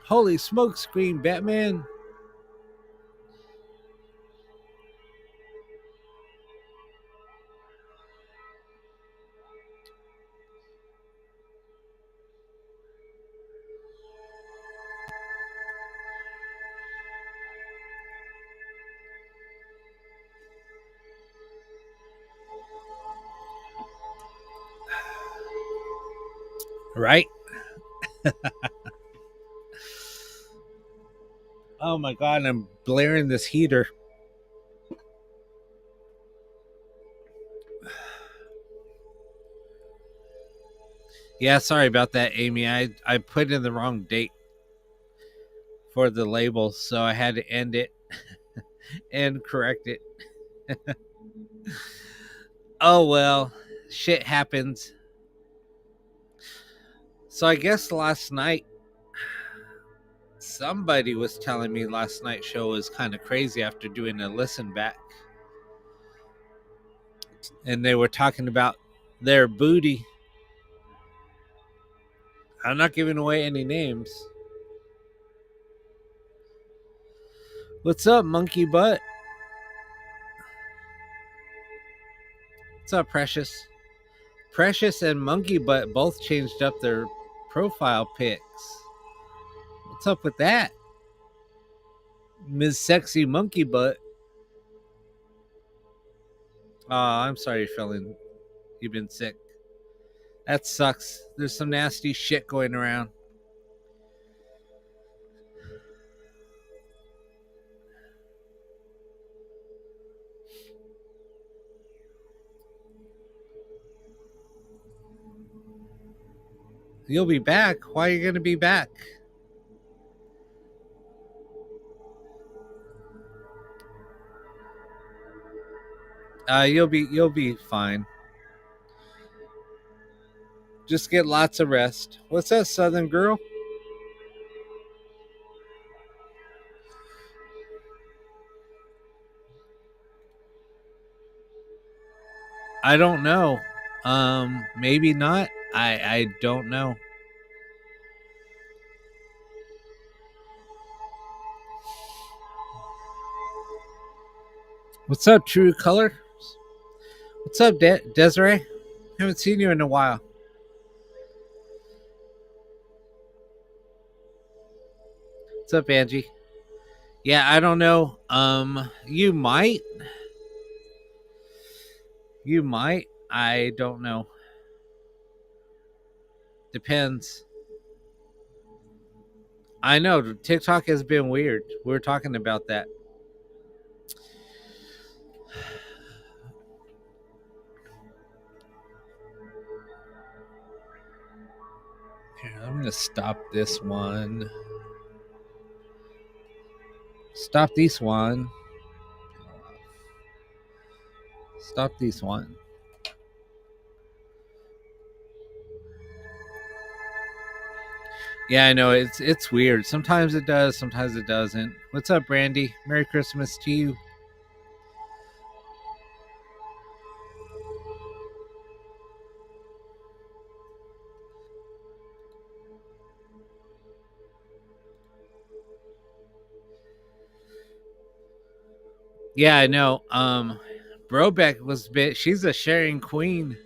Holy smoke screen, Batman. Right? Oh my god, I'm blaring this heater. Yeah, sorry about that, Amy. I put in the wrong date for the label, so I had to end it and correct it. Oh well, shit happens. So I guess last night somebody was telling me last night's show was kind of crazy after doing a listen back. And they were talking about their booty. I'm not giving away any names. What's up, monkey butt? What's up, Precious? Precious and monkey butt both changed up their profile pics. What's up with that? Ms. Sexy Monkey Butt. I'm sorry you've been sick. That sucks. There's some nasty shit going around. You'll be back. Why are you gonna be back? You'll be fine. Just get lots of rest. What's that, Southern girl? I don't know. Maybe not. I don't know. What's up, True Color? What's up, Desiree? Haven't seen you in a while. What's up, Angie? Yeah, I don't know. You might. You might. I don't know. Depends. I know TikTok has been weird. We were talking about that. Here, I'm gonna stop this one. Stop this one. Stop this one. Yeah, I know it's weird. Sometimes it does, sometimes it doesn't. What's up, Brandy? Merry Christmas to you. Yeah, I know. Brobeck was bit. She's a sharing queen.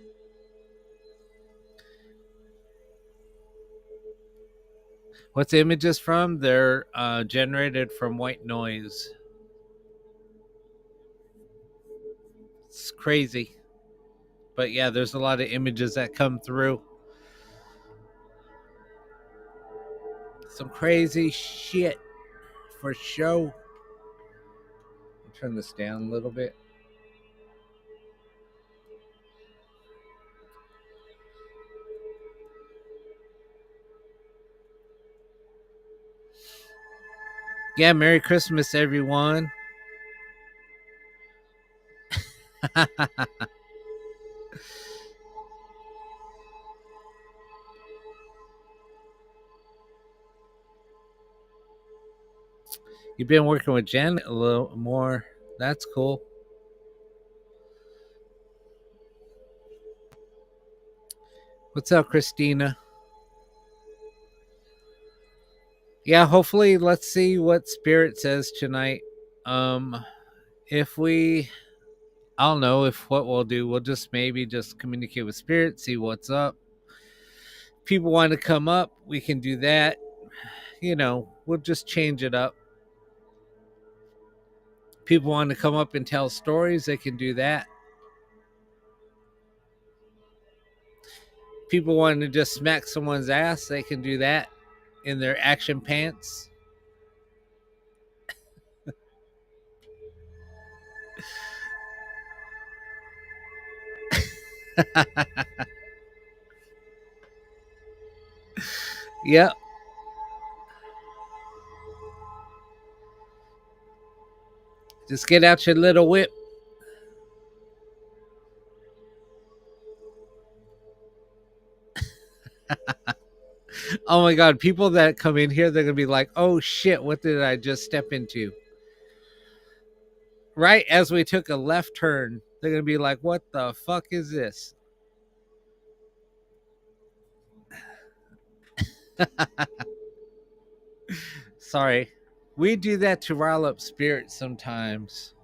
What's the images from? They're generated from white noise. It's crazy. But yeah, there's a lot of images that come through. Some crazy shit for show. I'll turn this down a little bit. Yeah, Merry Christmas, everyone. You've been working with Janet a little more. That's cool. What's up, Christina? Yeah, hopefully, let's see what Spirit says tonight. Um, if we, I don't know if what we'll do, we'll just maybe just communicate with Spirit, see what's up. People want to come up, we can do that. We'll just change it up. People want to come up and tell stories, they can do that. People want to just smack someone's ass, they can do that in their action pants. Yep. Just get out your little whip. Oh my god, people that come in here, they're gonna be like, "Oh shit, what did I just step into?" Right as we took a left turn, they're gonna be like, "What the fuck is this?" Sorry, we do that to rile up spirits sometimes.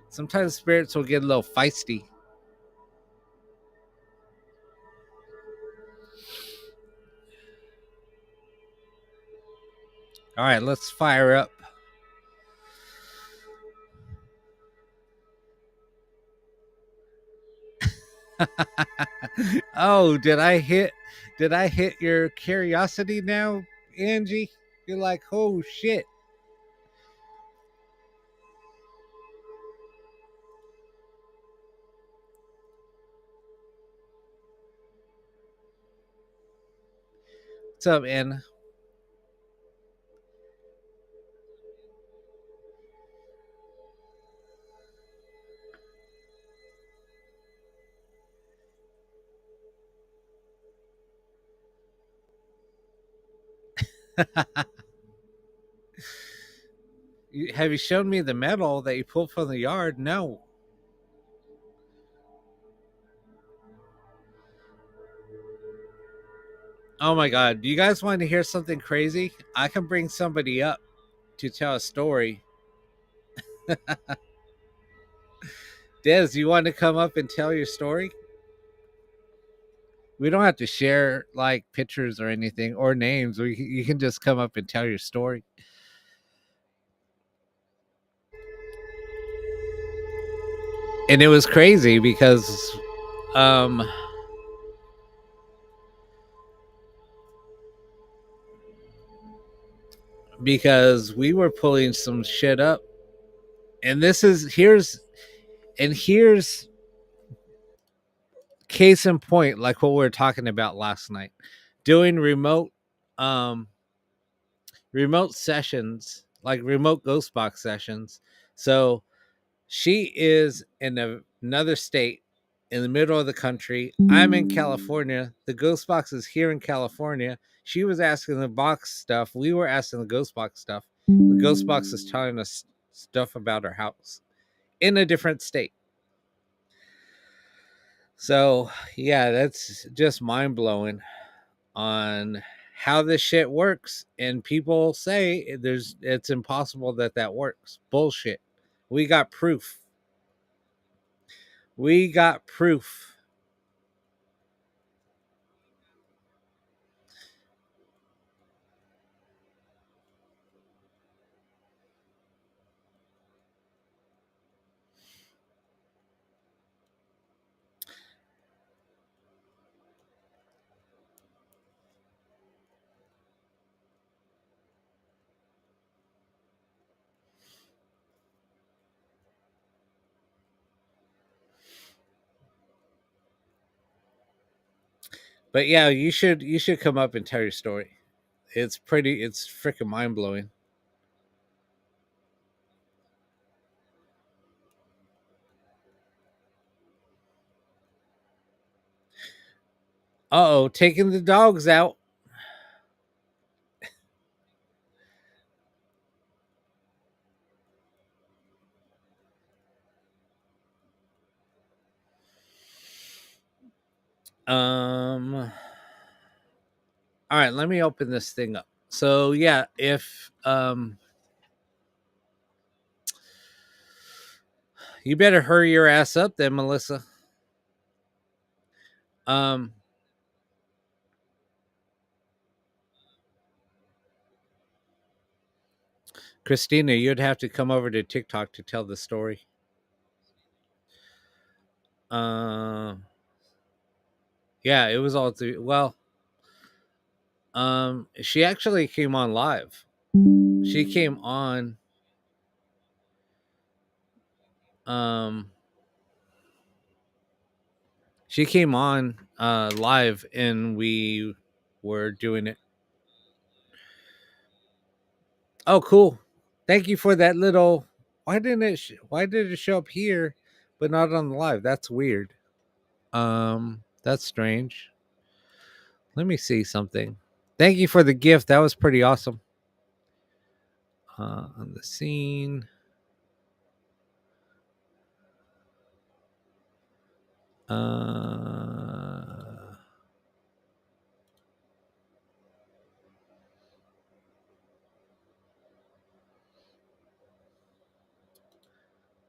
Sometimes spirits will get a little feisty. All right, let's fire up. Oh, did I hit your curiosity now, Angie? You're like, "Oh shit." What's up, Anna? Have you shown me the metal that you pulled from the yard? No. Oh my god. Do you guys want to hear something crazy? I can bring somebody up to tell a story. Des, you want to come up and tell your story? We don't have to share like pictures or anything or names. You can just come up and tell your story. And it was crazy um because we were pulling some shit up. And this is here's case in point, like what we were talking about last night. Doing um remote sessions, like remote ghost box sessions. So she is in another state in the middle of the country. I'm in California. The ghost box is here in California. She was asking the box stuff. We were asking the ghost box stuff. The ghost box is telling us stuff about her house in a different state. So yeah, that's just mind blowing on how this shit works. And people say it's impossible that works. Bullshit. We got proof. We got proof. But yeah, you should come up and tell your story. It's freaking mind blowing. Uh oh, taking the dogs out. Um all right, let me open this thing up. So yeah, if you better hurry your ass up then, Melissa. Um Christina, you'd have to come over to TikTok to tell the story. Uh yeah, it was all through. Well, she actually came on live. She came on um she came on live and we were doing it. Oh, cool. Thank you for that little. Why did it show up here but not on the live? That's weird. That's strange. Let me see something. Thank you for the gift. That was pretty awesome. On the scene. Uh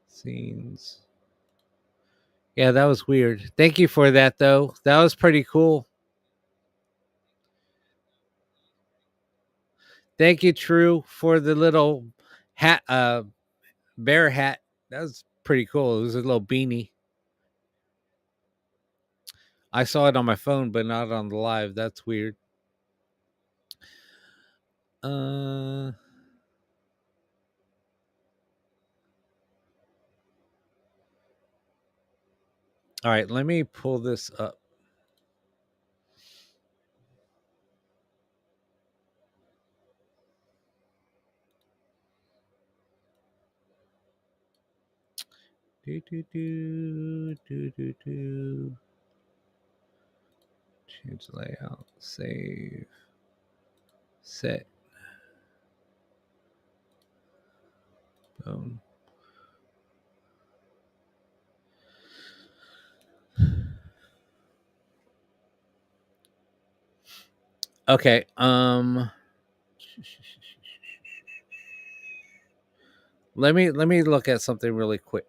Scenes. Yeah, that was weird. Thank you for that though. That was pretty cool. Thank you, True, for the little hat bear hat. That was pretty cool. It was a little beanie. I saw it on my phone, but not on the live. That's weird. Uh, all right, let me pull this up. Do do do do do do. Change layout. Save. Set. Boom. Okay. Let me look at something really quick.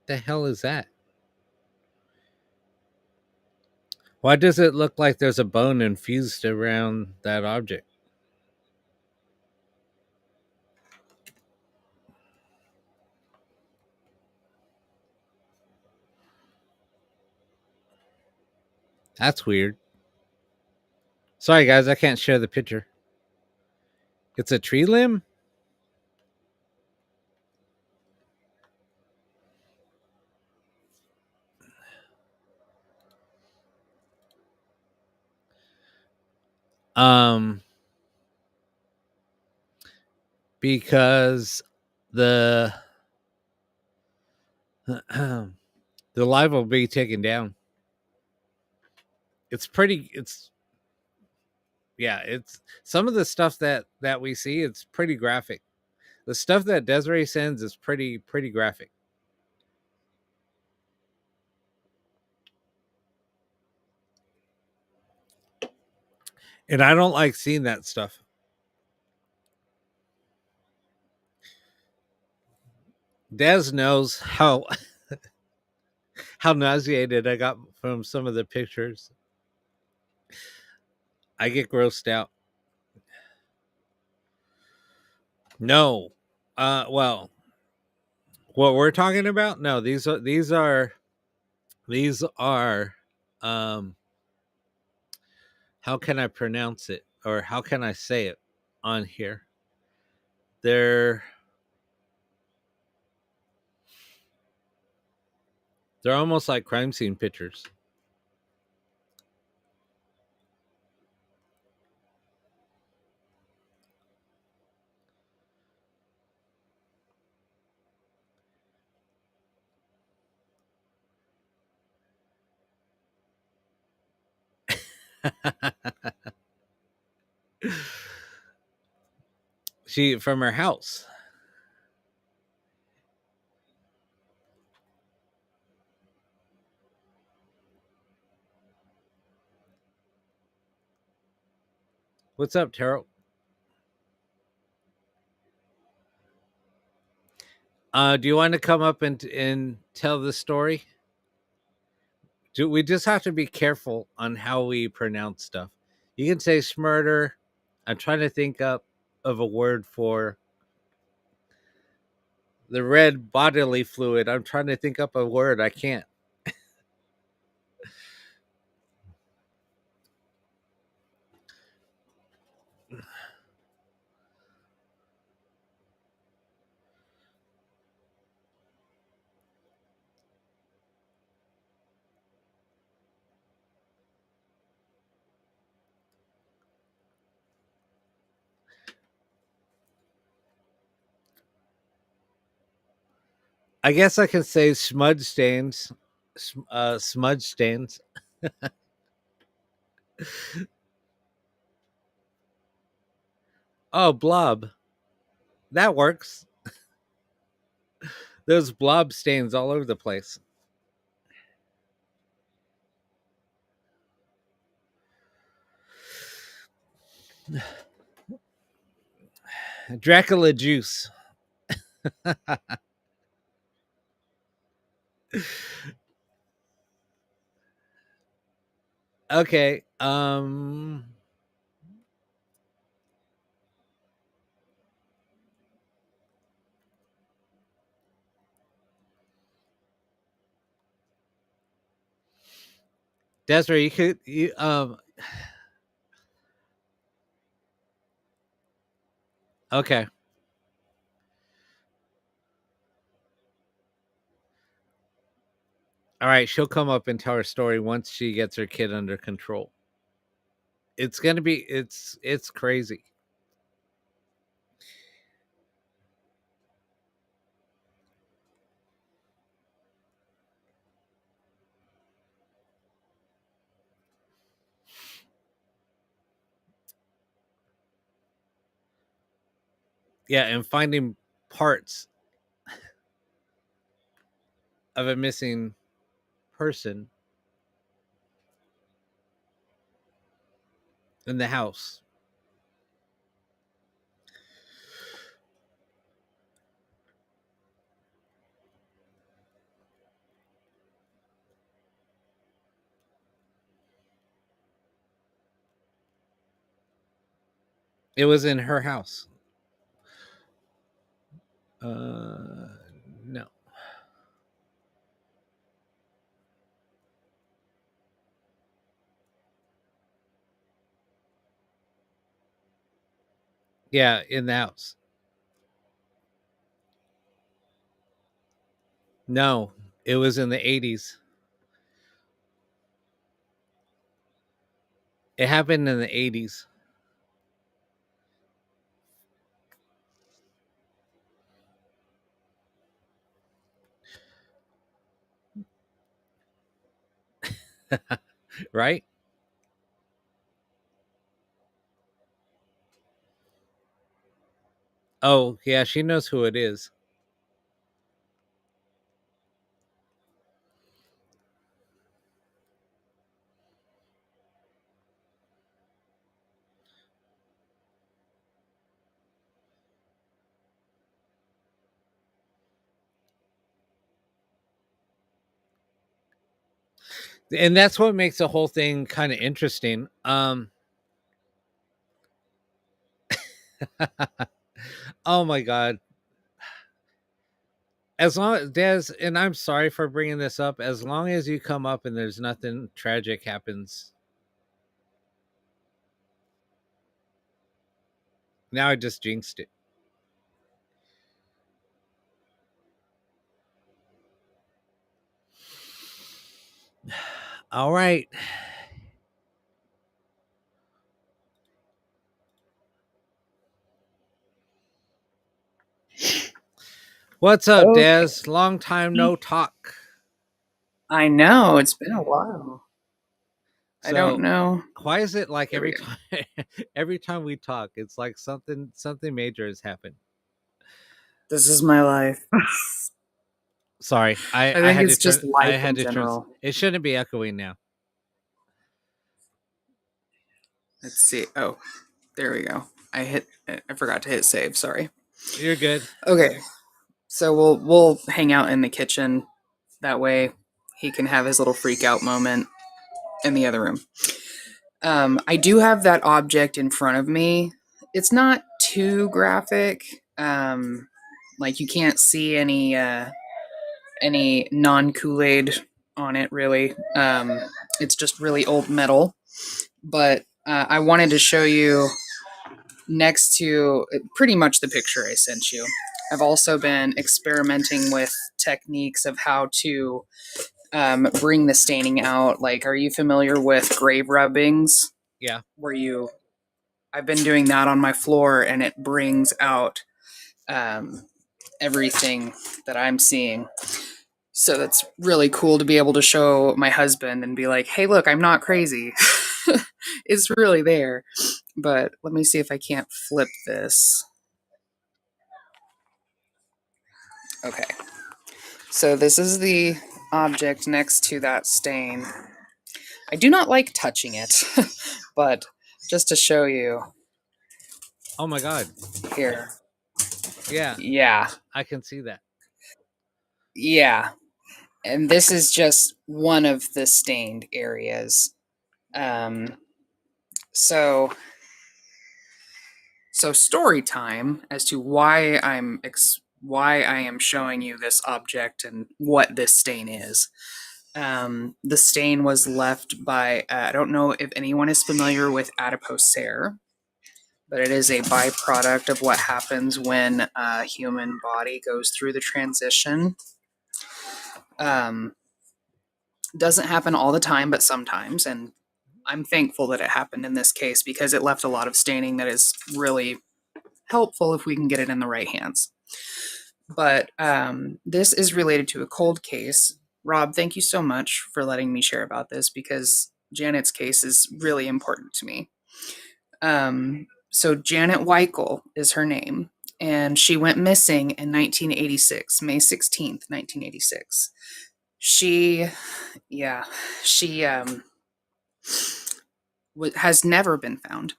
The hell is that? Why does it look like there's a bone infused around that object? That's weird. Sorry, guys, I can't share the picture. It's a tree limb? Um, because the the live will be taken down. It's pretty. It's yeah. It's some of the stuff that we see. It's pretty graphic. The stuff that Desiree sends is pretty graphic, and I don't like seeing that stuff. Des knows how nauseated I got from some of the pictures. I get grossed out. No, well, what we're talking about? No, these are um how can I pronounce it or how can I say it on here? They're they're almost like crime scene pictures. from her house. What's up, Terrell? Do you want to come up and tell the story? We just have to be careful on how we pronounce stuff. You can say smurder. I'm trying to think up of a word for the red bodily fluid. I'm trying to think up a word. I can't. I guess I can say smudge stains. Smudge stains. Oh, blob. That works. There's blob stains all over the place. Dracula juice. Okay. Desiree, you okay. All right, she'll come up and tell her story once she gets her kid under control. It's gonna be it's crazy. Yeah, and finding parts of a missing person in the house. It was in her house. No. Yeah, in the house. No, it was in the 80s. It happened in the 80s. Right? Oh, yeah, she knows who it is. And that's what makes the whole thing kind of interesting. Oh my god. As long as Des, and I'm sorry for bringing this up, as long as you come up and there's nothing tragic happens. Now I just jinxed it. All right. What's up, Okay. Des? Long time no talk. I know, it's been a while. I don't So know. why is it like There we every go. time every time we talk, it's like something major has happened? This is my life. Sorry, I I think had to it's turn just life in turn. general. It shouldn't be echoing now. Let's see. Oh, there we go. I forgot to hit save. Sorry. You're good. Okay. So we'll hang out in the kitchen. That way he can have his little freak out moment in the other room. I do have that object in front of me. It's not too graphic. Like you can't see any non Kool-Aid on it really. It's just really old metal. But I wanted to show you next to pretty much the picture I sent you. I've also been experimenting with techniques of how to bring the staining out. Like, are you familiar with grave rubbings? Yeah. Where you, I've been doing that on my floor, and it brings out um, everything that I'm seeing. So that's really cool to be able to show my husband and be like, "Hey, look, I'm not crazy. It's really there." But let me see if I can't flip this. Okay. So this is the object next to that stain. I do not like touching it, but just to show you Oh my god. here. Yeah, Yeah. I can see that. Yeah. And this is just one of the stained areas. Um, so story time as to why I am showing you this object and what this stain is. The stain was left by I don't know if anyone is familiar with adipocere, but it is a byproduct of what happens when a human body goes through the transition. Um, doesn't happen all the time, but sometimes, and I'm thankful that it happened in this case because it left a lot of staining that is really helpful if we can get it in the right hands. But this is related to a cold case. Rob, thank you so much for letting me share about this because Janet's case is really important to me. So Janet Weichel is her name, and she went missing in 1986, May 16th, 1986. She, yeah, she has never been found.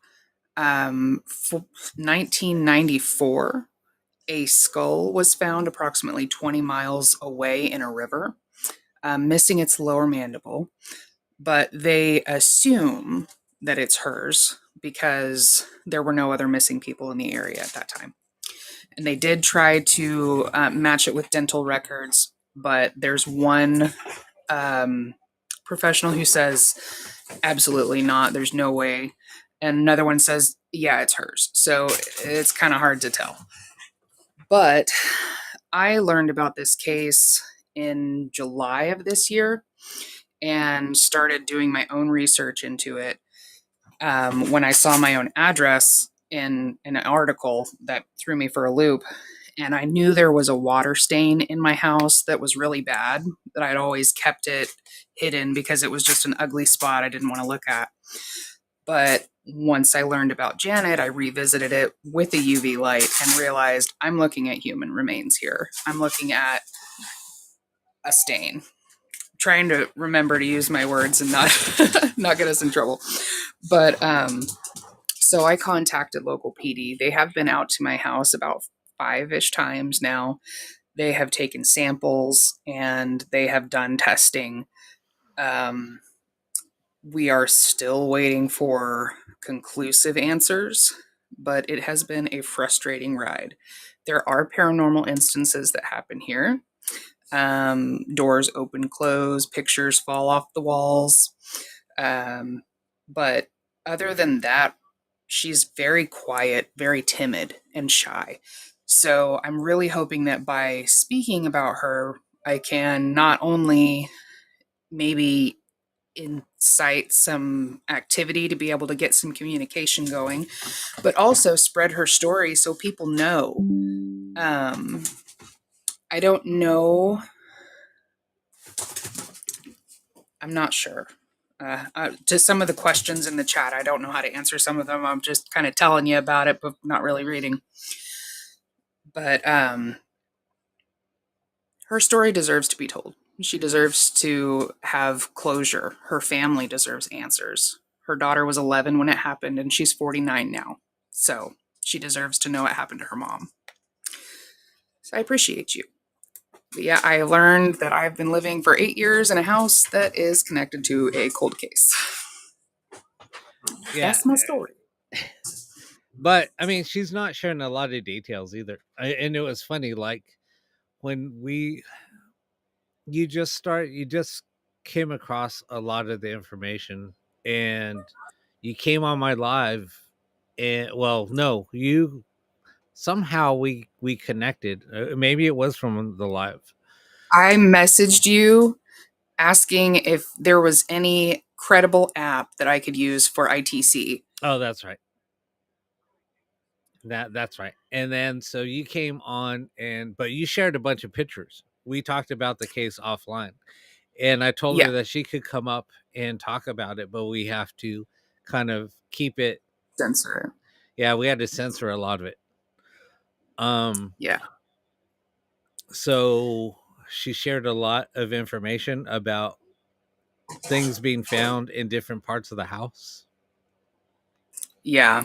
For 1994, a skull was found approximately 20 miles away in a river, missing its lower mandible, but they assume that it's hers because there were no other missing people in the area at that time. And they did try to match it with dental records, but there's one professional who says, absolutely not, there's no way. And another one says, yeah, it's hers. So it's kind of hard to tell. But I learned about this case in July of this year and started doing my own research into it when I saw my own address in an article that threw me for a loop. And I knew there was a water stain in my house that was really bad, that I'd always kept it hidden because it was just an ugly spot I didn't want to look at. But once I learned about Janet, I revisited it with a UV light and realized I'm looking at human remains here. I'm looking at a stain. Trying to remember to use my words and not not get us in trouble. But so I contacted local PD. They have been out to my house about 5-ish times now. They have taken samples and they have done testing. Um, we are still waiting for conclusive answers, but it has been a frustrating ride. There are paranormal instances that happen here. Doors open, close, pictures fall off the walls. But other than that, she's very quiet, very timid, and shy. So I'm really hoping that by speaking about her, I can not only maybe incite some activity to be able to get some communication going, but also spread her story so people know. I don't know. I'm not sure. To some of the questions in the chat. I don't know how to answer some of them. I'm just kind of telling you about it, but not really reading. But her story deserves to be told. She deserves to have closure. Her family deserves answers. Her daughter was 11 when it happened, and she's 49 now. So she deserves to know what happened to her mom. So I appreciate you. But yeah, I learned that I've been living for 8 years in a house that is connected to a cold case. Yeah. That's my story. But I mean, she's not sharing a lot of details either. And it was funny, like when you just came across a lot of the information, and you came on my live, and well, no, you somehow we connected. Maybe it was from the live. I messaged you asking if there was any credible app that I could use for ITC. Oh, that's right. That's right. And then so you came on, but you shared a bunch of pictures. We talked about the case offline. And I told Yeah, her that she could come up and talk about it, but we have to kind of keep it. censor it. Yeah, we had to censor a lot of it. Yeah. So she shared a lot of information about things being found in different parts of the house. Yeah.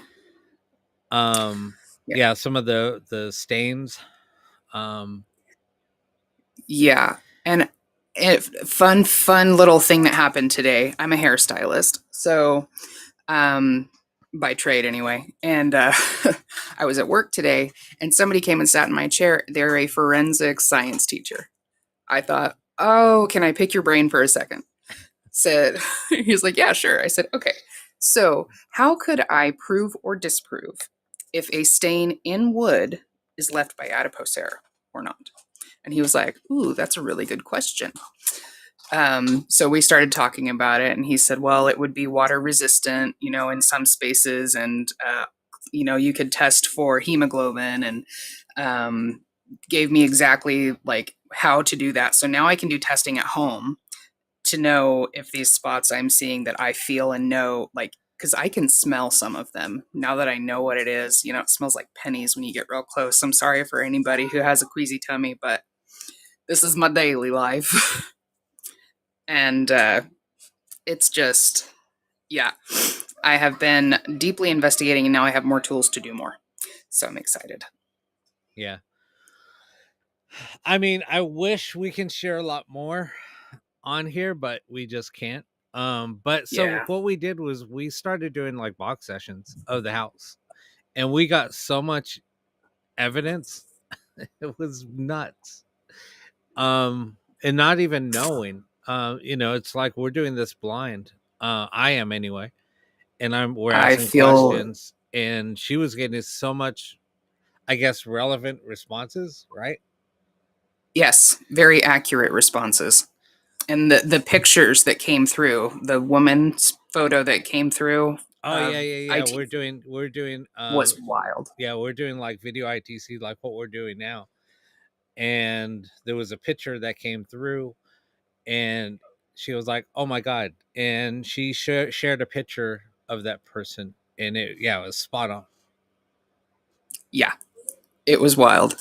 Yeah. Yeah, some of the stains. Um, Yeah. And fun little thing that happened today. I'm a hairstylist. So, by trade anyway. And I was at work today and somebody came and sat in my chair. They're a forensic science teacher. I thought, oh, can I pick your brain for a second? Said, he's like, yeah, sure. I said, okay. So, how could I prove or disprove if a stain in wood is left by adipose hair or not? And he was like, ooh, that's a really good question. So we started talking about it, and he said, well, it would be water resistant, in some spaces, and you could test for hemoglobin, and gave me exactly like how to do that. So now I can do testing at home to know if these spots I'm seeing that I feel and know, like, because I can smell some of them now that I know what it is. It smells like pennies when you get real close. I'm sorry for anybody who has a queasy tummy, but this is my daily life. And it's just, yeah, I have been deeply investigating, and now I have more tools to do more. So I'm excited. yeah. I mean, I wish we can share a lot more on here, but we just can't. But so Yeah. what we did was we started doing like box sessions of the house, and we got so much evidence. It was nuts. And not even knowing. It's like we're doing this blind. I am anyway, and we're I asking feel, questions, and she was getting so much, I guess, relevant responses, right? yes, very accurate responses. And the pictures that came through, the woman's photo that came through Oh yeah, of yeah, yeah. IT We're doing was wild. yeah, we're doing like video ITC, like what we're doing now. And there was a picture that came through, and she was like, "Oh my god!" And she shared a picture of that person, and it was spot on. Yeah, it was wild.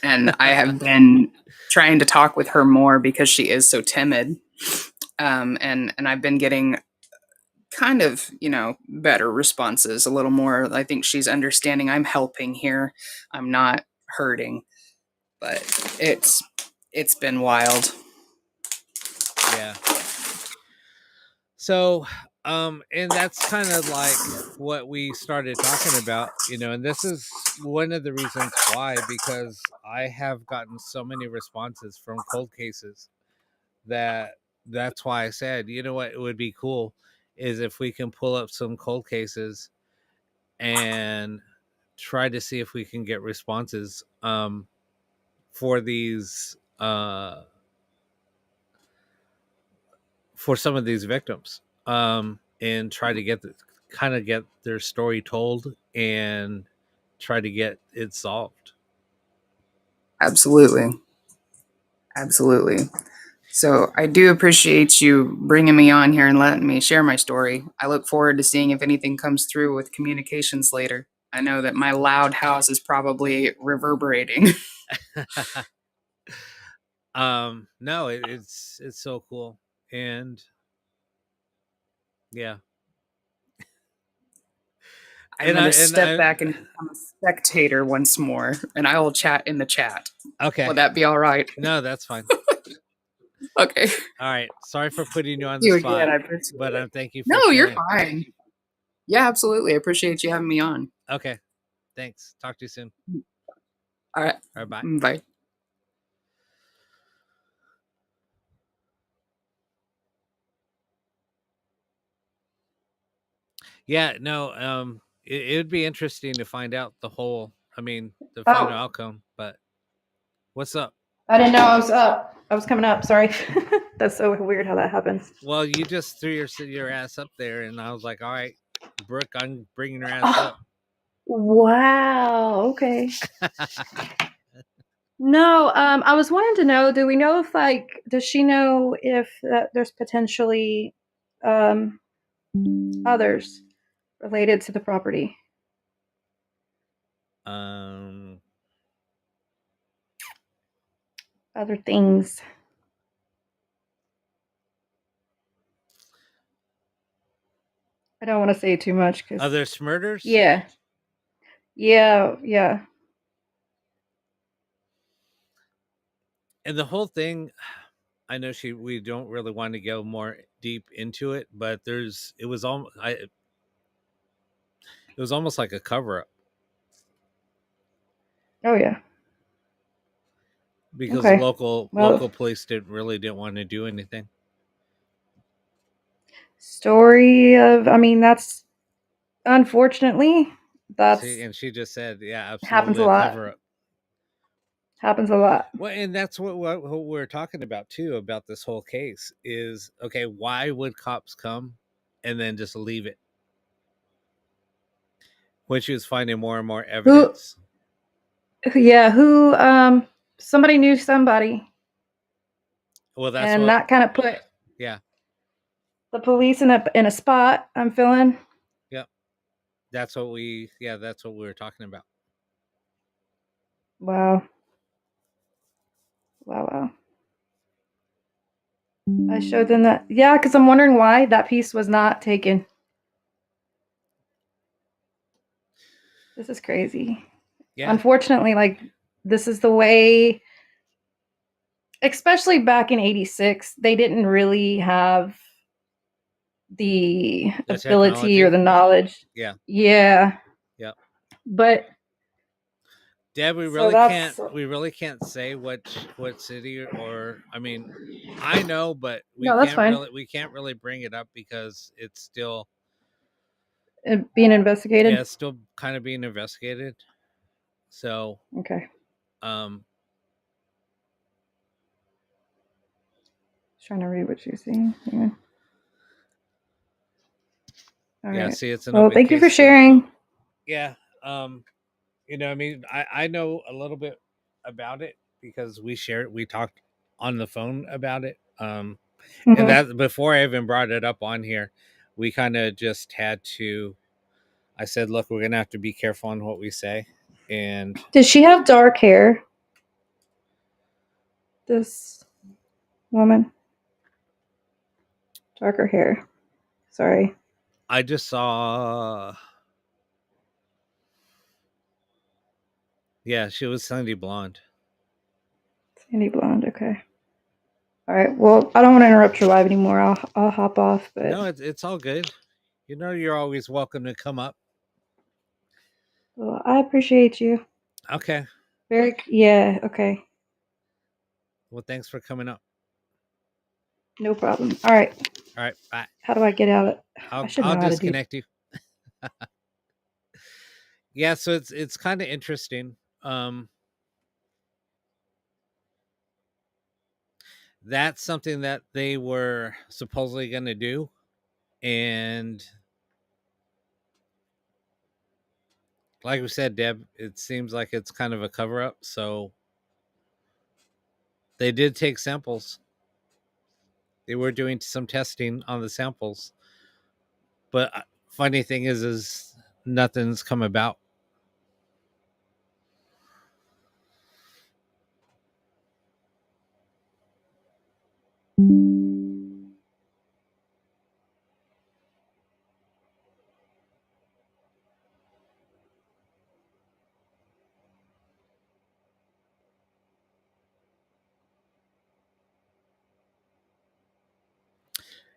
And I have been trying to talk with her more because she is so timid. And I've been getting kind of, better responses, a little more. I think she's understanding I'm helping here. I'm not hurting. But it's been wild. Yeah. So, and that's kind of like what we started talking about, and this is one of the reasons why, because I have gotten so many responses from cold cases that's why I said, you know what, it would be cool is if we can pull up some cold cases and try to see if we can get responses for these for some of these victims, and try to kind of get their story told and try to get it solved. Absolutely. Absolutely. So I do appreciate you bringing me on here and letting me share my story. I look forward to seeing if anything comes through with communications later. I know that my loud house is probably reverberating. No, it's so cool. And yeah. I'm going to step back and become a spectator once more, and I will chat in the chat. Okay. Will that be all right? No, that's fine. Okay. All right. Sorry for putting you on the You spot, again. I appreciate but it. thank you for No, you're sharing. fine. Yeah, absolutely. I appreciate you having me on. Okay. Thanks. Talk to you soon. All right. All right. Bye. Bye. Yeah. No. It would be interesting to find out the final Oh, outcome. But what's up? I didn't know I was up. I was coming up. Sorry. That's so weird how that happens. Well, you just threw your ass up there, and I was like, all right, Brooke, I'm bringing her ass up. Wow. Okay. No, I was wanting to know, do we know if does she know if there's potentially others related to the property? Other things. I don't want to say too much because Other murders? Yeah. And the whole thing, I know we don't really want to go more deep into it, but it was almost like a cover up. Oh yeah. Because Okay. local police didn't want to do anything. Story of, that's unfortunately See, and she just said, yeah, absolutely, happens a lot. cover up. Happens a lot. Well, and that's what we're talking about too, about this whole case is, okay, why would cops come and then just leave it when she was finding more and more evidence? Who somebody knew somebody. Well, that's and that kind of put the police in a spot, I'm feeling. Yep. That's what we were talking about. Wow. I showed them that. Yeah, because I'm wondering why that piece was not taken. This is crazy. Yeah. Unfortunately, this is the way, especially back in '86, they didn't really have the ability technology or the knowledge. Yeah. Yeah. Yep. But Deb, we really can't say what city or I know, but we can't really bring it up because it's still being investigated. Yeah, it's still kind of being investigated. So okay. Trying to read what you're saying. Yeah. Right. See, it's an well. Thank you for sharing. Yeah. I know a little bit about it because we talked on the phone about it. And that before I even brought it up on here, we kind of just had to. I said, "Look, we're gonna have to be careful on what we say." And does she have dark hair? This woman, darker hair. Sorry. I just saw. Yeah, she was sandy blonde. Sandy blonde. Okay. All right. Well, I don't want to interrupt your live anymore. I'll hop off. But no, it's all good. You're always welcome to come up. Well, I appreciate you. Okay. Yeah. Okay. Well, thanks for coming up. No problem. All right. All right. Bye. How do I get out of it? I'll disconnect you. Yeah, so it's kind of interesting. That's something that they were supposedly going to do, and like we said, Deb, it seems like it's kind of a cover up. So they did take samples. They were doing some testing on the samples, but funny thing is nothing's come about.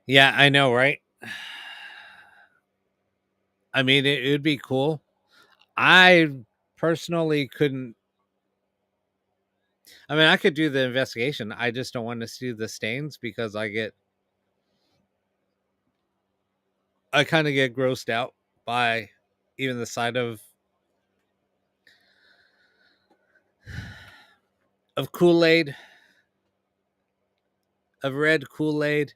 Yeah, I know, right? I mean, it would be cool. I personally couldn't. I mean, I could do the investigation. I just don't want to see the stains because I kind of get grossed out by even the sight of Kool-Aid, of red Kool-Aid.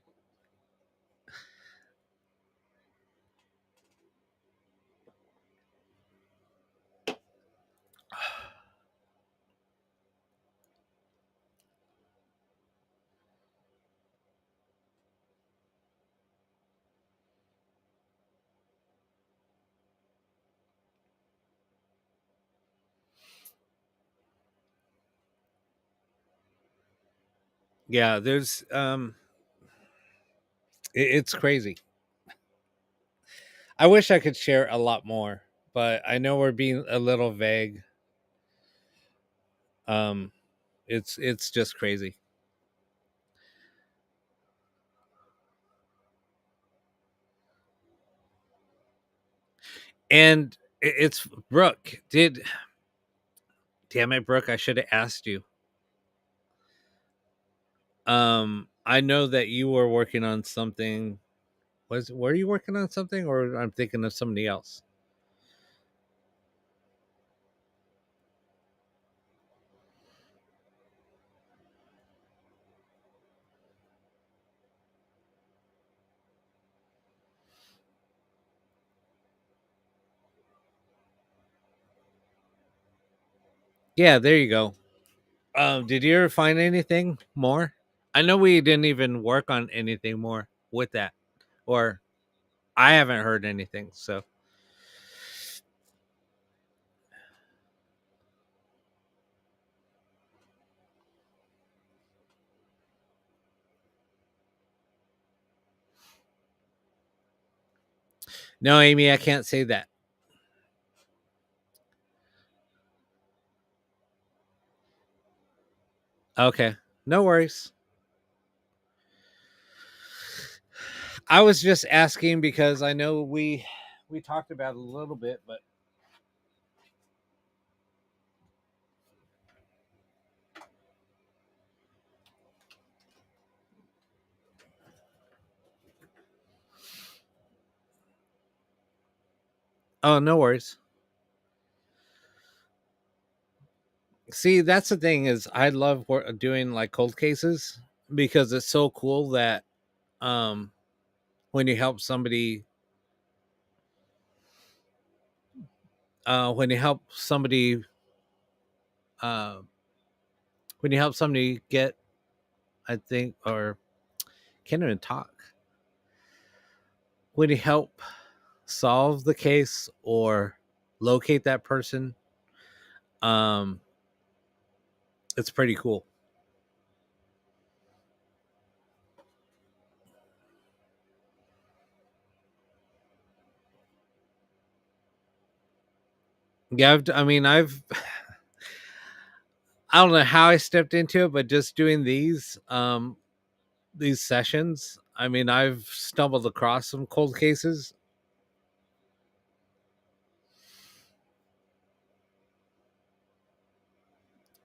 Yeah, there's it's crazy. I wish I could share a lot more, but I know we're being a little vague. Um it's just crazy. And it's Brooke. Damn it, Brooke, I should have asked you. I know that you were working on something. Were you working on something, or I'm thinking of somebody else? Yeah, there you go. Did you ever find anything more? I know we didn't even work on anything more with that, or I haven't heard anything. So no, Amy, I can't say that. Okay, no worries. I was just asking because I know we talked about it a little bit, but oh, no worries. See, that's the thing is I love doing like cold cases because it's so cool that um when you help somebody when you help somebody uh when you help somebody get, I think, or can't even talk, when you help solve the case or locate that person, um it's pretty cool. Yeah, I mean, I don't know how I stepped into it, but just doing these sessions, I mean, I've stumbled across some cold cases,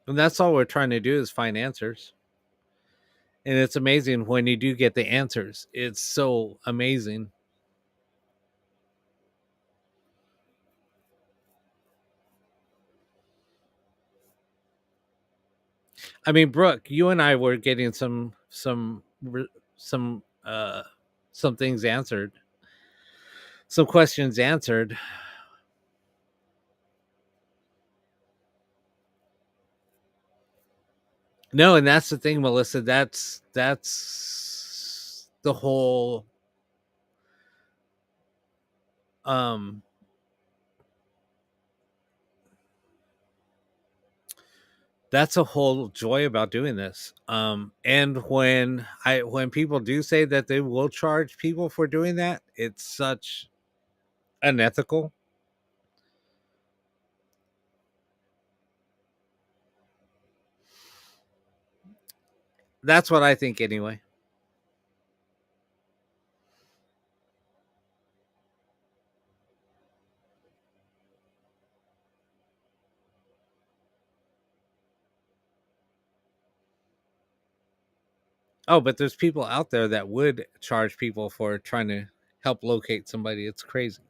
and that's all we're trying to do is find answers. And it's amazing when you do get the answers. It's so amazing. I mean, Brooke, you and I were getting some some things answered, some questions answered. No, and that's the thing, Melissa. That's the whole um that's a whole joy about doing this. And when people do say that they will charge people for doing that, it's such unethical. That's what I think anyway. Oh, but there's people out there that would charge people for trying to help locate somebody. It's crazy.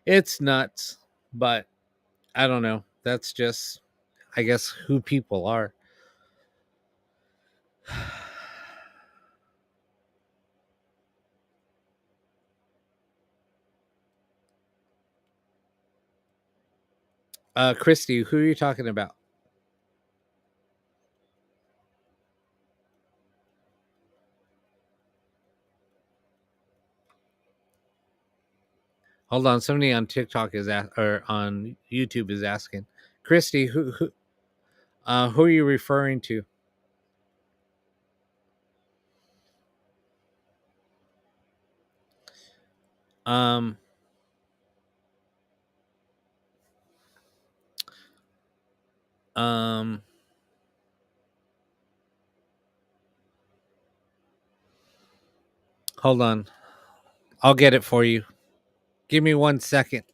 It's nuts. But I don't know. That's just, I guess, who people are. Christy, who are you talking about? Hold on, somebody on TikTok or on YouTube is asking. Christy, who are you referring to? Um um Hold on. I'll get it for you. Give me 1 second.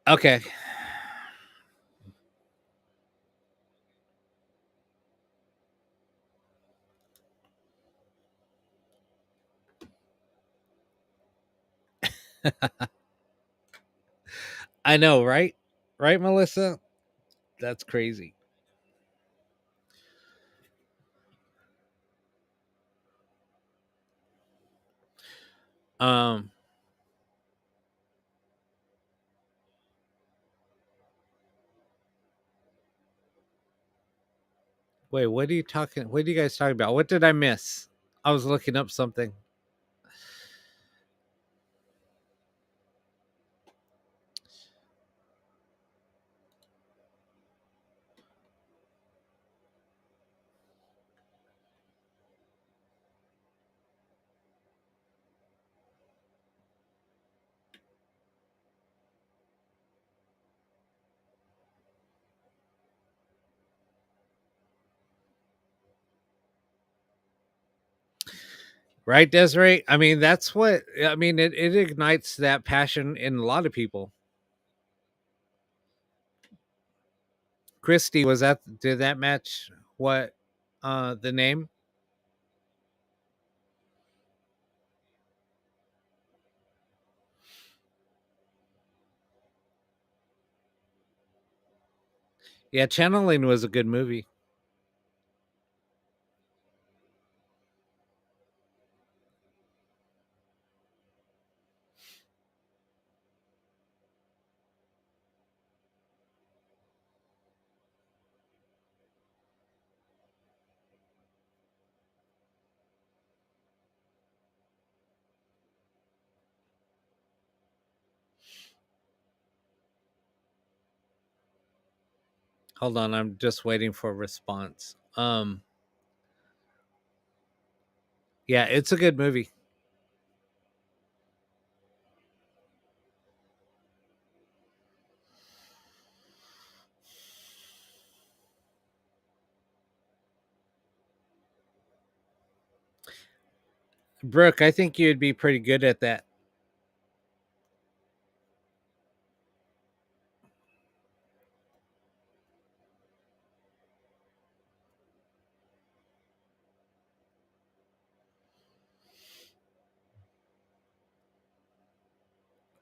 Okay. I know, right? Right, Melissa? That's crazy. Um Wait, what are you guys talking about? What did I miss? I was looking up something. Right, Desiree? I mean, that's what I mean, it ignites that passion in a lot of people. Christy, did that match what the name? Yeah, Channeling was a good movie. Hold on, I'm just waiting for a response. Yeah, it's a good movie. Brooke, I think you'd be pretty good at that.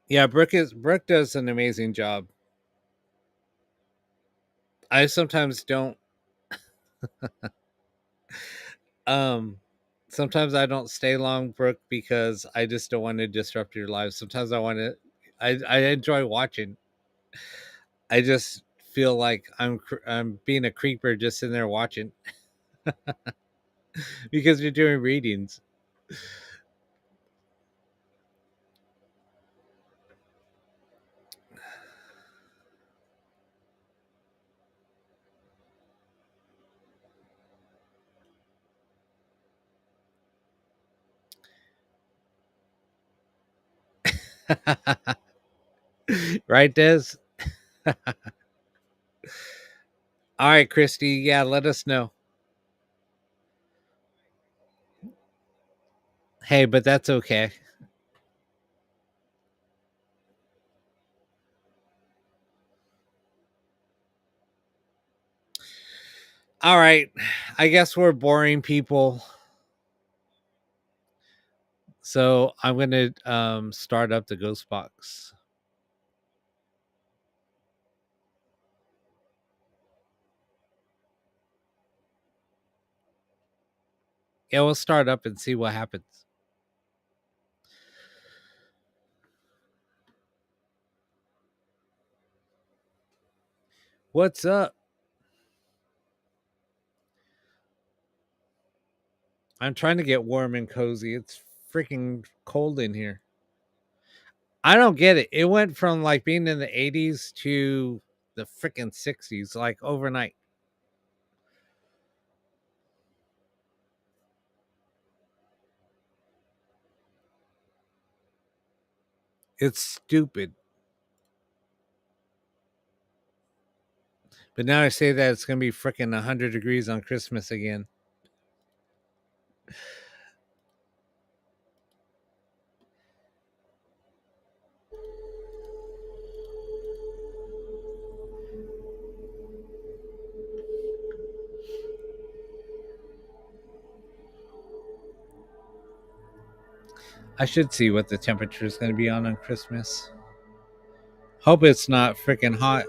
Yeah, Brooke does an amazing job. I sometimes don't um sometimes I don't stay long, Brooke, because I just don't want to disrupt your life. Sometimes I enjoy watching. I just feel like I'm being a creeper just sitting there watching because you're doing readings. Right, Des? All right, Christy. Yeah, let us know. Hey, but that's okay. All right. I guess we're boring people. So I'm gonna start up the ghost box. Yeah, we'll start up and see what happens. What's up? I'm trying to get warm and cozy. It's freaking cold in here. I don't get it. It went from like being in the 80s to the freaking 60s like overnight. It's stupid. But now I say that it's going to be freaking 100 degrees on Christmas again. I should see what the temperature is going to be on Christmas. Hope it's not freaking hot.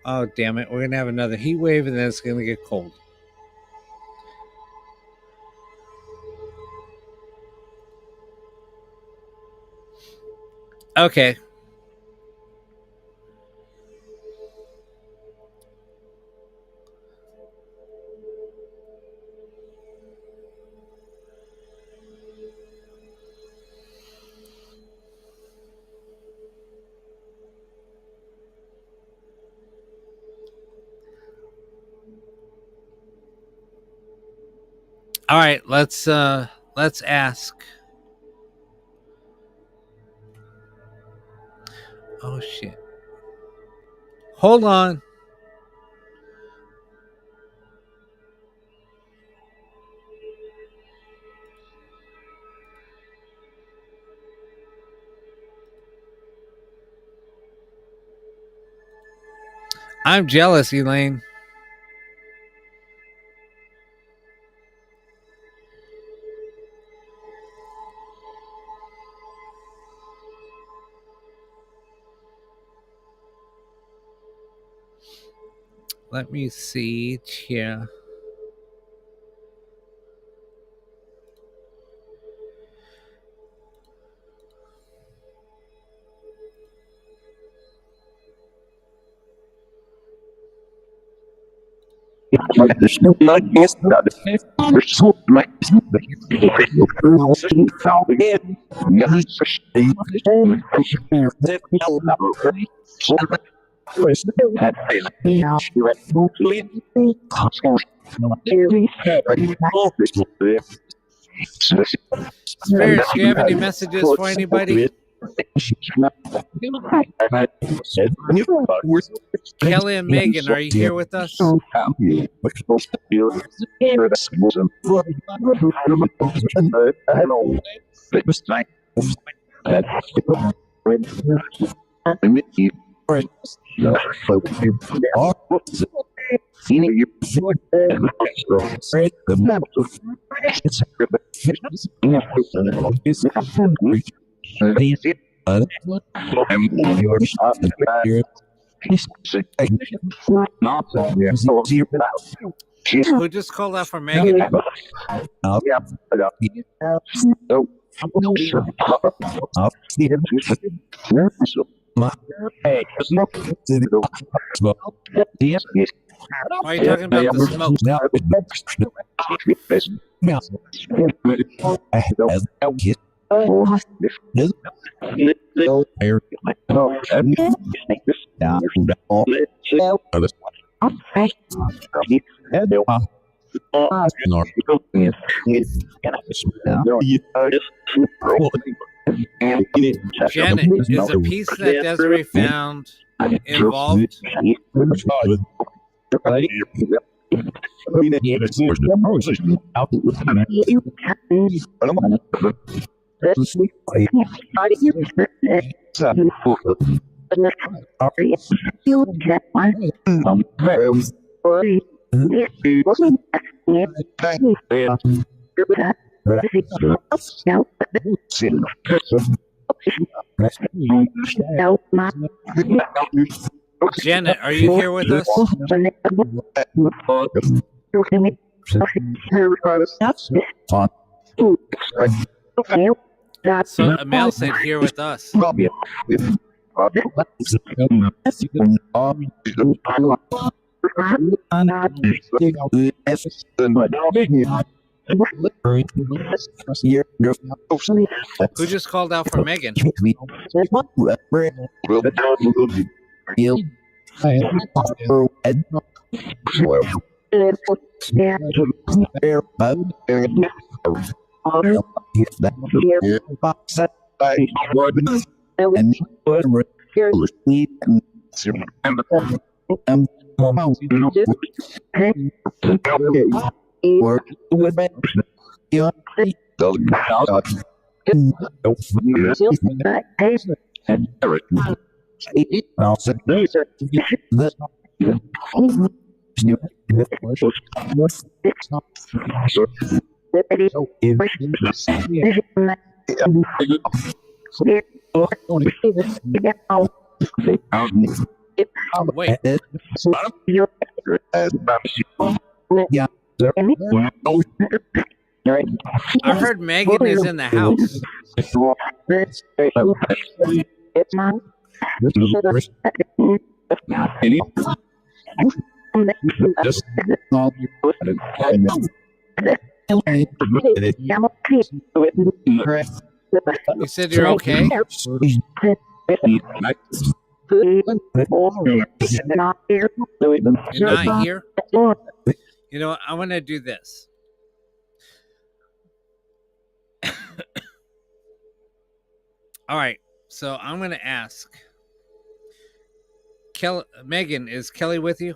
Oh, damn it. We're going to have another heat wave and then it's going to get cold. Okay. All right, let's ask. Oh shit. Hold on. I'm jealous, Elaine. Let me see here. Spirits, do you have any messages for anybody? Kelly and Megan, are you here with us? Who just called out for Megan? Why are you talking about the smoke? Janet, is the piece that Desiree found involved? Janet, are you here with us? So Mel said here with us. Who just called out for Megan? Wait, I heard Megan is in the house. You said you're okay? You're not here? You know what? I'm going to do this. All right. So I'm going to ask. Megan, is Kelly with you?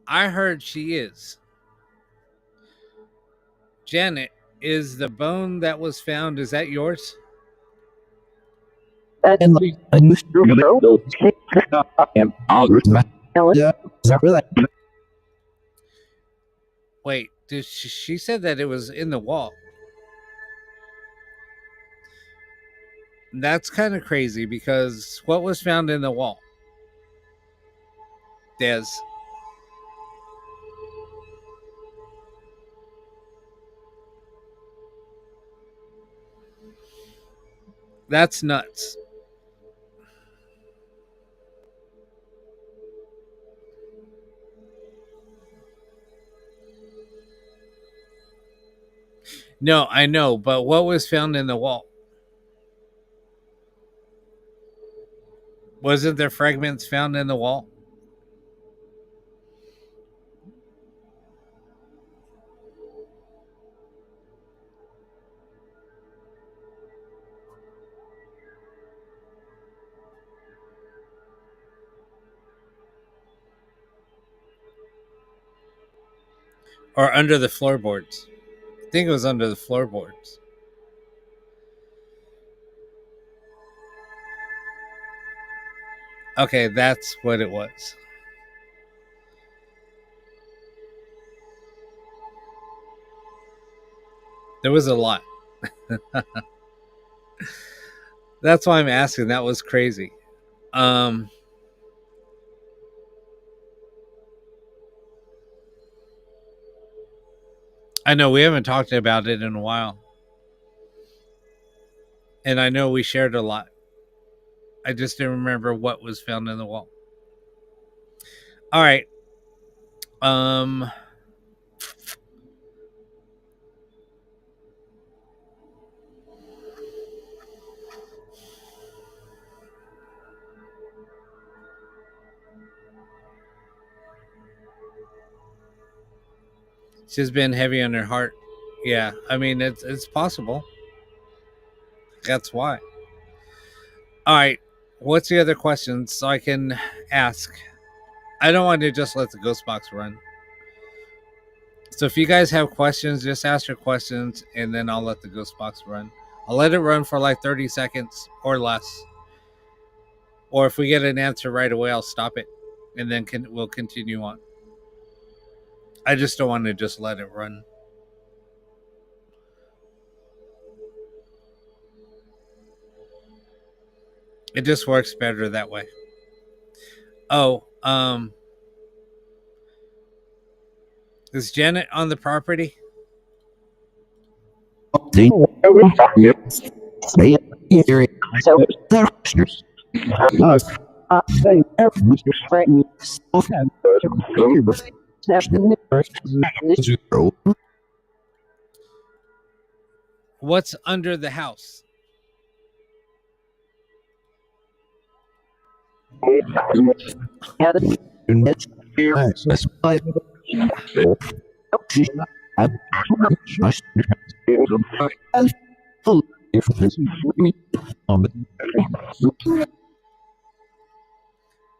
I heard she is. Janet, is the bone that was found, is that yours? Wait, she said that it was in the wall. That's kind of crazy because what was found in the wall? Des. That's nuts. No, I know, but what was found in the wall? Wasn't there fragments found in the wall? Or under the floorboards? I think it was under the floorboards. Okay, that's what it was. There was a lot. That's why I'm asking. That was crazy. Um, I know we haven't talked about it in a while. And I know we shared a lot. I just didn't remember what was found in the wall. All right. Um, she's been heavy on her heart. Yeah, I mean it's possible. That's why. All right. What's the other questions so I can ask? I don't want to just let the ghost box run. So if you guys have questions, just ask your questions, and then I'll let the ghost box run. I'll let it run for like 30 seconds or less. Or if we get an answer right away, I'll stop it, and then we'll continue on. I just don't want to just let it run. It just works better that way. Oh, is Janet on the property? What's under the house?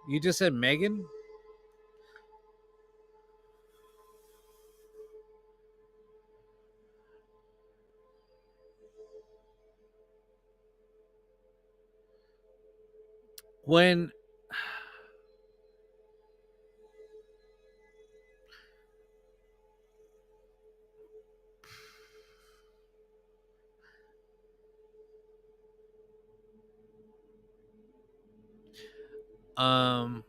You just said Megan? When um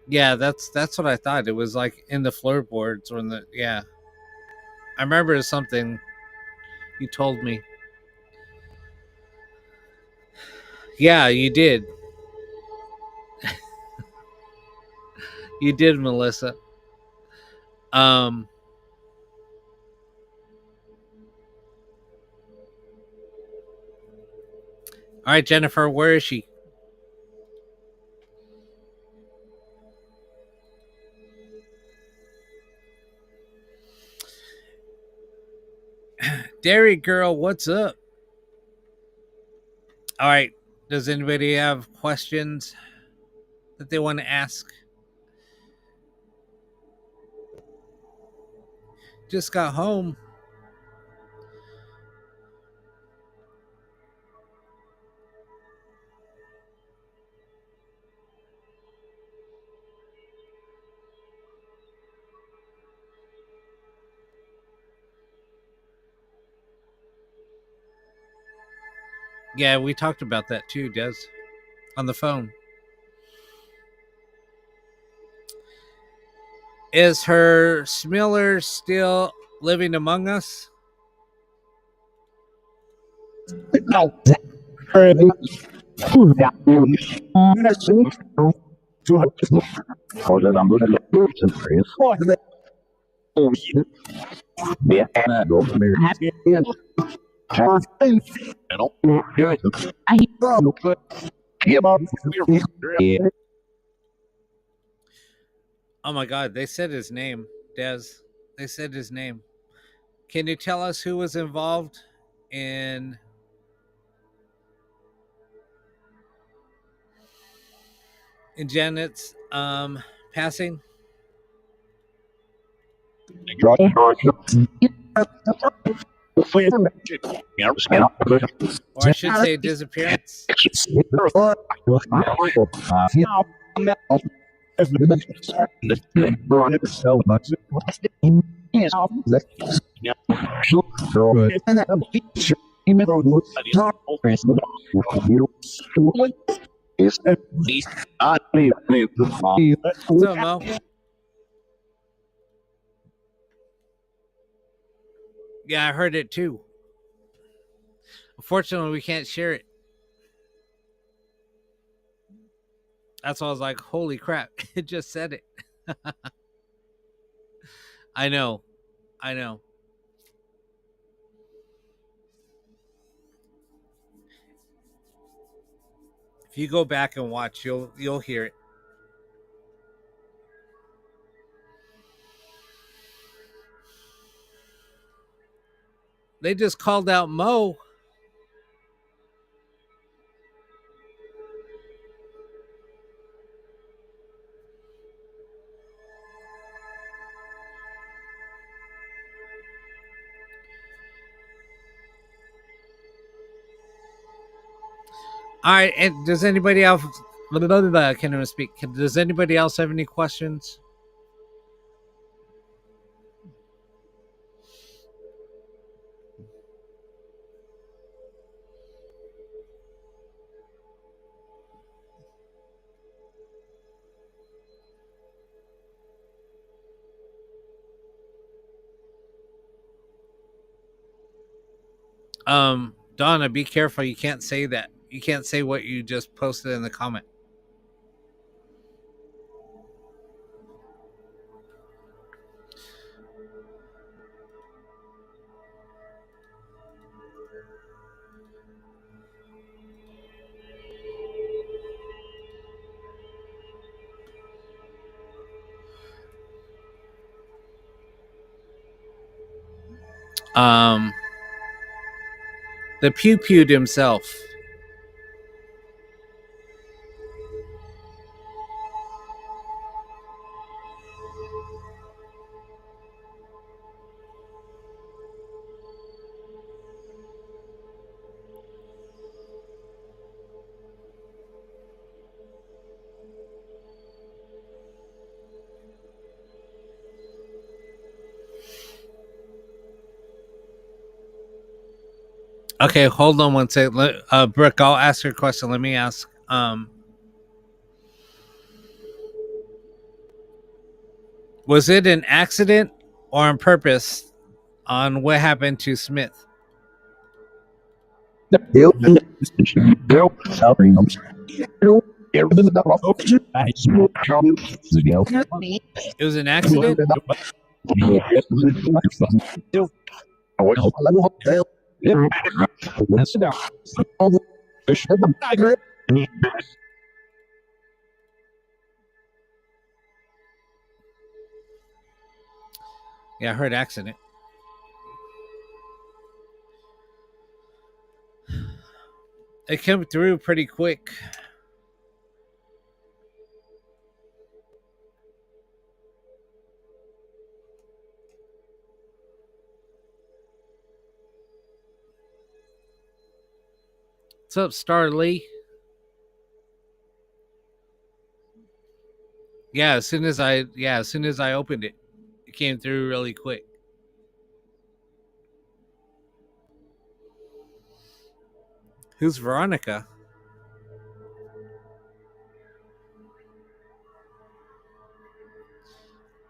yeah, that's what I thought. It was like in the floorboards or in the yeah. I remember it's something you told me. Yeah, you did. You did, Melissa. Um all right, Jennifer, where is she? Dairy girl, what's up? All right. Does anybody have questions that they want to ask? Just got home. Yeah, we talked about that too, Des, on the phone. Is her Smiller still living among us? Oh my God, they said his name, Des. They said his name. Can you tell us who was involved in Janet's passing? Or I should say disappearance. So, Mo. Yeah, I heard it too. Unfortunately, we can't share it. That's why I was like, holy crap, it just said it. I know. I know. If you go back and watch, you'll hear it. They just called out Mo. All right, and does anybody else? I can't even speak. Does anybody else have any questions? Donna, be careful. You can't say that. You can't say what you just posted in the comment. The Pew Pewed himself. Okay, hold on one second. Brooke, I'll ask her a question. Let me ask. Was it an accident or on purpose on what happened to Smith? It was an accident? Yeah, I heard accident. It came through pretty quick. What's up, Star Lee? Yeah, as soon as I opened it, it came through really quick. Who's Veronica?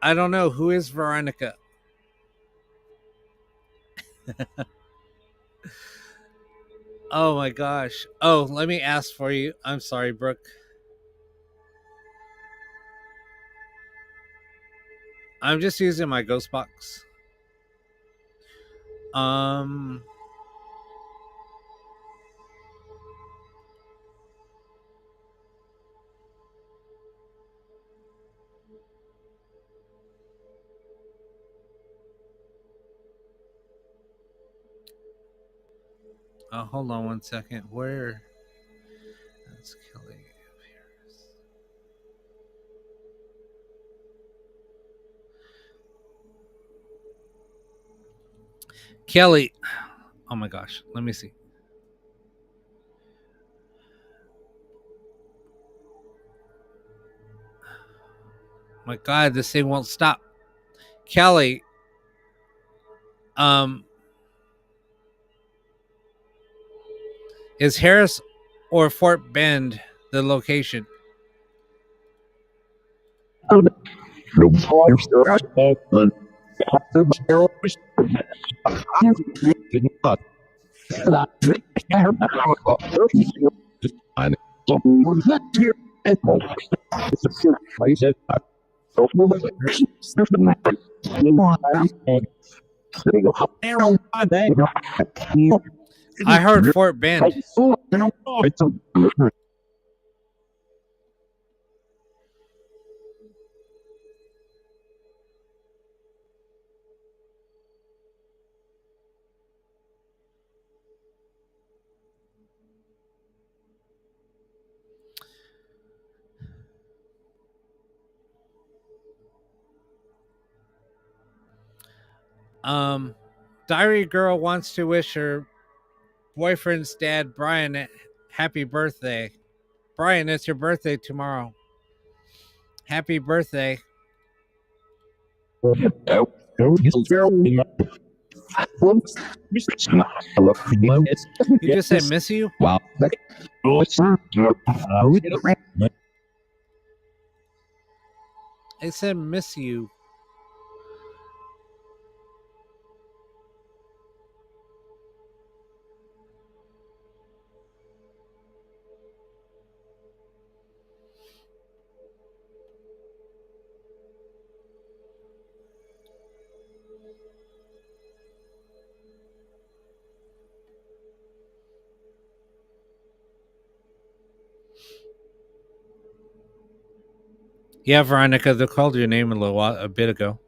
I don't know. Who is Veronica? Oh my gosh. Oh, let me ask for you. I'm sorry, Brooke. I'm just using my ghost box. Hold on one second. Where? That's Kelly. Kelly. Oh my gosh. Let me see. My God, this thing won't stop. Kelly. Is Harris or Fort Bend the location? I heard Fort Bend. Diary Girl wants to wish her boyfriend's dad, Brian, happy birthday. Brian, it's your birthday tomorrow. Happy birthday. You just said miss you? Wow. It said miss you. Yeah, Veronica, they called your name a bit ago.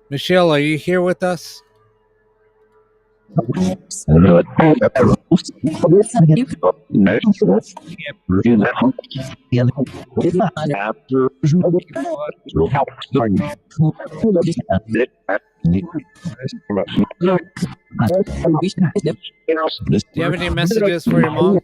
Michelle, are you here with us? Do you have any messages for your mom?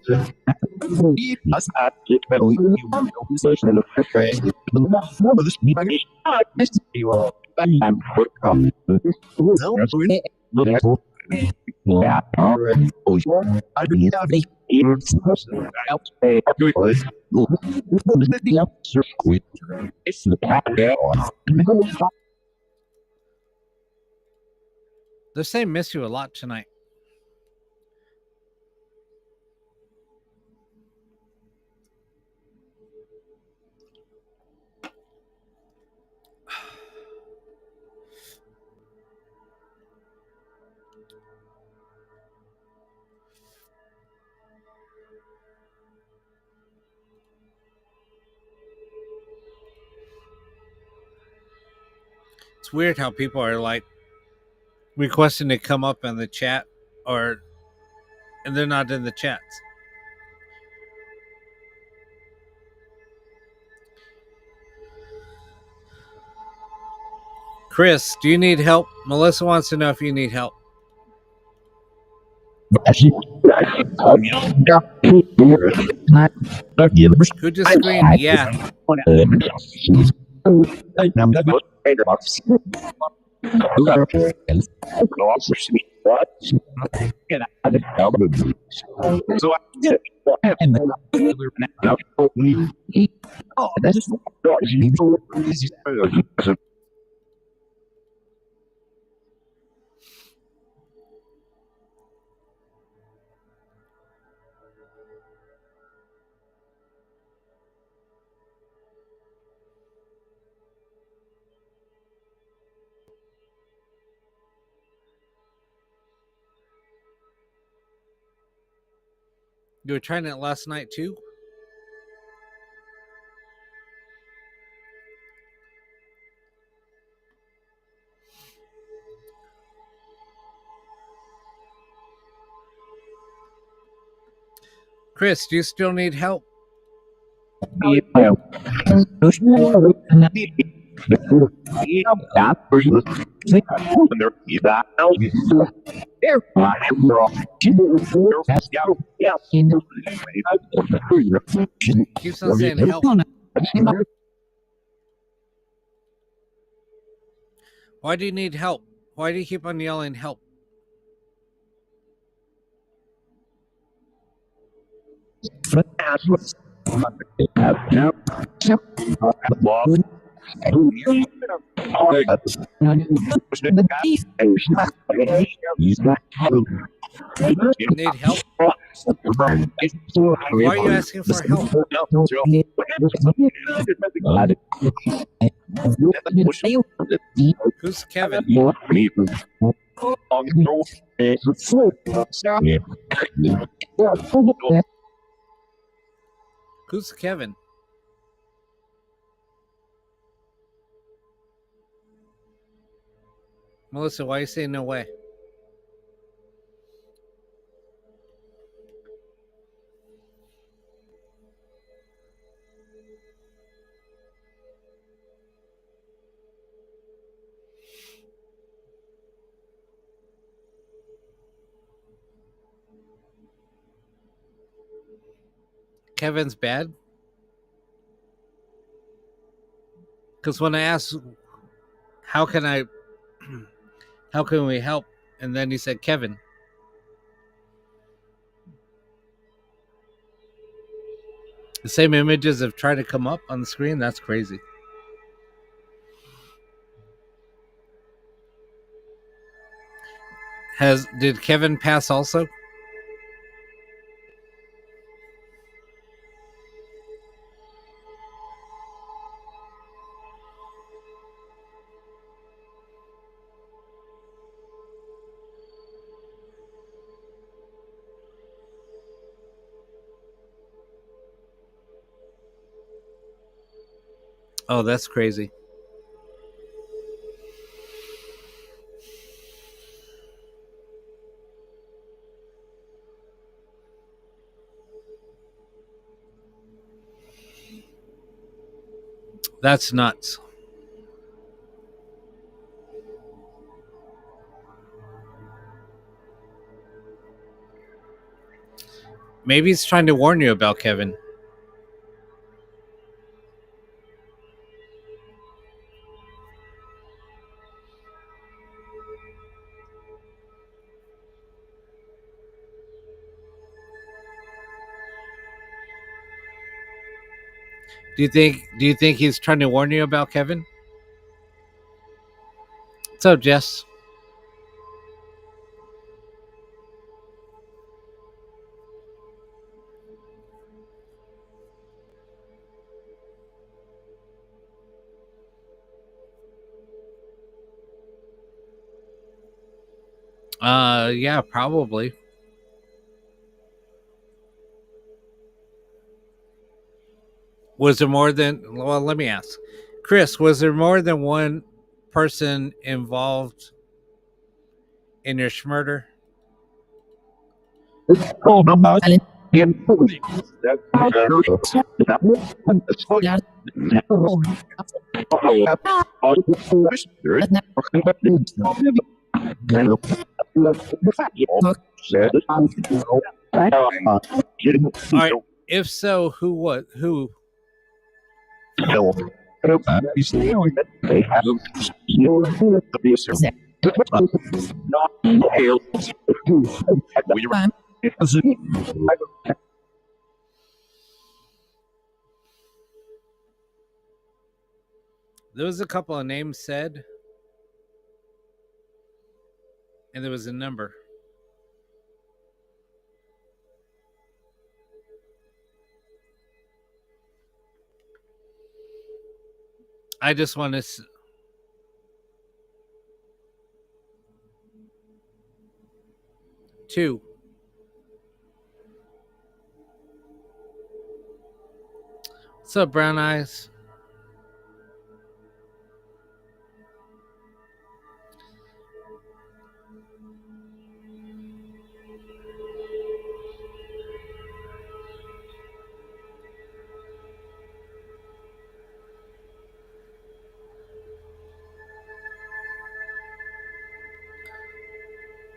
They're saying miss you a lot tonight. It's weird how people are like requesting to come up in the chat and they're not in the chats. Chris, do you need help? Melissa wants to know if you need help. Who just screamed? Yeah. You were trying it last night too? Chris, do you still need help? Keeps on saying help. Why do you need help? Why do you keep on yelling help? Need help? Why are you asking for help? Who's Kevin? Who's Kevin? Melissa, why are you saying no way? Kevin's bad? Because when I asked, how can we help? And then he said, Kevin. The same images have tried to come up on the screen. That's crazy. Did Kevin pass also? Oh, that's crazy. That's nuts. Maybe he's trying to warn you about Kevin. Do you think he's trying to warn you about Kevin? What's up, Jess? Yeah, probably. Was there more than, well, let me ask. Chris, was there more than one person involved in your schmurder? All right. If so, who? There was a couple of names said, and there was a number. I just want to. Two. What's up, Brown Eyes?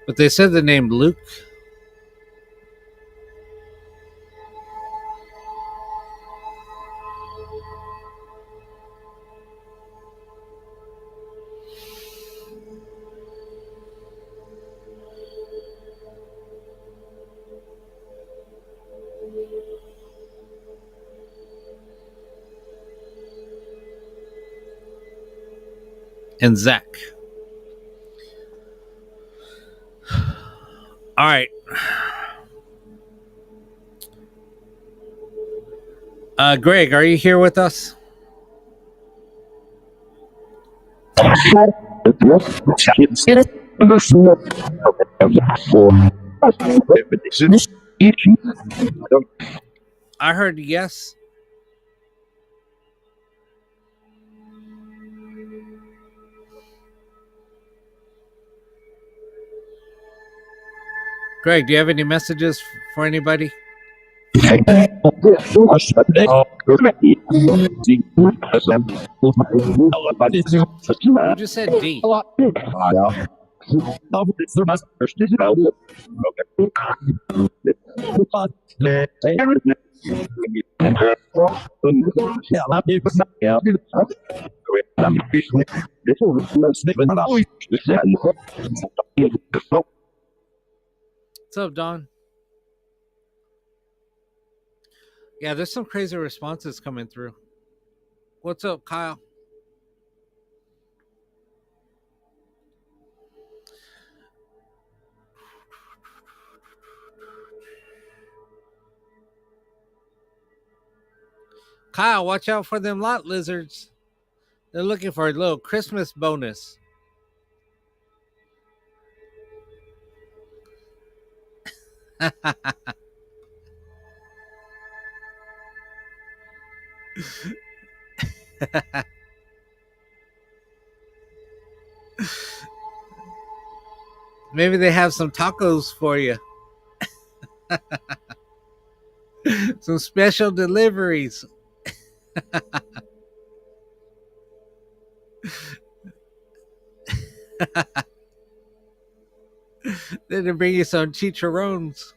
But they said the name Luke. And Zach. All right. Greg, are you here with us? I heard yes. Greg, do you have any messages for anybody? Who just said D? What's up, Don? Yeah, there's some crazy responses coming through. What's up, Kyle? Kyle, watch out for them lot lizards. They're looking for a little Christmas bonus. Maybe they have some tacos for you. Some special deliveries. Then they bring you some chicharrones.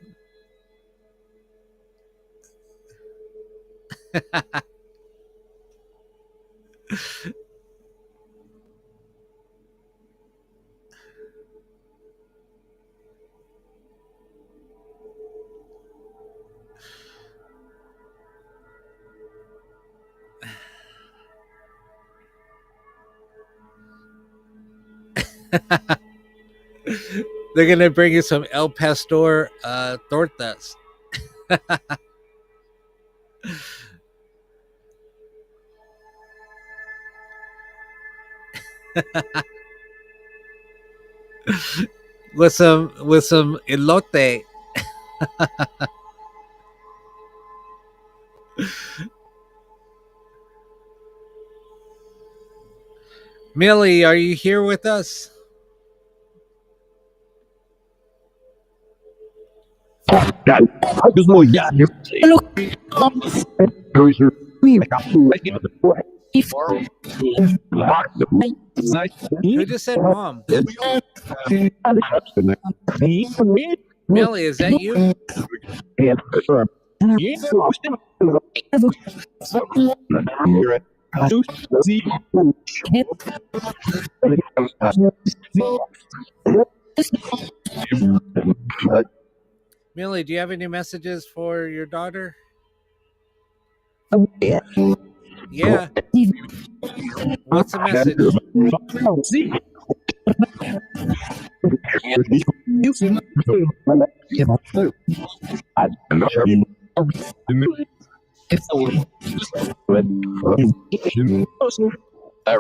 They're gonna bring you some El Pastor tortas. with some elote. Millie, are you here with us? Who just said mom? Millie, is that you? Millie, do you have any messages for your daughter? Yeah. What's the message? What's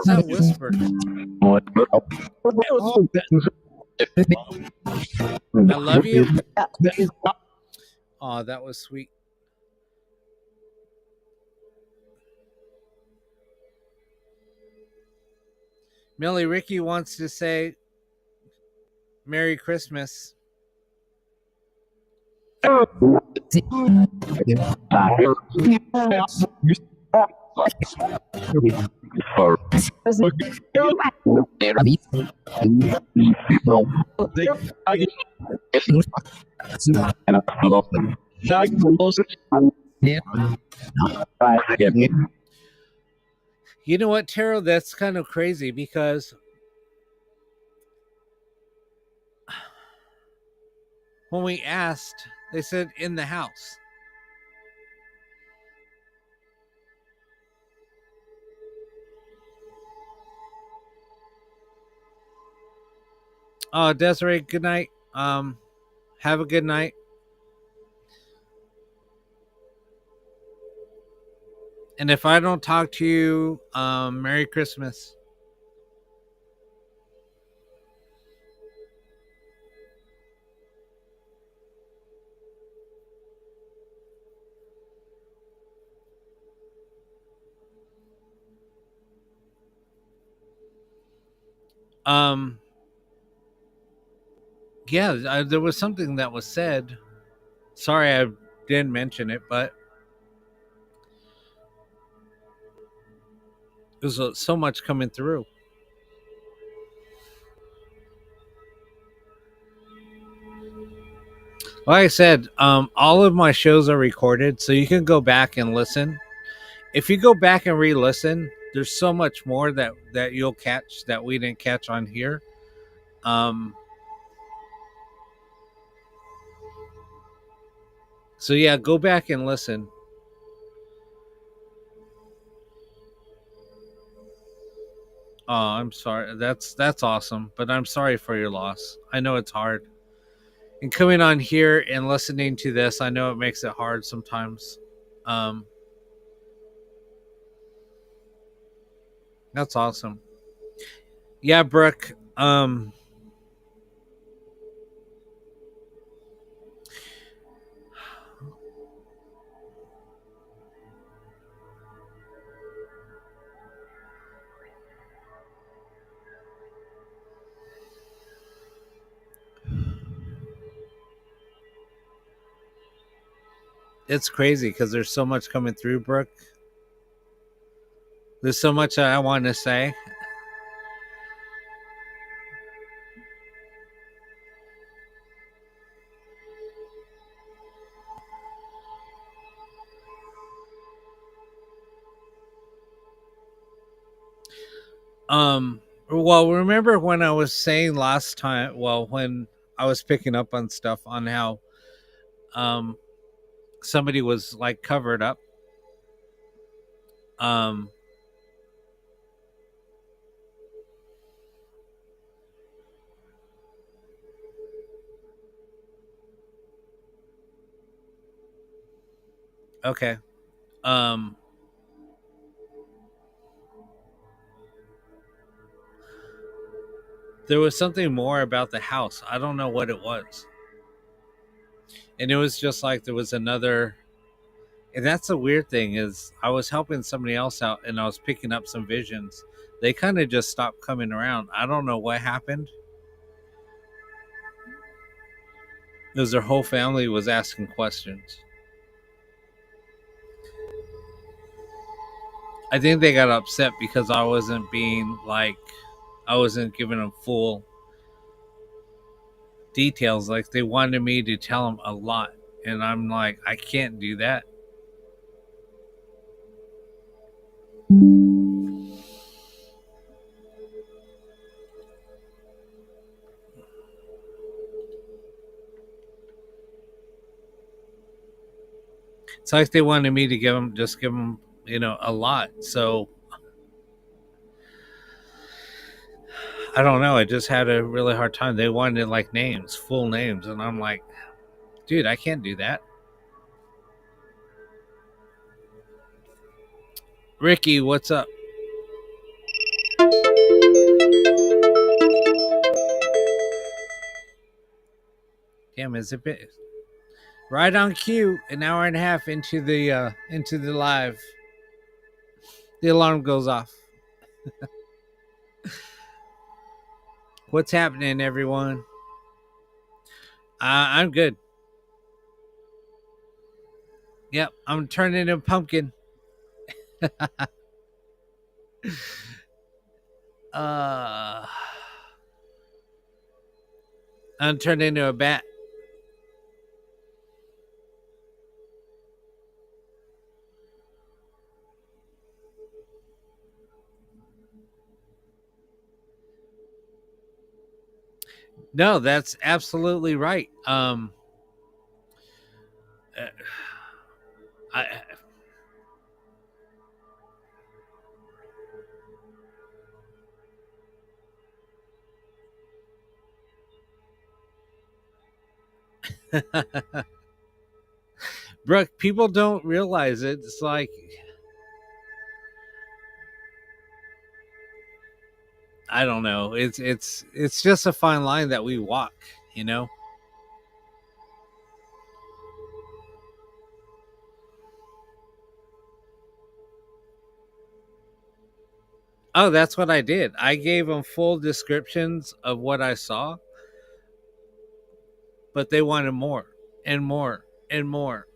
that whisper? I love you. Oh, that was sweet. Millie, Ricky wants to say Merry Christmas. You know what, Taro? That's kind of crazy because when we asked, they said in the house. Oh, Desiree, good night. Have a good night. And if I don't talk to you, Merry Christmas. Yeah, there was something that was said. Sorry, I didn't mention it, but there's so much coming through. Like I said, all of my shows are recorded, so you can go back and listen. If you go back and re-listen, there's so much more that you'll catch that we didn't catch on here. So yeah, go back and listen. Oh, I'm sorry. That's awesome, but I'm sorry for your loss. I know it's hard. And coming on here and listening to this, I know it makes it hard sometimes. That's awesome. Yeah, Brooke. It's crazy because there's so much coming through, Brooke. There's so much I want to say. Well, remember when I was saying last time, well, when I was picking up on stuff on how somebody was like covered up. Okay. There was something more about the house. I don't know what it was. And it was just like there was another, and that's the weird thing is I was helping somebody else out and I was picking up some visions. They kind of just stopped coming around. I don't know what happened. Because their whole family was asking questions. I think they got upset because I wasn't being like, I wasn't giving them full details. Like they wanted me to tell them a lot. And I'm like, I can't do that. It's like they wanted me to give them, a lot. So I don't know. I just had a really hard time. They wanted like names, full names, and I'm like, dude, I can't do that. Ricky, what's up? Damn, is it bit right on cue? An hour and a half into the live, the alarm goes off. What's happening, everyone? I'm good. Yep, I'm turning into a pumpkin. I'm turned into a bat. No, that's absolutely right. Uh, I Brooke, people don't realize it. It's like I don't know. It's just a fine line that we walk, you know. Oh, that's what I did. I gave them full descriptions of what I saw, but they wanted more and more and more.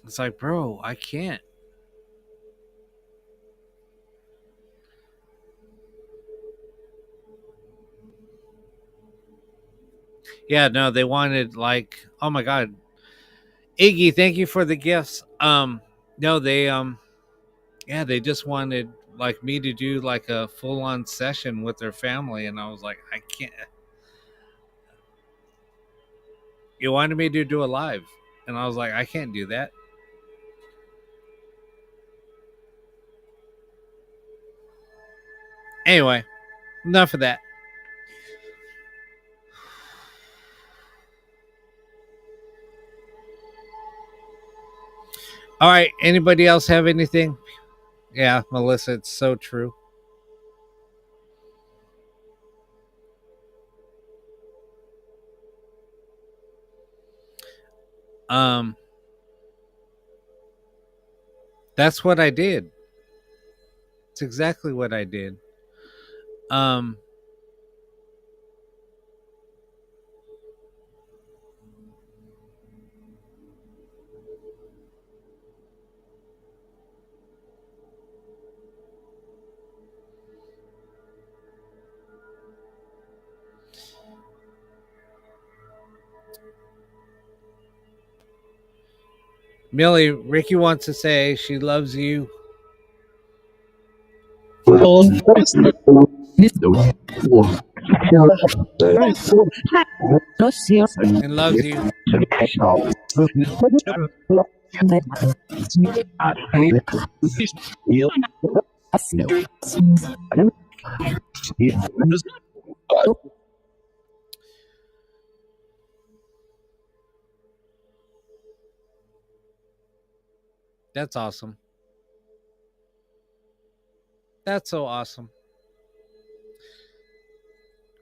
It's like, bro, I can't. Yeah, no, they wanted like, oh my god, Iggy, thank you for the gifts. No, yeah, they just wanted like me to do like a full on session with their family, and I was like, I can't. You wanted me to do a live, and I was like, I can't do that. Anyway, enough of that. All right, anybody else have anything? Yeah, Melissa, it's so true. Um, that's what I did. It's exactly what I did. Um, Millie, Ricky wants to say she loves you and loves you. That's awesome. That's so awesome.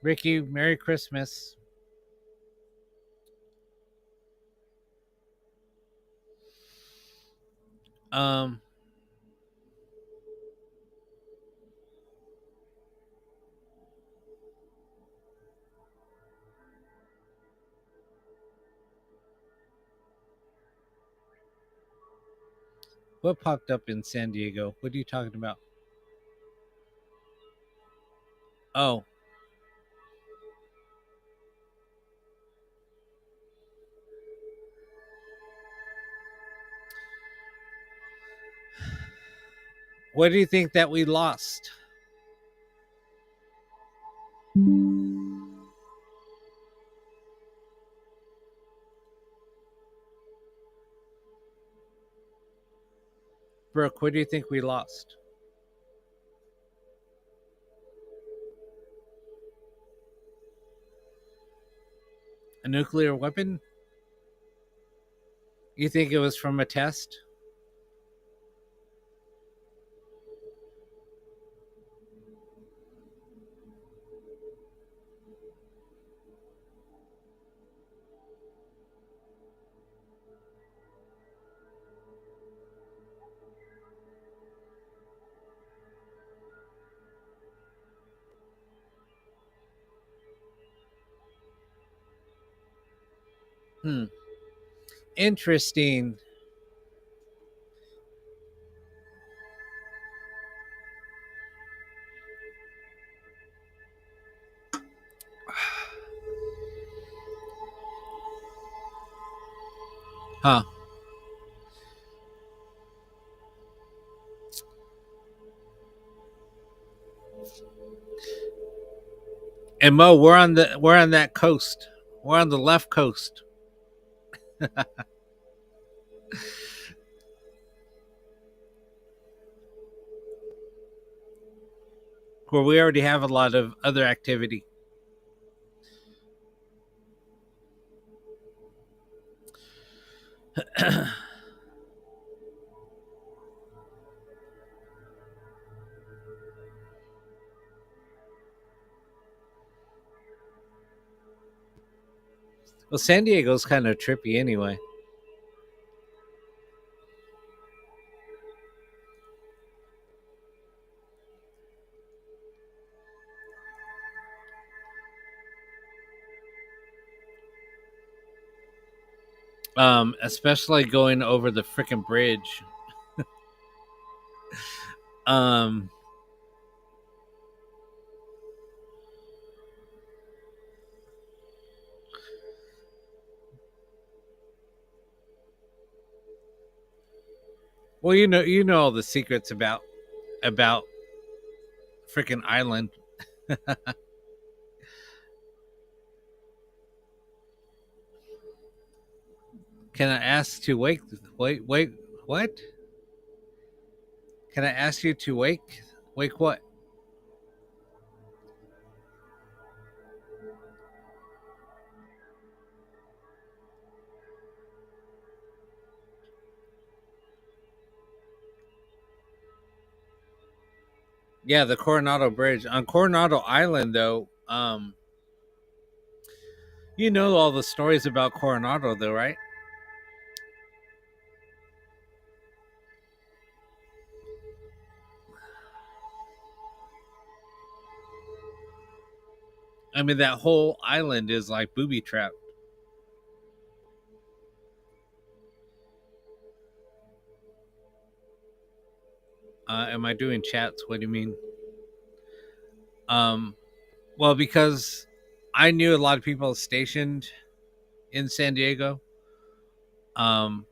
Ricky, Merry Christmas. Um, what popped up in San Diego? What are you talking about? Oh, what do you think that we lost? Brooke, what do you think we lost? A nuclear weapon? You think it was from a test? Interesting. Huh. And Mo, we're on that coast. We're on the left coast. Where we already have a lot of other activity. Well, San Diego's kind of trippy anyway. Especially going over the freaking bridge. um Well, you know all the secrets about freaking island. Can I ask to wait? What? Can I ask you to wake? Wake what? Yeah, the Coronado Bridge on Coronado Island, though. You know all the stories about Coronado, though, right? I mean, that whole island is like booby trapped. Am I doing chats? What do you mean? Um, well, because I knew a lot of people stationed in San Diego. Um,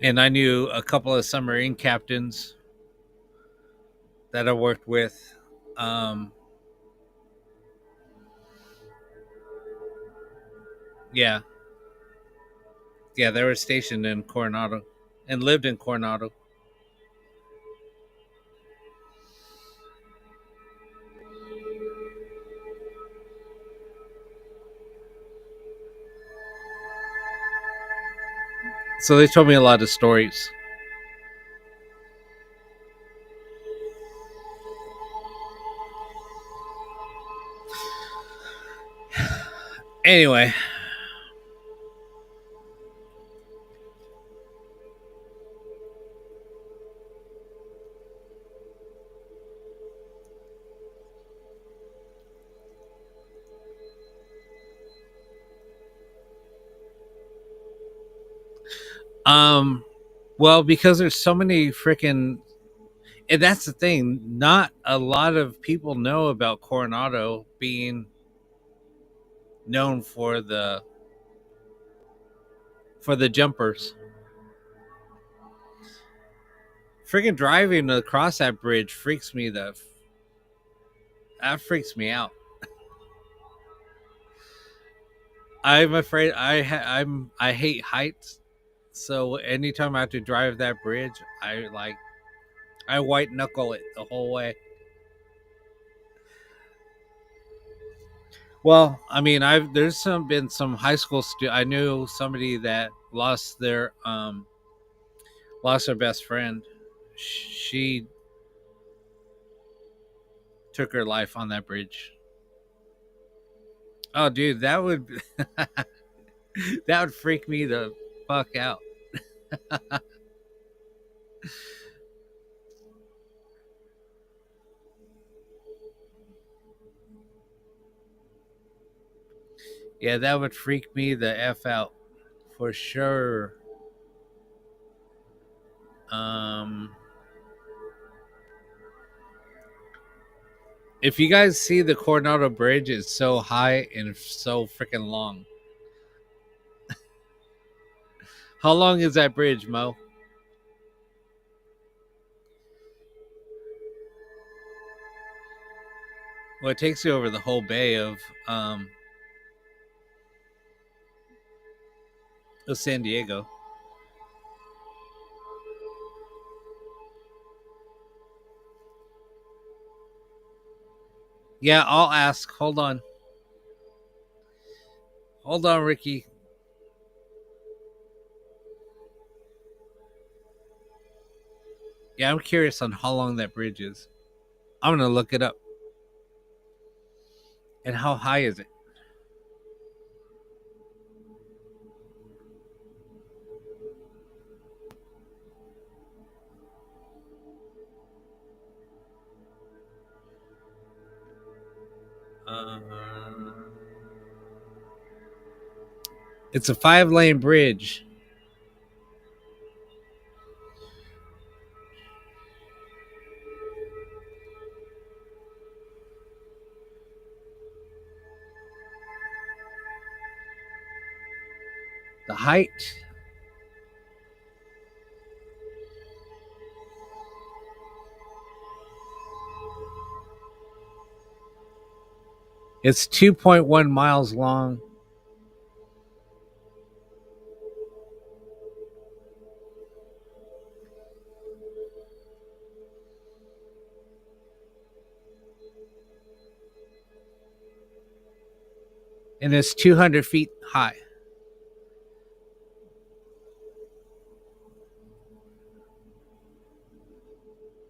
and I knew a couple of submarine captains that I worked with. Um, yeah, yeah, they were stationed in Coronado and lived in Coronado. So they told me a lot of stories. Anyway, um, well, because there's so many freaking, and that's the thing. Not a lot of people know about Coronado being known for the jumpers. Freaking driving across that bridge freaks me that freaks me out. I'm afraid I hate heights, So anytime I have to drive that bridge, I white knuckle it the whole way. Well, I mean, there's been some high school I knew somebody that lost their best friend. She took her life on that bridge. Oh, dude, that would that would freak me the fuck out. Yeah, that would freak me the f out for sure. Um, if you guys see the Coronado Bridge, it's so high and so freaking long. How long is that bridge, Mo? Well, it takes you over the whole bay of San Diego. Yeah, I'll ask. Hold on. Hold on, Ricky. Yeah, I'm curious on how long that bridge is. I'm gonna look it up. And how high is it? Uh, it's a 5-lane bridge. The height. It's 2.1 miles long. And it's 200 feet high.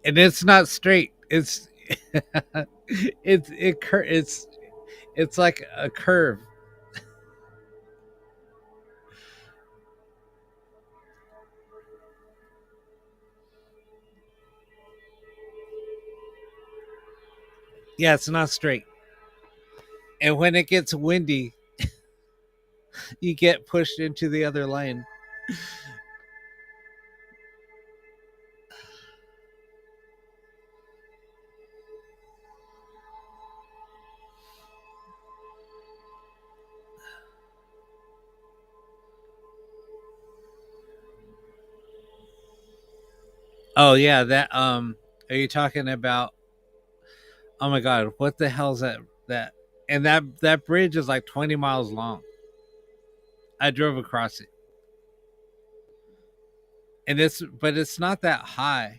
And it's not straight. It's it's like a curve. Yeah, it's not straight. And when it gets windy, you get pushed into the other lane. Oh yeah, that are you talking about? Oh my god, what the hell's that? And that bridge is like 20 miles long. I drove across it. And it's not that high.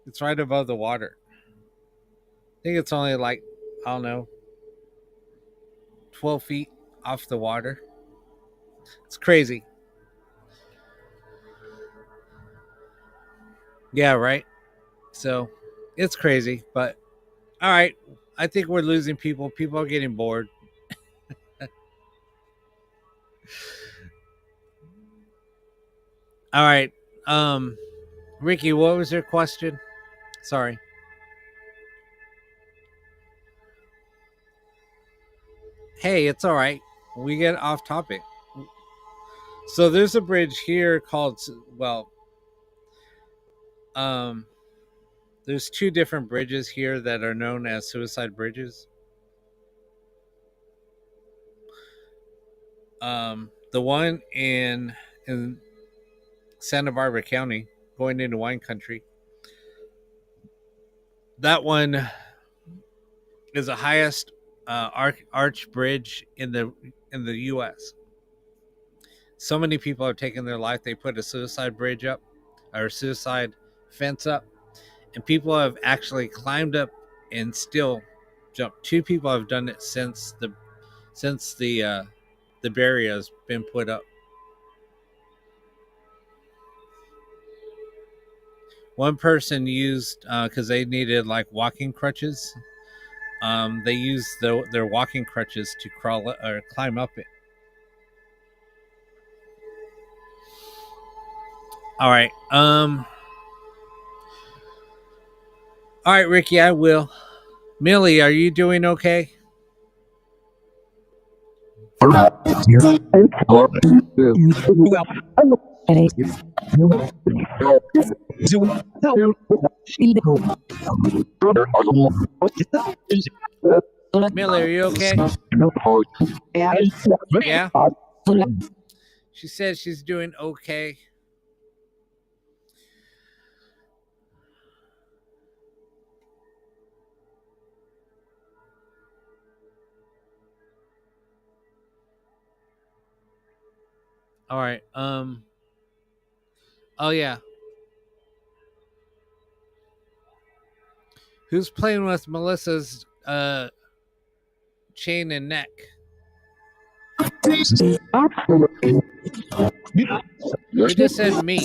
It's right above the water. I think it's only like, I don't know, 12 feet off the water. It's crazy. Yeah, right. So it's crazy, but all right. I think we're losing people. People are getting bored. All right. Ricky, what was your question? Sorry. Hey, it's all right. We get off topic. So there's a bridge here called, well, um there's two different bridges here that are known as suicide bridges. The one in Santa Barbara County, going into wine country. That one is the highest arch bridge in the U.S. so many people are taking their life. They put a suicide bridge up or a suicide fence up, and people have actually climbed up and still jumped. 2 people have done it since the barrier has been put up. One person used because they needed like walking crutches. They used their walking crutches to crawl or climb up it. All right. All right, Ricky, I will. Millie, are you doing okay? Millie, are you okay? Yeah. She said she's doing okay. All right. Oh yeah. Who's playing with Melissa's chain and neck? Who just said me?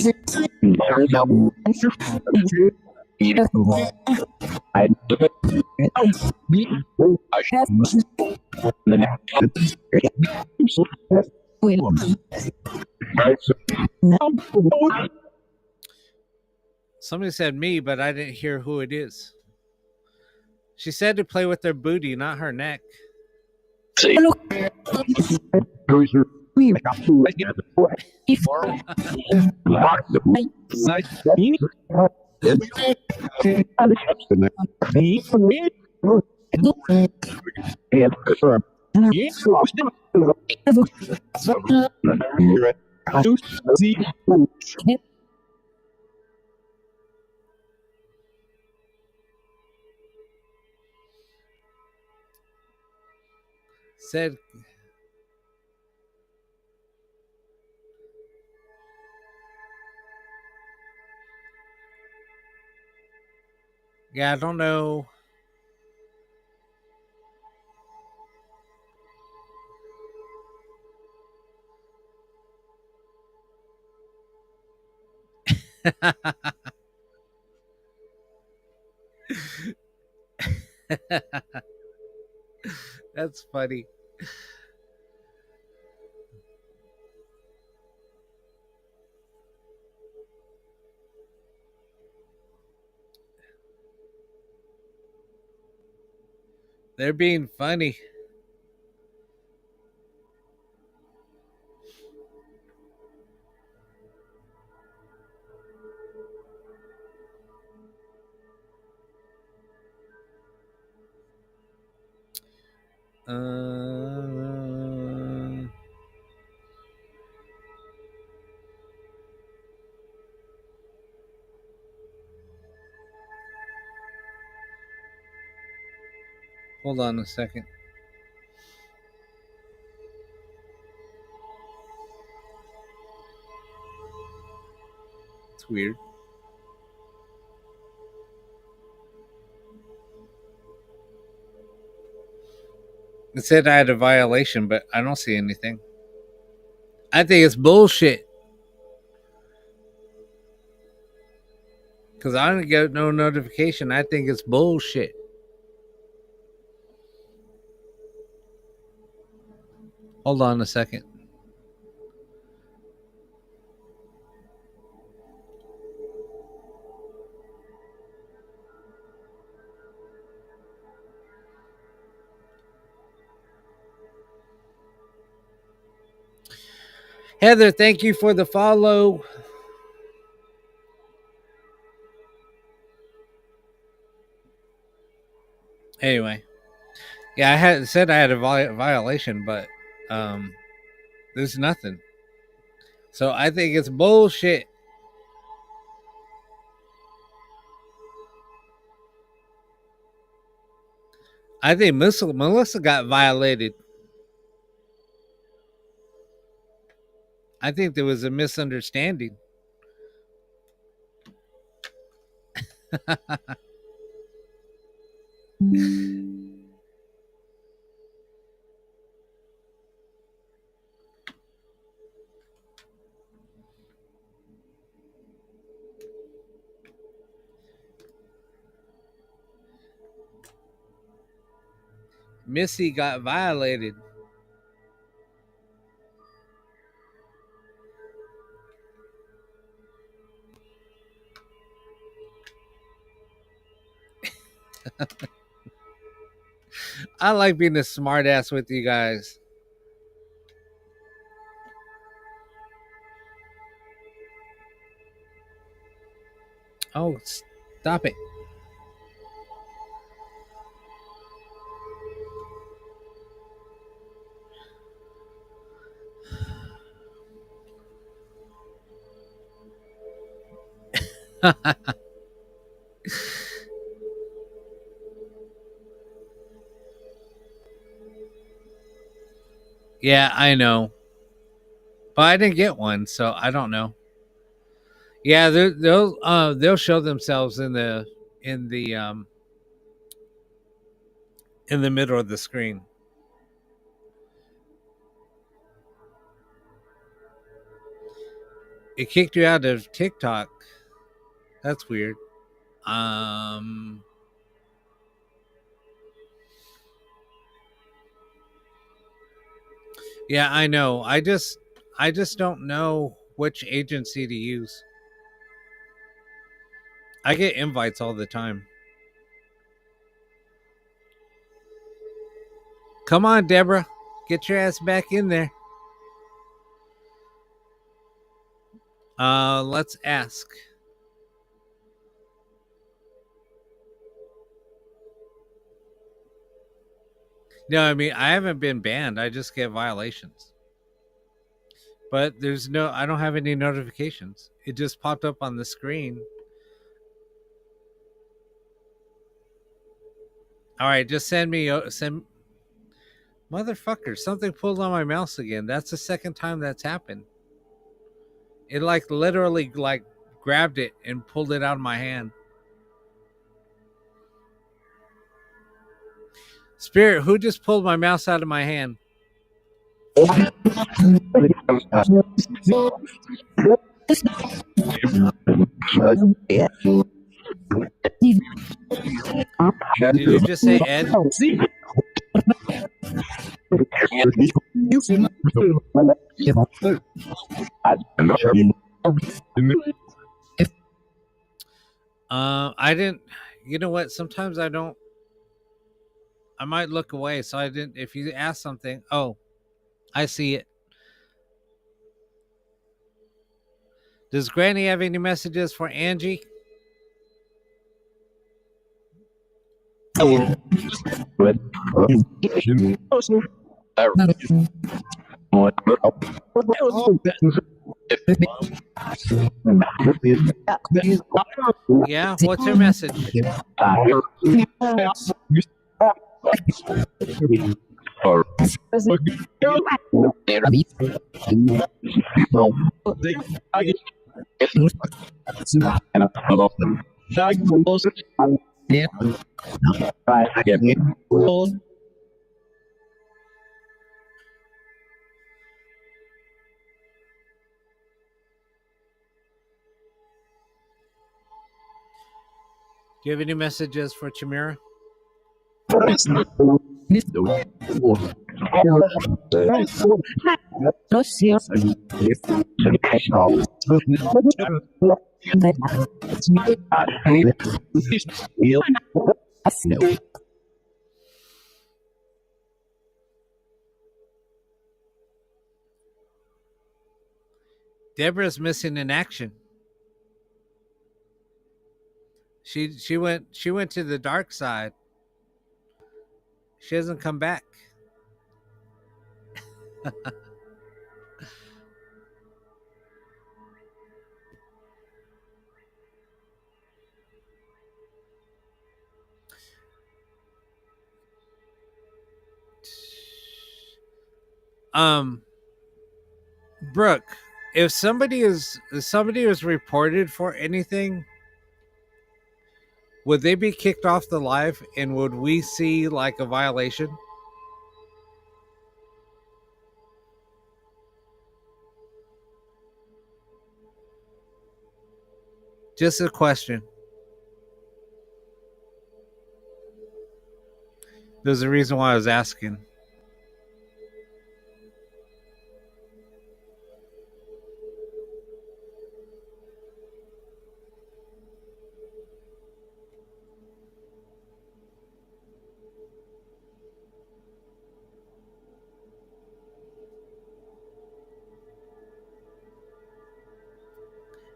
Somebody said me, but I didn't hear who it is. She said to play with their booty, not her neck. Said yeah, I don't know. That's funny. They're being funny. Hold on a second. It's weird. It said I had a violation, but I don't see anything. I think it's bullshit. Because I don't get no notification. I think it's bullshit. Hold on a second. Heather, thank you for the follow. Anyway, yeah, I had said I had a violation, but there's nothing. So I think it's bullshit. I think Melissa got violated. I think there was a misunderstanding. Missy got violated. I like being a smartass with you guys. Oh, stop it. Yeah, I know. But I didn't get one, so I don't know. Yeah, they'll show themselves in the in the um in the middle of the screen. It kicked you out of TikTok. That's weird. Yeah, I know. I just don't know which agency to use. I get invites all the time. Come on, Deborah. Get your ass back in there. Let's ask. No, I mean, I haven't been banned. I just get violations. But I don't have any notifications. It just popped up on the screen. All right, just send motherfucker, something pulled on my mouse again. That's the second time that's happened. It like literally like grabbed it and pulled it out of my hand. Spirit, who just pulled my mouse out of my hand? Did you just say Ed? I didn't. You know what? Sometimes I don't. I might look away, so I didn't. If you ask something, oh, I see it. Does Granny have any messages for Angie? Yeah, what's her message? Do you have any messages for Chimera? Deborah's missing in action. She went to the dark side. She hasn't come back. Brooke, if somebody was reported for anything, would they be kicked off the live, and would we see like a violation? Just a question. There's a reason why I was asking.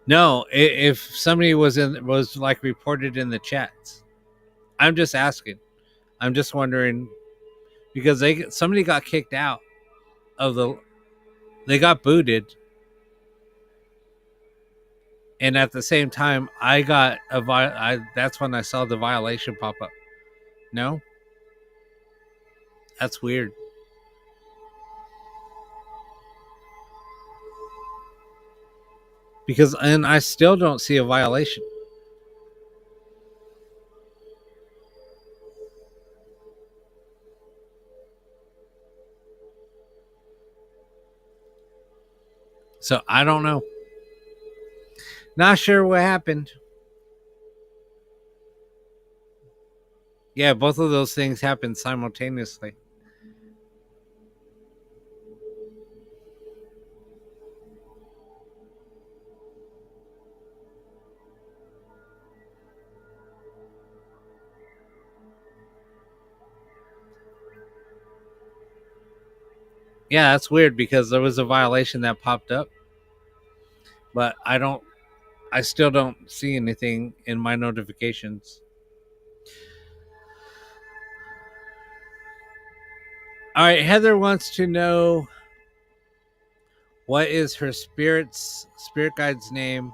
No, if somebody was like reported in the chats, I'm just asking. I'm just wondering because somebody got kicked out of they got booted, and at the same time I got that's when I saw the violation pop up. No, that's weird. Because and I still don't see a violation. So I don't know. Not sure what happened. Yeah, both of those things happened simultaneously. Yeah, that's weird because there was a violation that popped up, but I still don't see anything in my notifications. All right, Heather wants to know what is her spirit guide's name.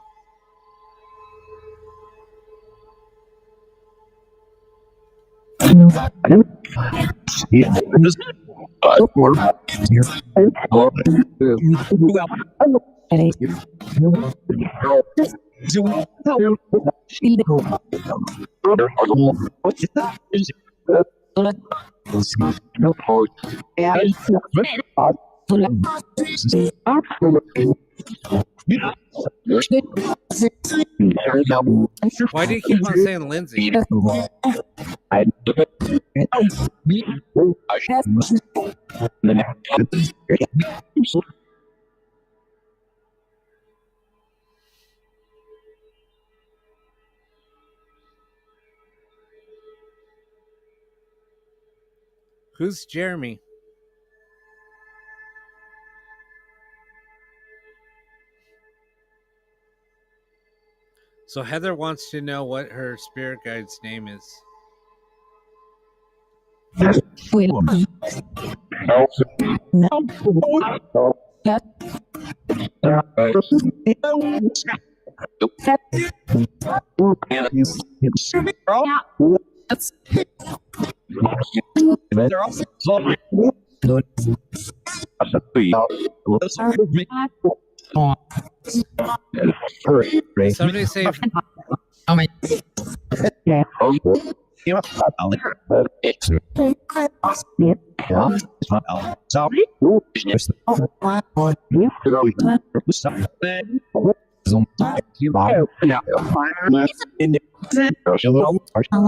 Why do you keep on saying Lindsay? Who's Jeremy? So Heather wants to know what her spirit guide's name is. Somebody say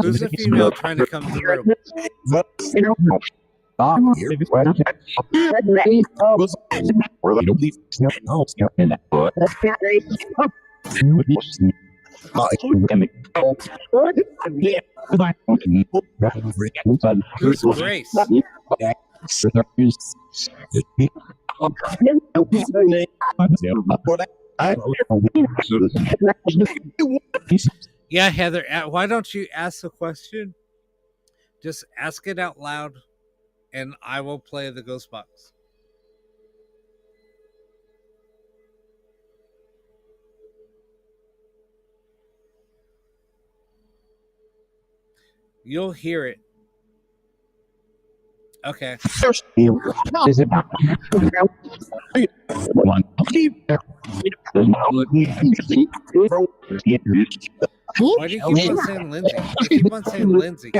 who's the female trying to come to the room? Who's Grace? Yeah, Heather, why don't you ask the question? Just ask it out loud, and I will play the ghost box. You'll hear it. Okay. Why do you keep on saying Lindsay? They keep on saying Lindsay.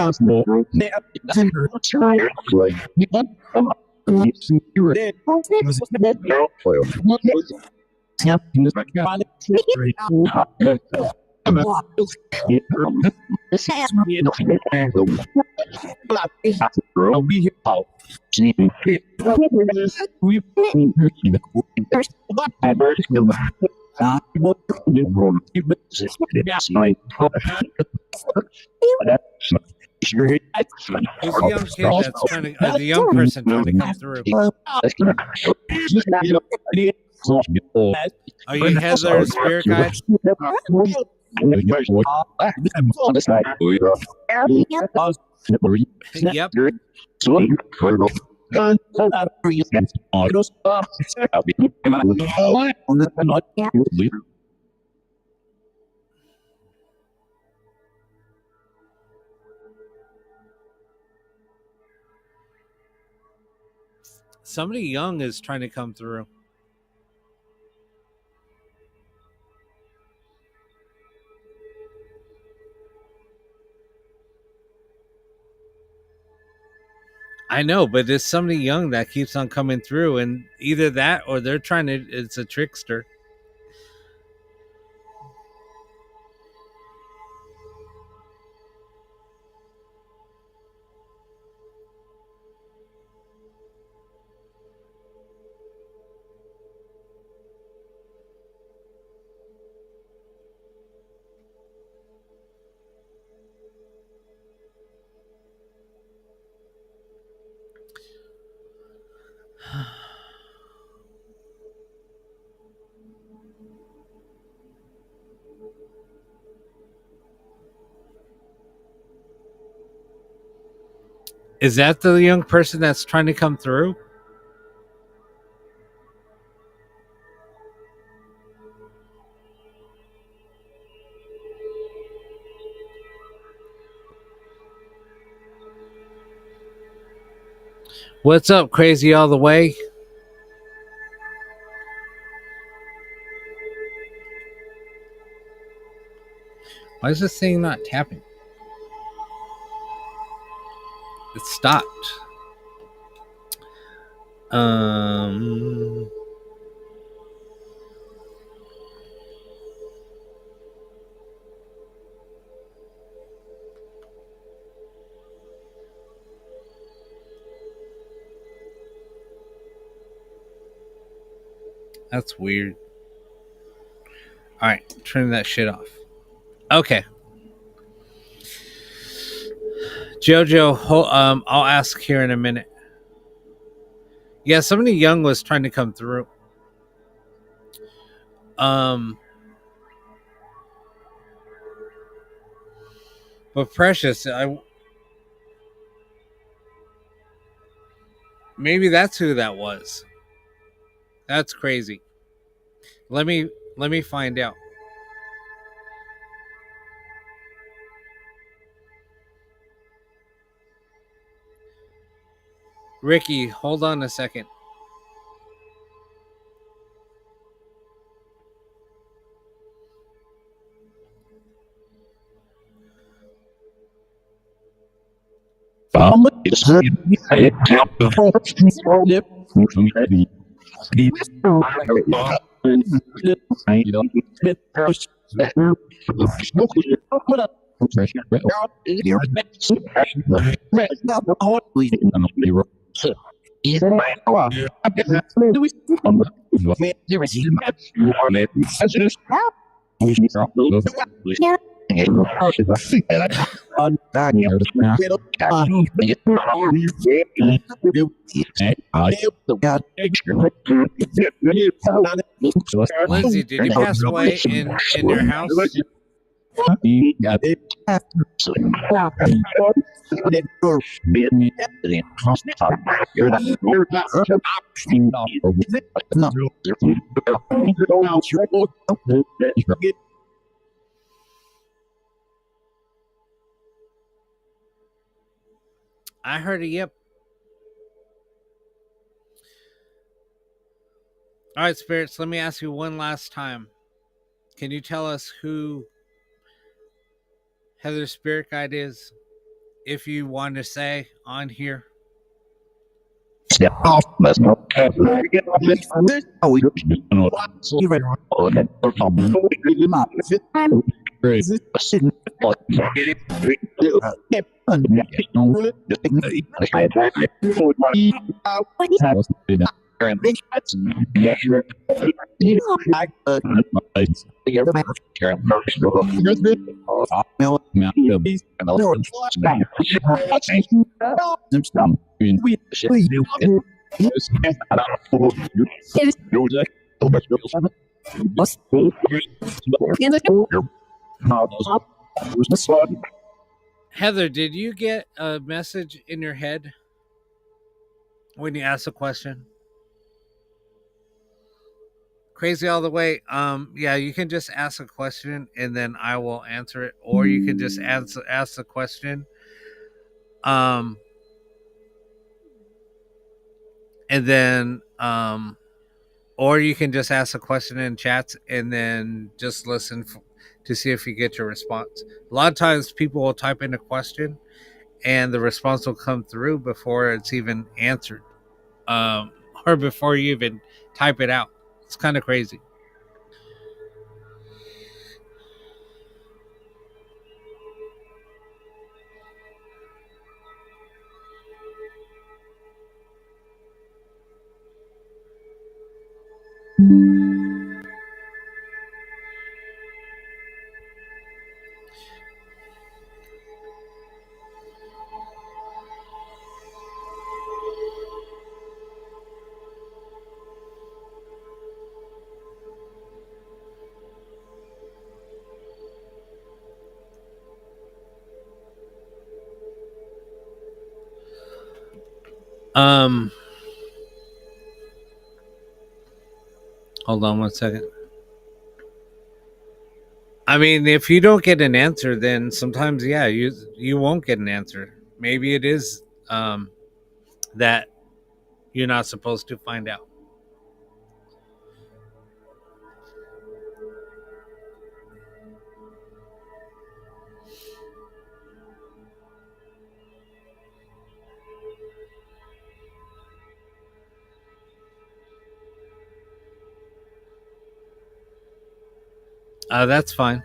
Who's the young kid that's trying to, the young person trying to come through? Are you Heather, the spirit guide? Yep. Somebody young is trying to come through. I know, but there's somebody young that keeps on coming through, and either that or they're trying to, it's a trickster. Is that the young person that's trying to come through? What's up, crazy all the way? Why is this thing not tapping? It stopped. That's weird. All right, turn that shit off. Okay. Jojo, I'll ask here in a minute. Yeah, somebody young was trying to come through. But Precious, maybe that's who that was. That's crazy. Let me find out. Ricky, hold on a second. Lindsay, did you pass away in your house? I heard a yep. All right, spirits, let me ask you one last time. Can you tell us who Heather's spirit guide is, if you want to say on here? Step off, let's go. Get off this. Oh, we don't know what. So you're right. Oh, that or something. No, we really not. Is it? I'm crazy. Sitting. Get it. Get under me. No, really. Just think that I try. What is that? And big hats. Yeah, sure. You know, I the man Karen Murphy. You're the milk, and the Lord flash back. Some we should do it. Heather, did you get a message in your head when you asked a question? Crazy all the way. Yeah, you can just ask a question and then I will answer it, or you can just ask the question. And then or you can just ask a question in chats and then just listen to see if you get your response. A lot of times people will type in a question and the response will come through before it's even answered, or before you even type it out. It's kind of crazy. Hold on one second. I mean, if you don't get an answer, then sometimes, yeah, you won't get an answer. Maybe it is that you're not supposed to find out. That's fine.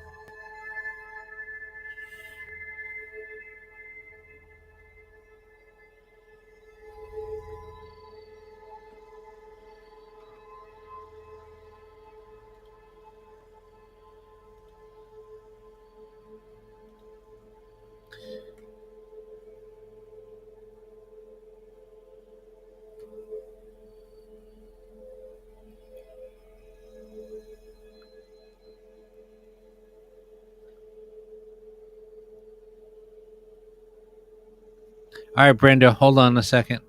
All right, Brenda, hold on a second.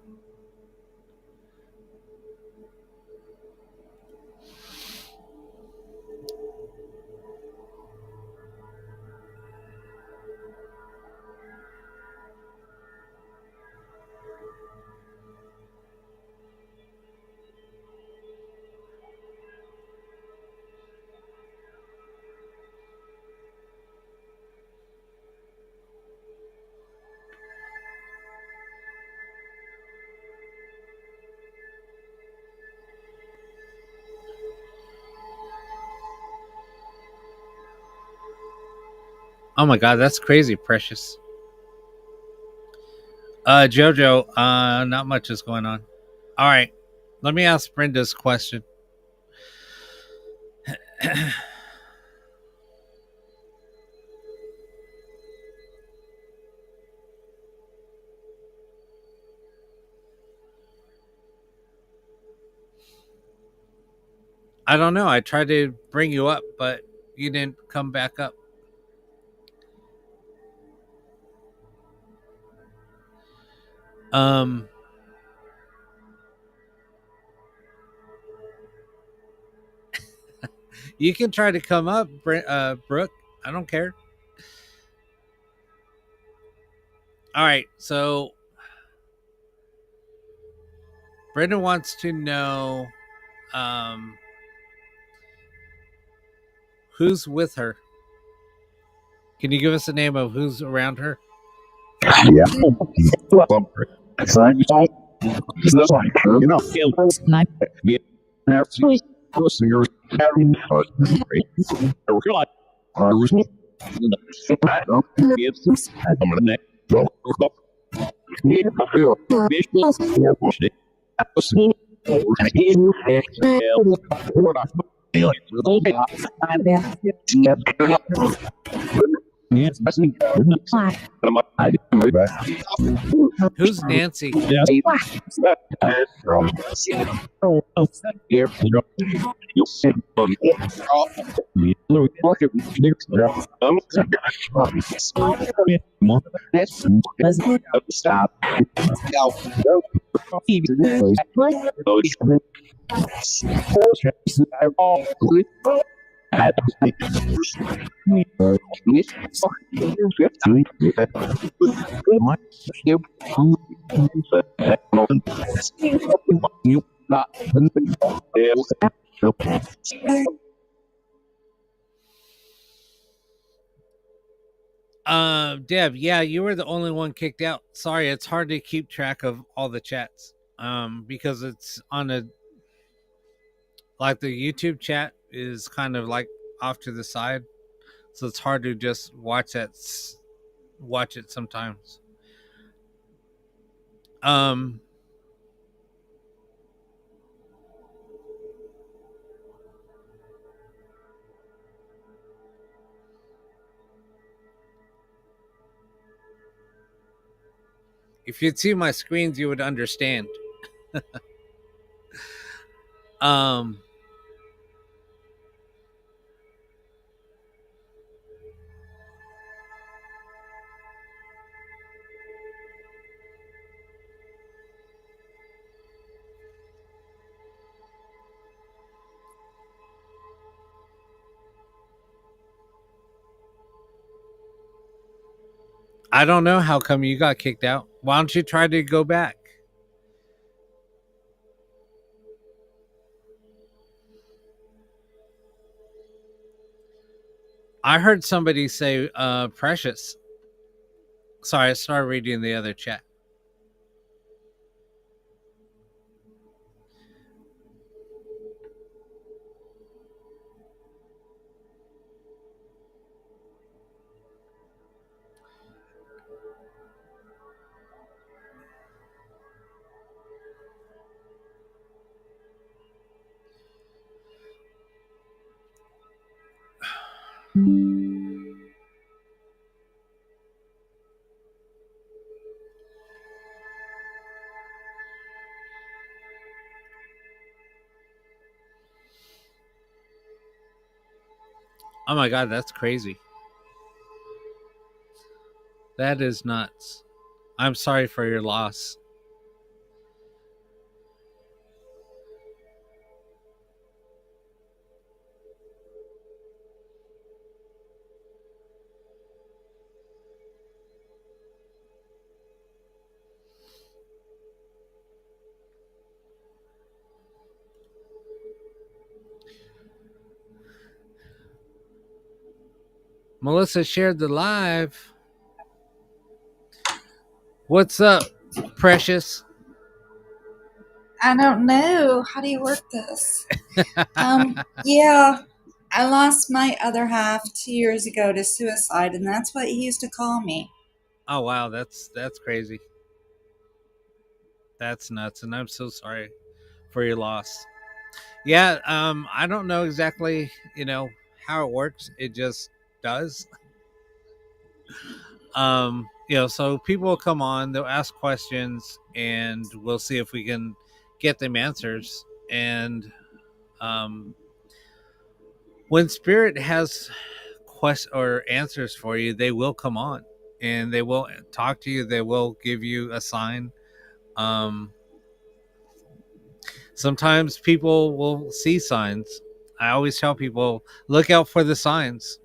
Oh my God, that's crazy, Precious. Jojo, not much is going on. All right, let me ask Brenda's question. I don't know. I tried to bring you up, but you didn't come back up. You can try to come up, Brooke. I don't care. All right, so Brenda wants to know Um, who's with her? Can you give us a name of who's around her? Yeah. It's like it's just like you know, snipe. Get there. Listen, you're having we're like original. It's I'm gonna neck. Go. Who's Nancy? Stop. Deb, yeah, you were the only one kicked out. Sorry, it's hard to keep track of all the chats. Because it's on a like the YouTube chat is kind of like off to the side, so it's hard to just watch it sometimes. Um, if you'd see my screens, you would understand. um, I don't know how come you got kicked out. Why don't you try to go back? I heard somebody say Precious. Sorry, I started reading the other chat. Oh my god, that's crazy. That is nuts. I'm sorry for your loss. Melissa shared the live. What's up, Precious? I don't know. How do you work this? Yeah, I lost my other half 2 years ago to suicide, and that's what he used to call me. Oh wow, that's crazy. That's nuts, and I'm so sorry for your loss. Yeah, I don't know exactly, how it works. It just does. So people will come on, they'll ask questions, and we'll see if we can get them answers. And when Spirit has questions or answers for you, they will come on and they will talk to you. They will give you a sign. Sometimes people will see signs. I always tell people, look out for the signs.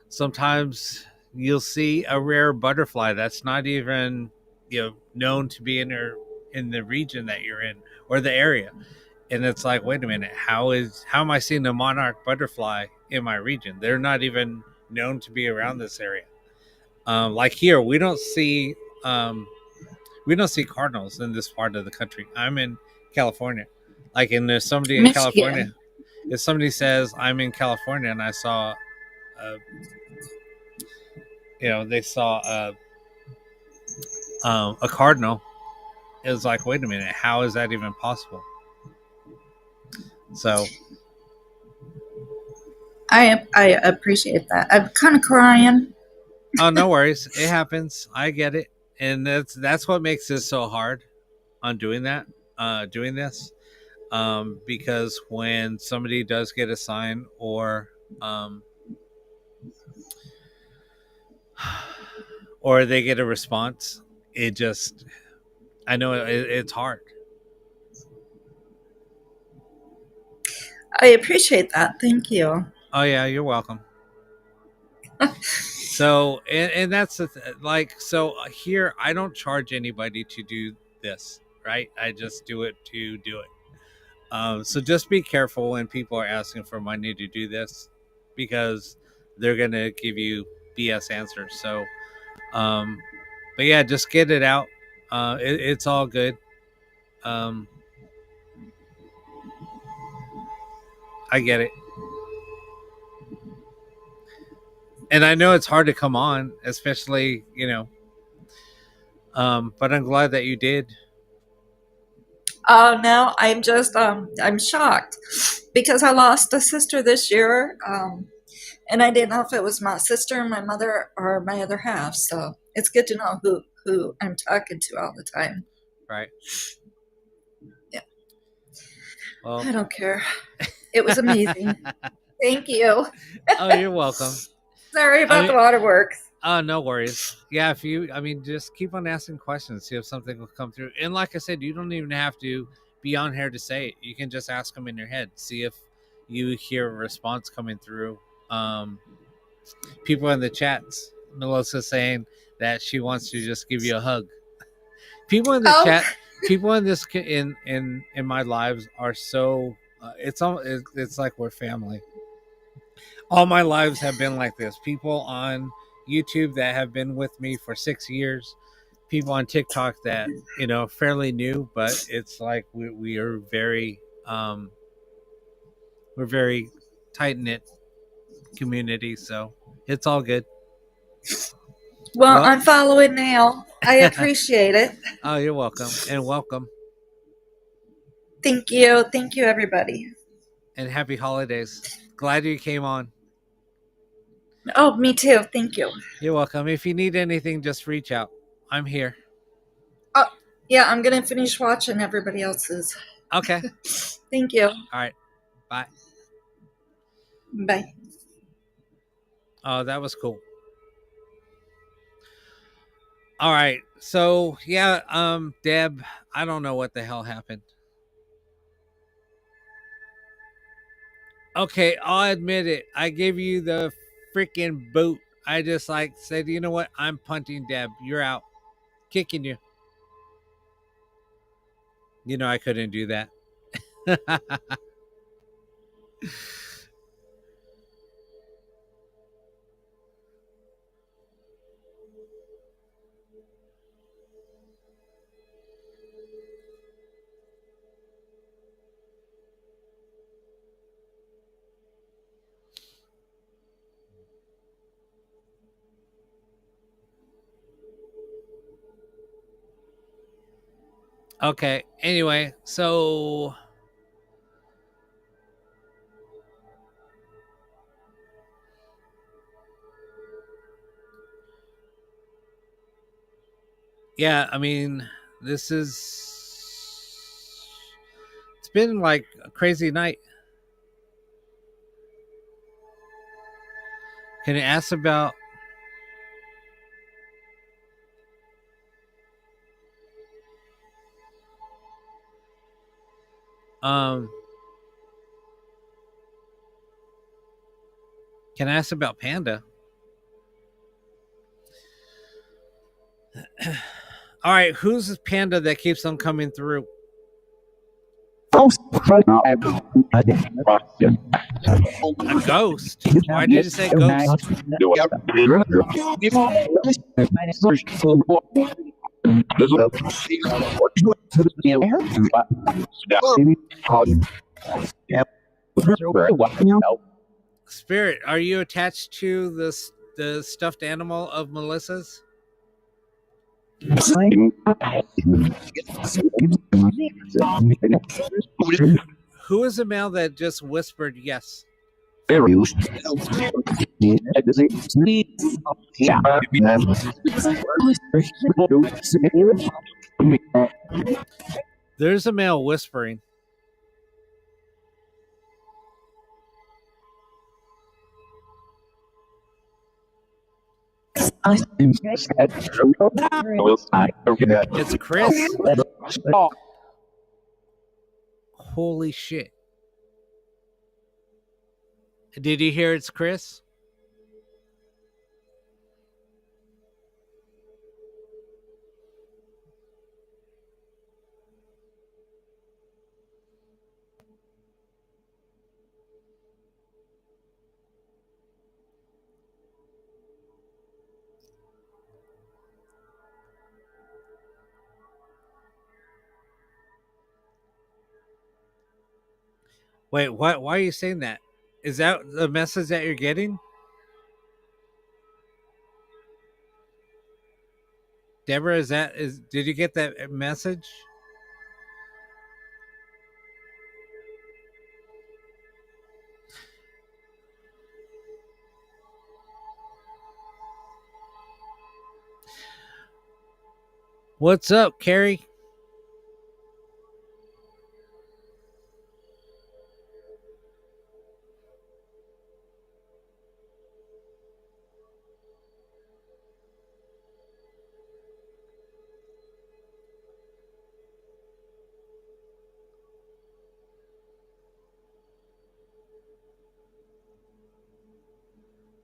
Sometimes you'll see a rare butterfly that's not even known to be in the region that you're in or the area, And it's like, wait a minute, how am I seeing the monarch butterfly in my region? They're not even known to be around this area. Like here, we don't see cardinals in this part of the country. I'm in California. Like, and there's somebody in California. Michigan. If somebody says I'm in California and I saw, they saw a cardinal, it was like, wait a minute, how is that even possible? So I appreciate that. I'm kind of crying. oh, no worries. It happens. I get it. And that's what makes this so hard on doing this. Because when somebody does get a sign or they get a response, I know it's hard. I appreciate that. Thank you. Oh yeah, you're welcome. So, and that's so here I don't charge anybody to do this, right? I just do it to do it. So just be careful when people are asking for money to do this, because they're gonna give you BS answers. So, but yeah, just get it out. It's all good. I get it. And I know it's hard to come on, especially, but I'm glad that you did. Oh no, I'm just I'm shocked because I lost a sister this year. And I didn't know if it was my sister, my mother, or my other half. So it's good to know who I'm talking to all the time. Right. Yeah. Well, I don't care. It was amazing. Thank you. Oh, you're welcome. Sorry about the waterworks. Oh, no worries. Yeah, just keep on asking questions, see if something will come through. And like I said, you don't even have to be on here to say it. You can just ask them in your head. See if you hear a response coming through. People in the chats, Melissa saying that she wants to just give you a hug. People in the chat, people in this in my lives are so it's like we're family. All my lives have been like this. People on YouTube that have been with me for 6 years, people on TikTok that fairly new, but it's like we are very we're very tight knit community, so it's all good. Well, I'm following now. I appreciate it. Oh, you're welcome, and welcome. Thank you, everybody, and happy holidays. Glad you came on. Oh, me too. Thank you. You're welcome. If you need anything, just reach out. I'm here. Oh, yeah, I'm gonna finish watching everybody else's. Okay. Thank you. All right. Bye. Bye. Oh, that was cool. All right. So yeah, Deb, I don't know what the hell happened. Okay, I'll admit it. I gave you the freaking boot. I just said, you know what? I'm punting Deb. You're out. Kicking you. I couldn't do that. Okay. Anyway, so yeah, it's been like a crazy night. Can you ask about can I ask about Panda? All right, who's this Panda that keeps on coming through? A ghost? Why did you say ghost? Spirit, are you attached to the stuffed animal of Melissa's? Who is the male that just whispered yes? There's a male whispering. It's Chris? Holy shit. Did you hear it's Chris? Wait, what? Why are you saying that? Is that the message that you're getting? Deborah, did you get that message? What's up, Carrie?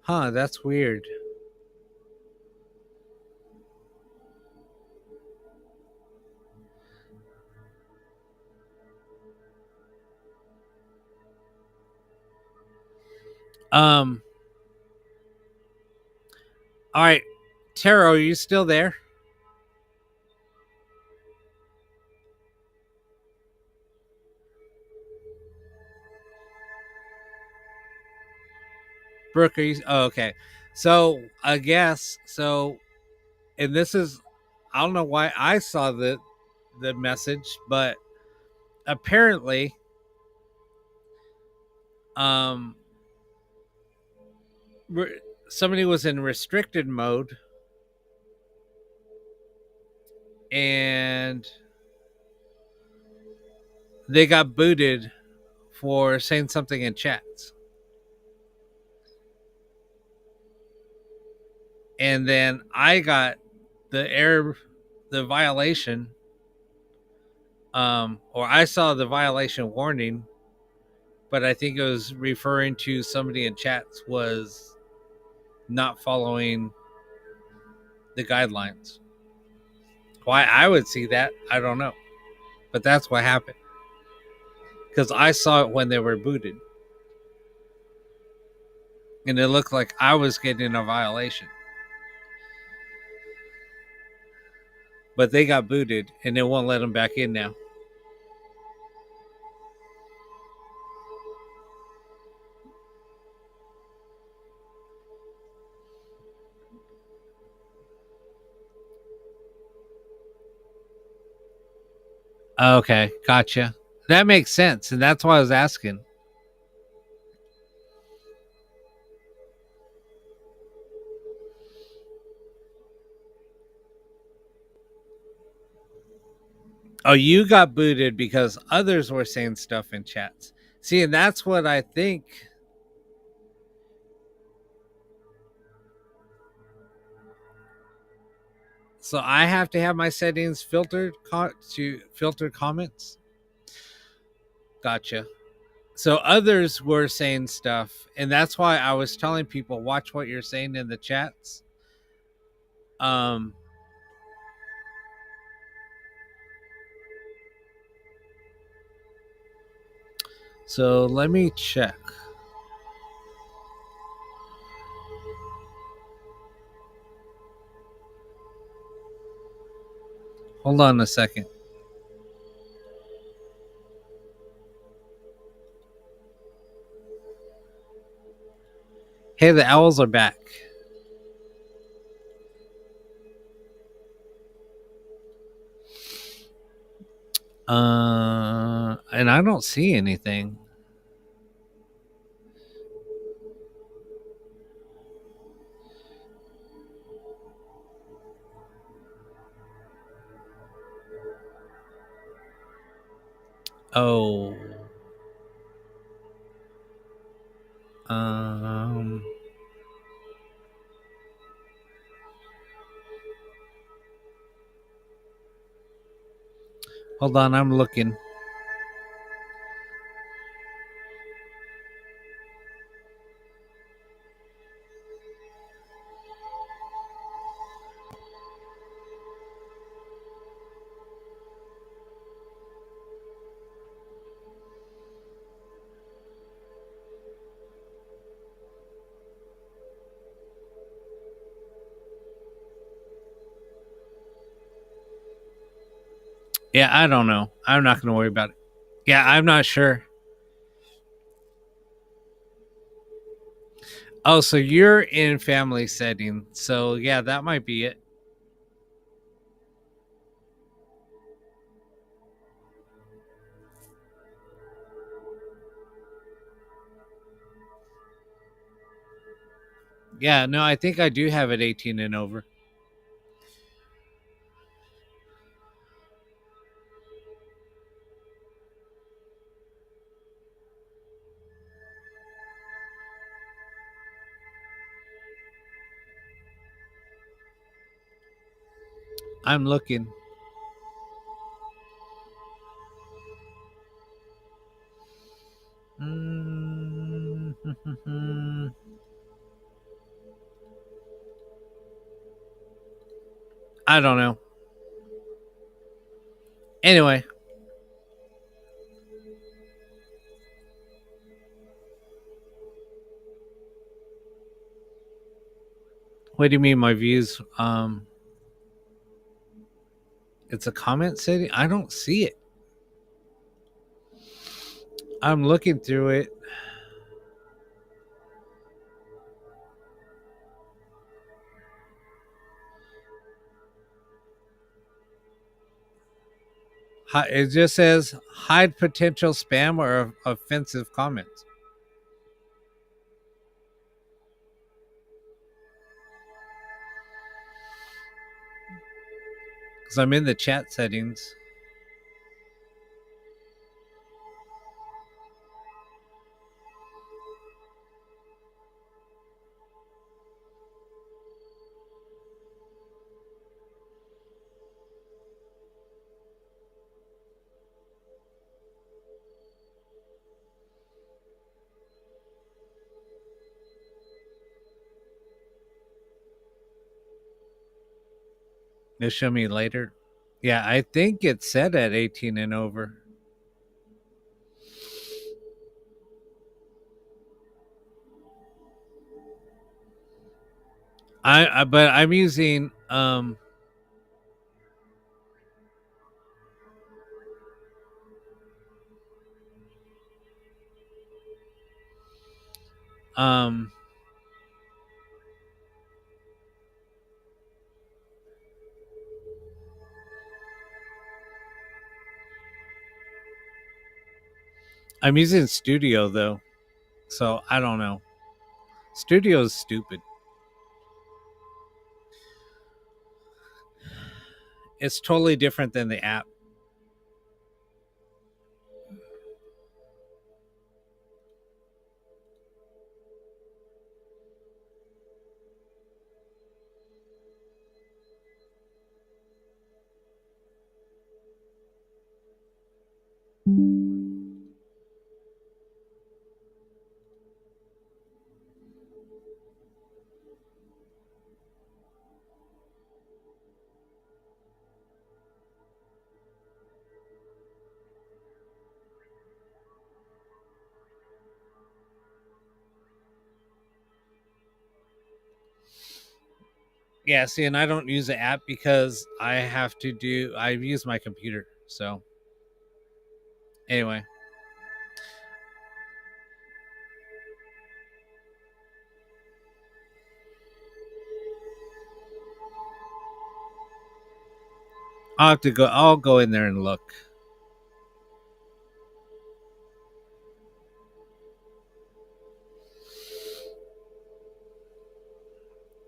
Huh, that's weird. Um all right. Taro, are you still there? Brooke, are you okay. So I guess so, and this is, I don't know why I saw the message, but apparently um somebody was in restricted mode and they got booted for saying something in chats. And then I got the violation, or I saw the violation warning, but I think it was referring to somebody in chats was not following the guidelines. Why I would see that, I don't know. But that's what happened. Because I saw it when they were booted. And it looked like I was getting a violation. But they got booted and they won't let them back in now. Okay, gotcha. That makes sense. And that's why I was asking. Oh, you got booted because others were saying stuff in chats. See, and that's what I think. So I have to have my settings filtered to filter comments. Gotcha. So others were saying stuff, and that's why I was telling people watch what you're saying in the chats. Um, So let me check. Hold on a second. Hey, the owls are back. And I don't see anything. Oh. Um. Hold on, I'm looking. Yeah, I don't know. I'm not going to worry about it. Yeah, I'm not sure. Oh, so you're in family setting. So, yeah, that might be it. Yeah, no, I think I do have it 18 and over. I'm looking. I don't know. Anyway. What do you mean my views? It's a comment setting? I don't see it. I'm looking through it. It just says hide potential spam or offensive comments. Because I'm in the chat settings. They'll show me later. Yeah, I think it's set at 18 and over. But I'm using um I'm using Studio though. So I don't know. Studio is stupid. It's totally different than the app. Yeah, see, and I don't use the app because I use my computer. So anyway. I'll go in there and look.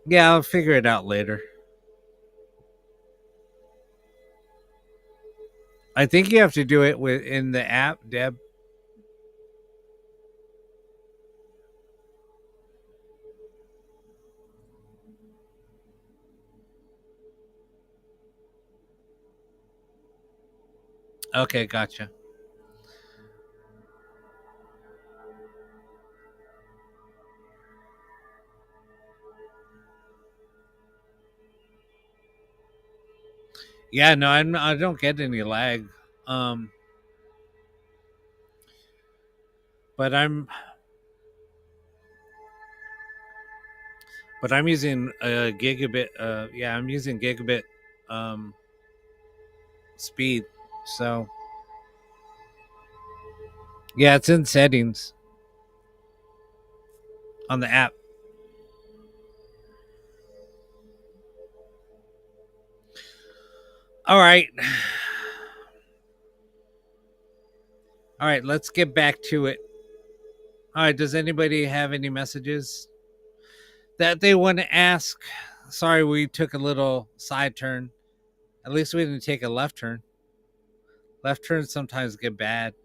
Yeah, I'll figure it out later. I think you have to do it in the app, Deb. Okay, gotcha. Yeah, no, I don't get any lag. Um, but I'm using a gigabit. Yeah, I'm using gigabit um, speed. So yeah, it's in settings on the app. All right. All right, let's get back to it. All right, does anybody have any messages that they want to ask? Sorry, we took a little side turn. At least we didn't take a left turn. Left turns sometimes get bad.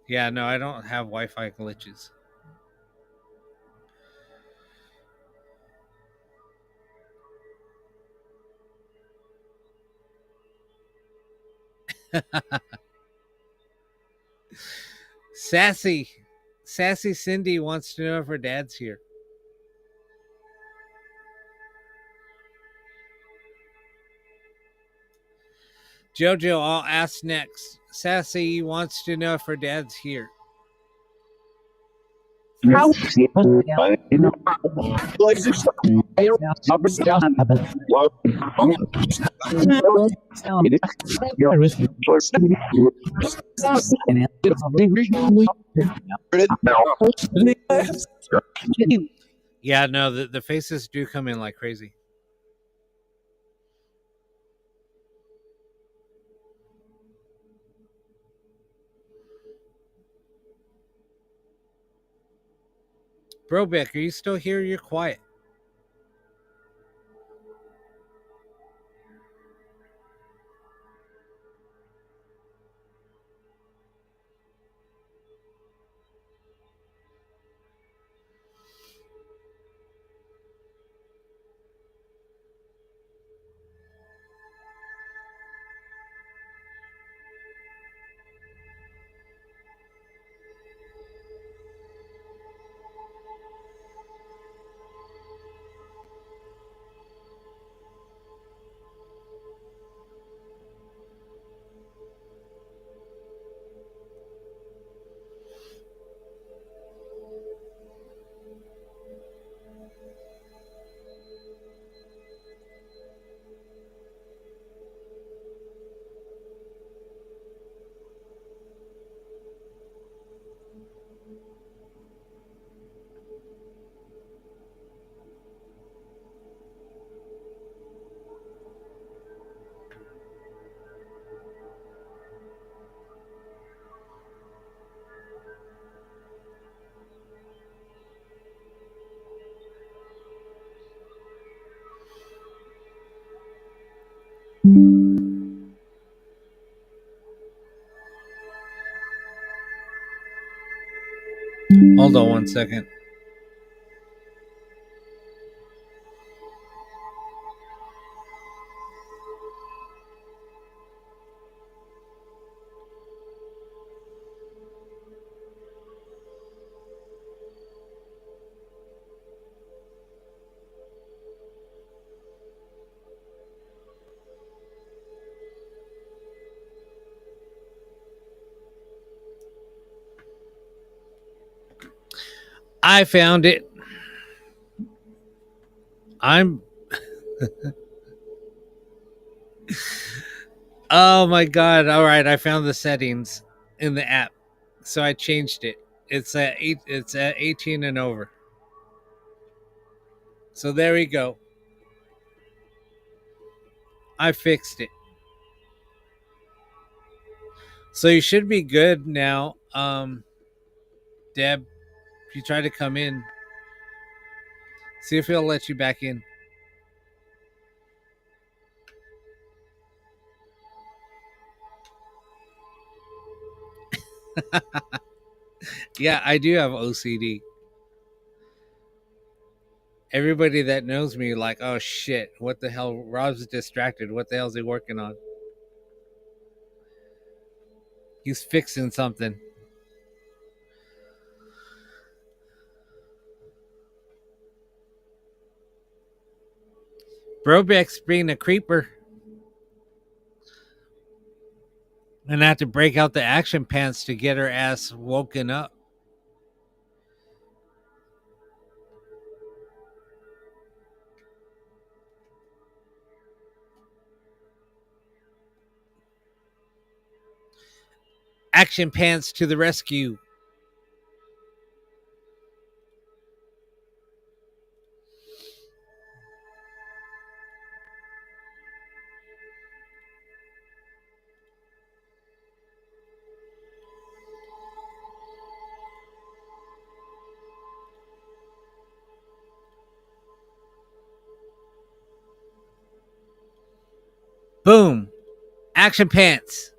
Yeah, no, I don't have Wi-Fi glitches. Sassy Cindy wants to know if her dad's here. Jojo, I'll ask next. Sassy wants to know if her dad's here. Yeah, no, the faces do come in like crazy. Brobeck, are you still here? You're quiet. Hold on 1 second. I found it. I'm. Oh my god! All right, I found the settings in the app, so I changed it. It's at 8. It's at 18 and over. So there we go. I fixed it. So you should be good now. Deb, if you try to come in, see if he'll let you back in. Yeah, I do have OCD. Everybody that knows me, like, oh shit, what the hell? Rob's distracted. What the hell is he working on? He's fixing something. Brobeck's being a creeper. And I have to break out the action pants to get her ass woken up. Action pants to the rescue. Boom. Action pants.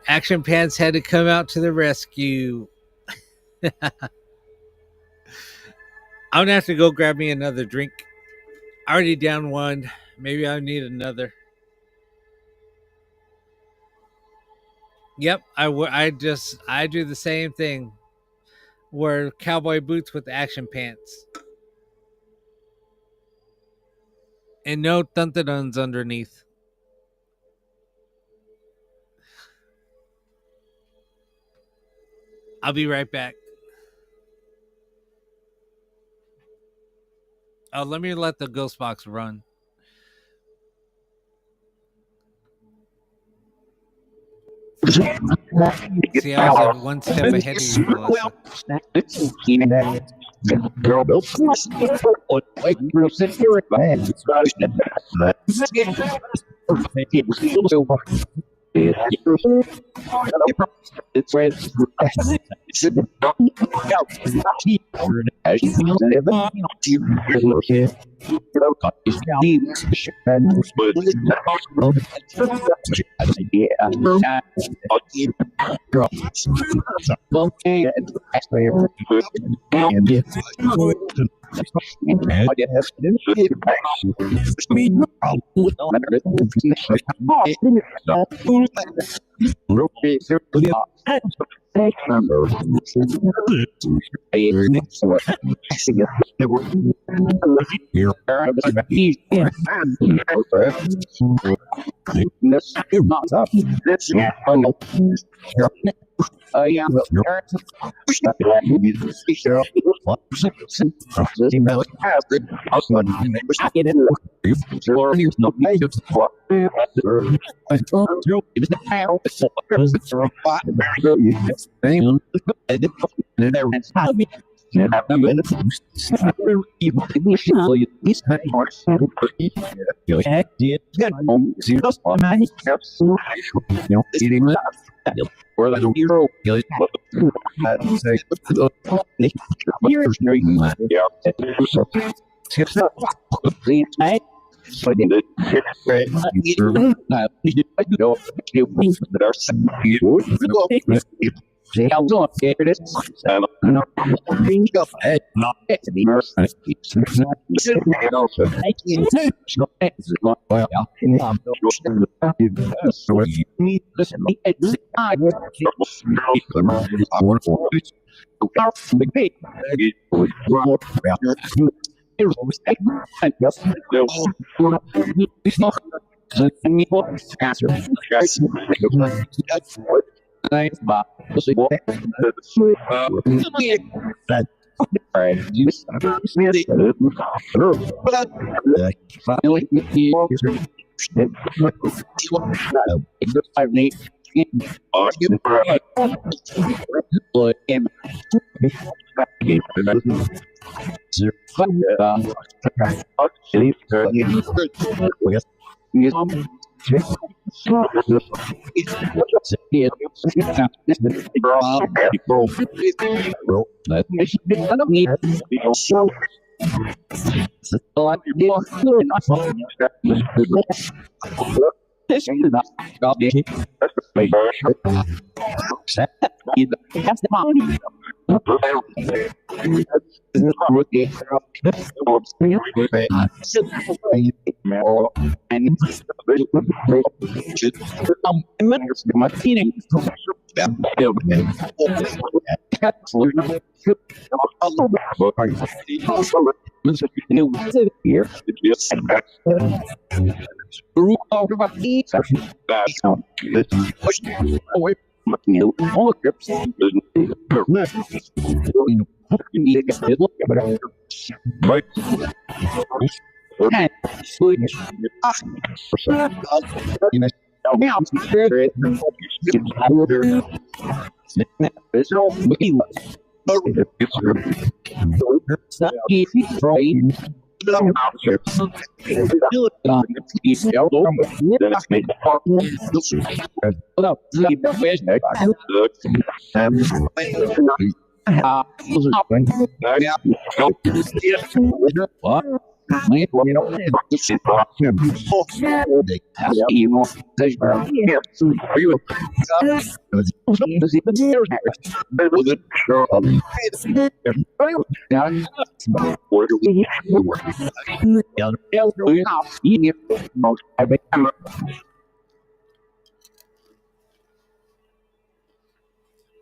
Action pants had to come out to the rescue. I'm gonna have to go grab me another drink. I already down one. Maybe I need another. Yep, I do the same thing. Wear cowboy boots with action pants. And no thuntaduns underneath. I'll be right back. Oh, let me let the ghost box run. See, I was one step ahead of you, Melissa. It's red. So I did it. Right. You know, you that are see how long it is. No, bring up head, not to be mercy. And also, I can so it's not well. So you need listen. It's I want to big big. Here's always and yes, it's not the answer. Thanks, Bob. Right.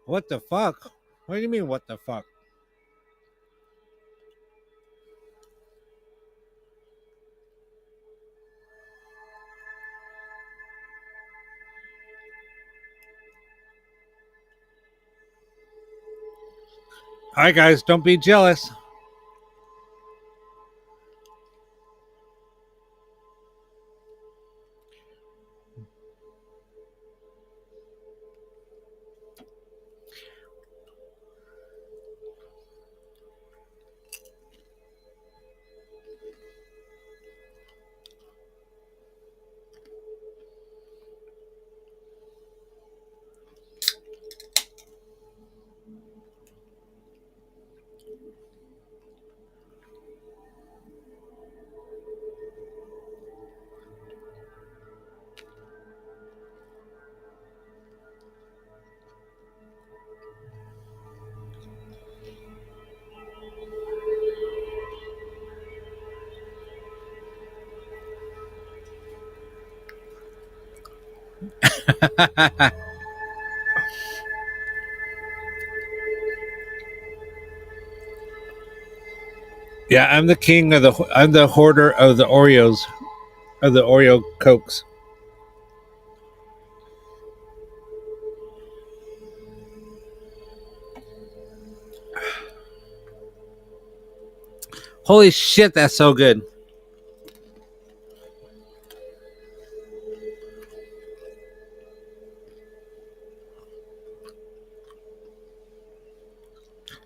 What the fuck? What do you mean, what the fuck? All right, guys, don't be jealous. Yeah, I'm the king of I'm the hoarder of the Oreos, of the Oreo Cokes. Holy shit, that's so good.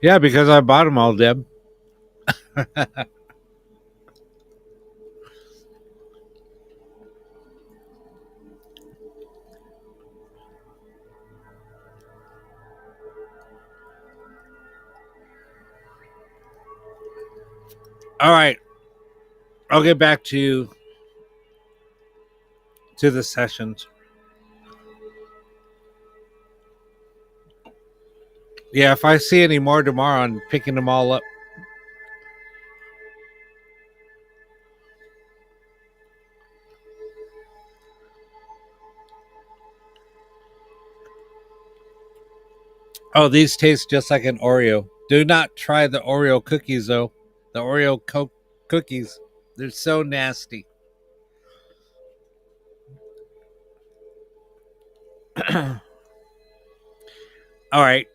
Yeah, because I bought them all, Deb. All right. I'll get back to to the sessions. Yeah, if I see any more tomorrow, I'm picking them all up. Oh, these taste just like an Oreo. Do not try the Oreo cookies, though. The Oreo cookies. They're so nasty. All right.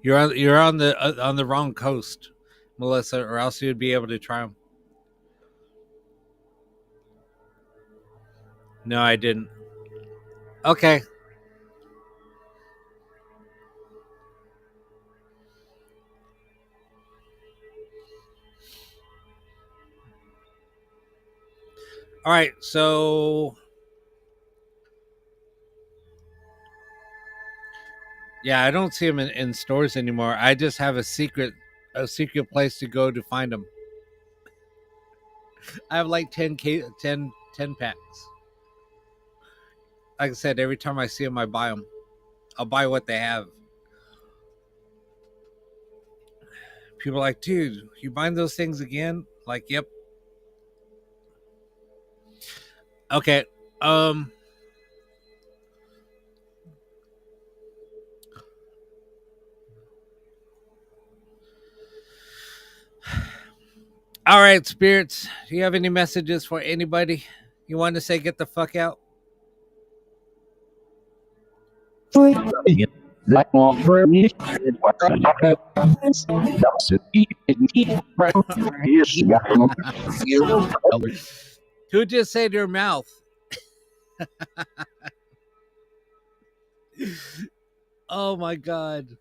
You're on the wrong coast, Melissa, or else you'd be able to try them. No, I didn't. Okay. All right, so yeah, I don't see them in stores anymore. I just have a secret place to go to find them. I have like 10 packs. Like I said, every time I see them, I buy them. I'll buy what they have. People are like, dude, you buying those things again? Like, yep. Okay. All right, spirits. Do you have any messages for anybody? You want to say get the fuck out? That one for me. Who just said your mouth? Oh my god.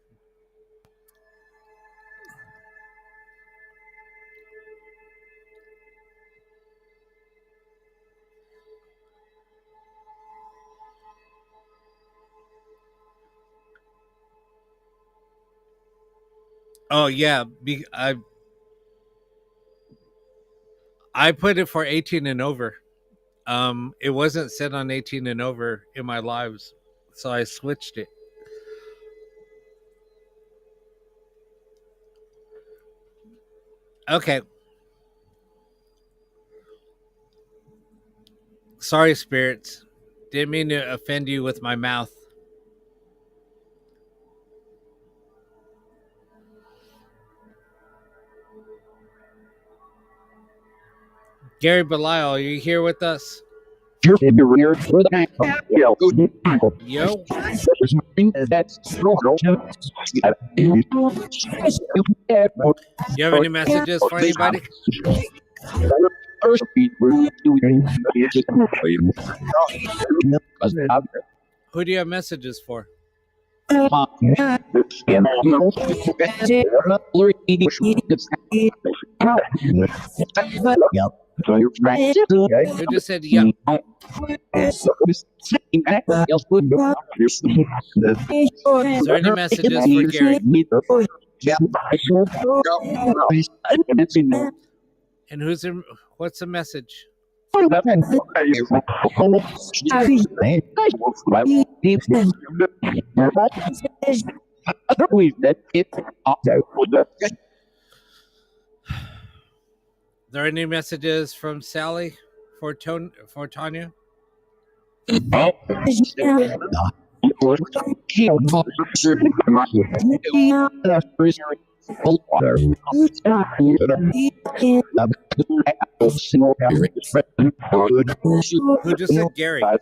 Oh yeah, I put it for 18 and over. It wasn't set on 18 and over in my lives, so I switched it. Okay. Sorry, spirits. Didn't mean to offend you with my mouth. Gary Belial, are you here with us? Yo. You have any messages for anybody? Who do you have messages for? Who just said yeah? Is there any messages for Gary? And what's the message? Are there any messages from Sally for Tanya? Who just said Gary? Are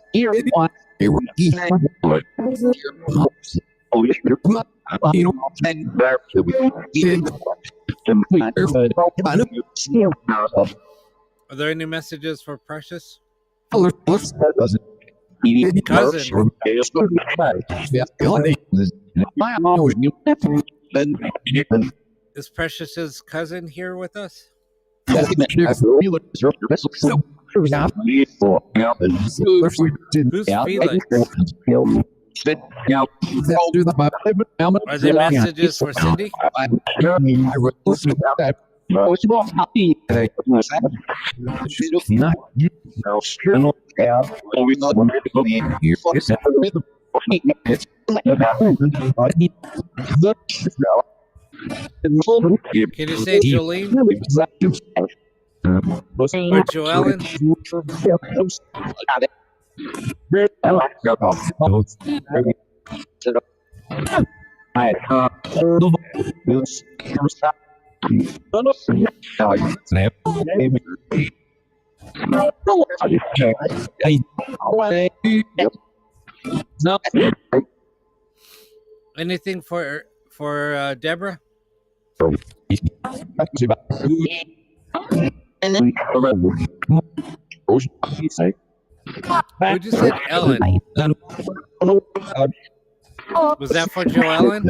there any messages for Precious? Cousin. Is Precious's cousin here with us? Who's Felix? Now, I'll do the Are there messages for Cindy? Can you say Jolene or Joellen? Anything for Deborah? Who just said Ellen? Was that for Joellen?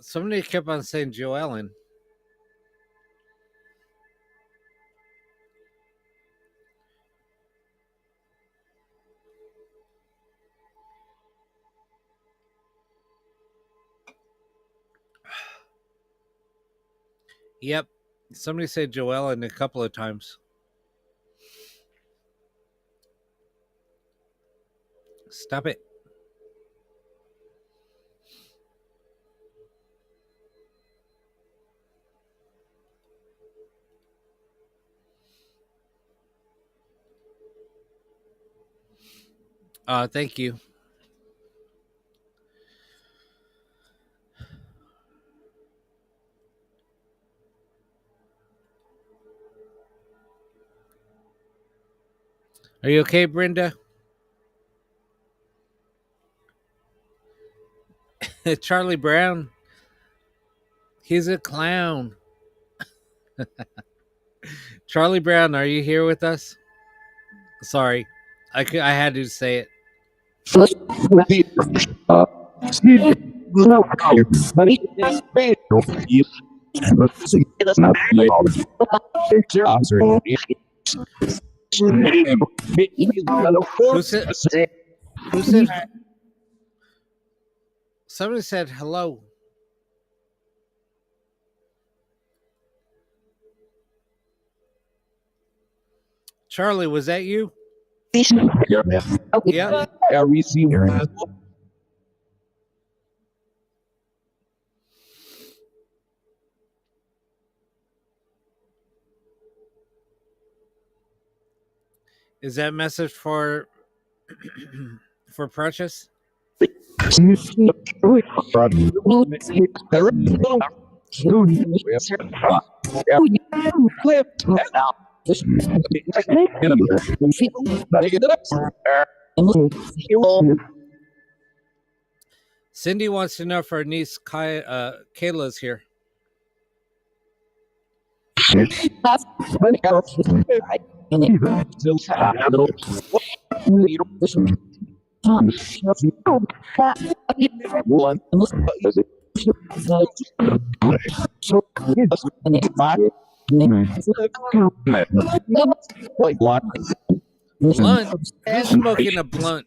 Somebody kept on saying Joellen. Yep. Somebody said Joellen a couple of times. Stop it. Thank you. Are you okay, Brenda? Charlie Brown. He's a clown. Charlie Brown, are you here with us? Sorry. I had to say it. Who said somebody said hello? Charlie, was that you? Yeah. Is that message for Precious? Cindy wants to know if her niece Kayla's here. Blunt? Who's smoking a blunt?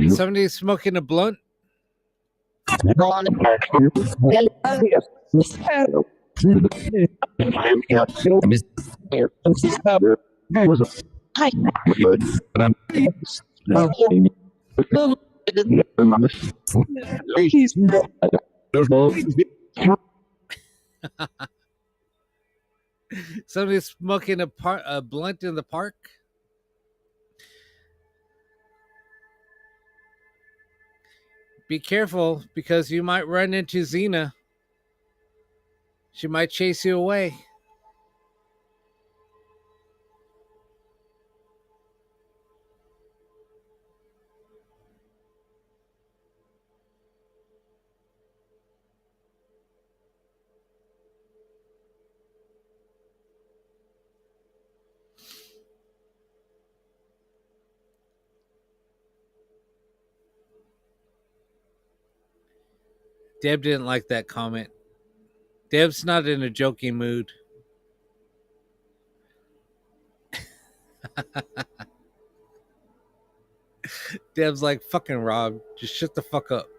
Somebody's smoking a blunt? Somebody's smoking a blunt in the park? Be careful, because you might run into Xena. She might chase you away. Deb didn't like that comment. Deb's not in a joking mood. Deb's like, fucking Rob, just shut the fuck up.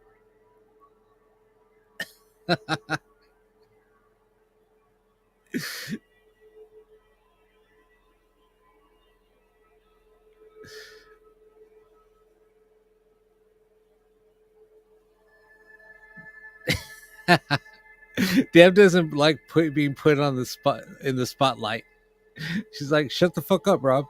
Deb doesn't like being put on the spot in the spotlight. She's like, shut the fuck up, Rob.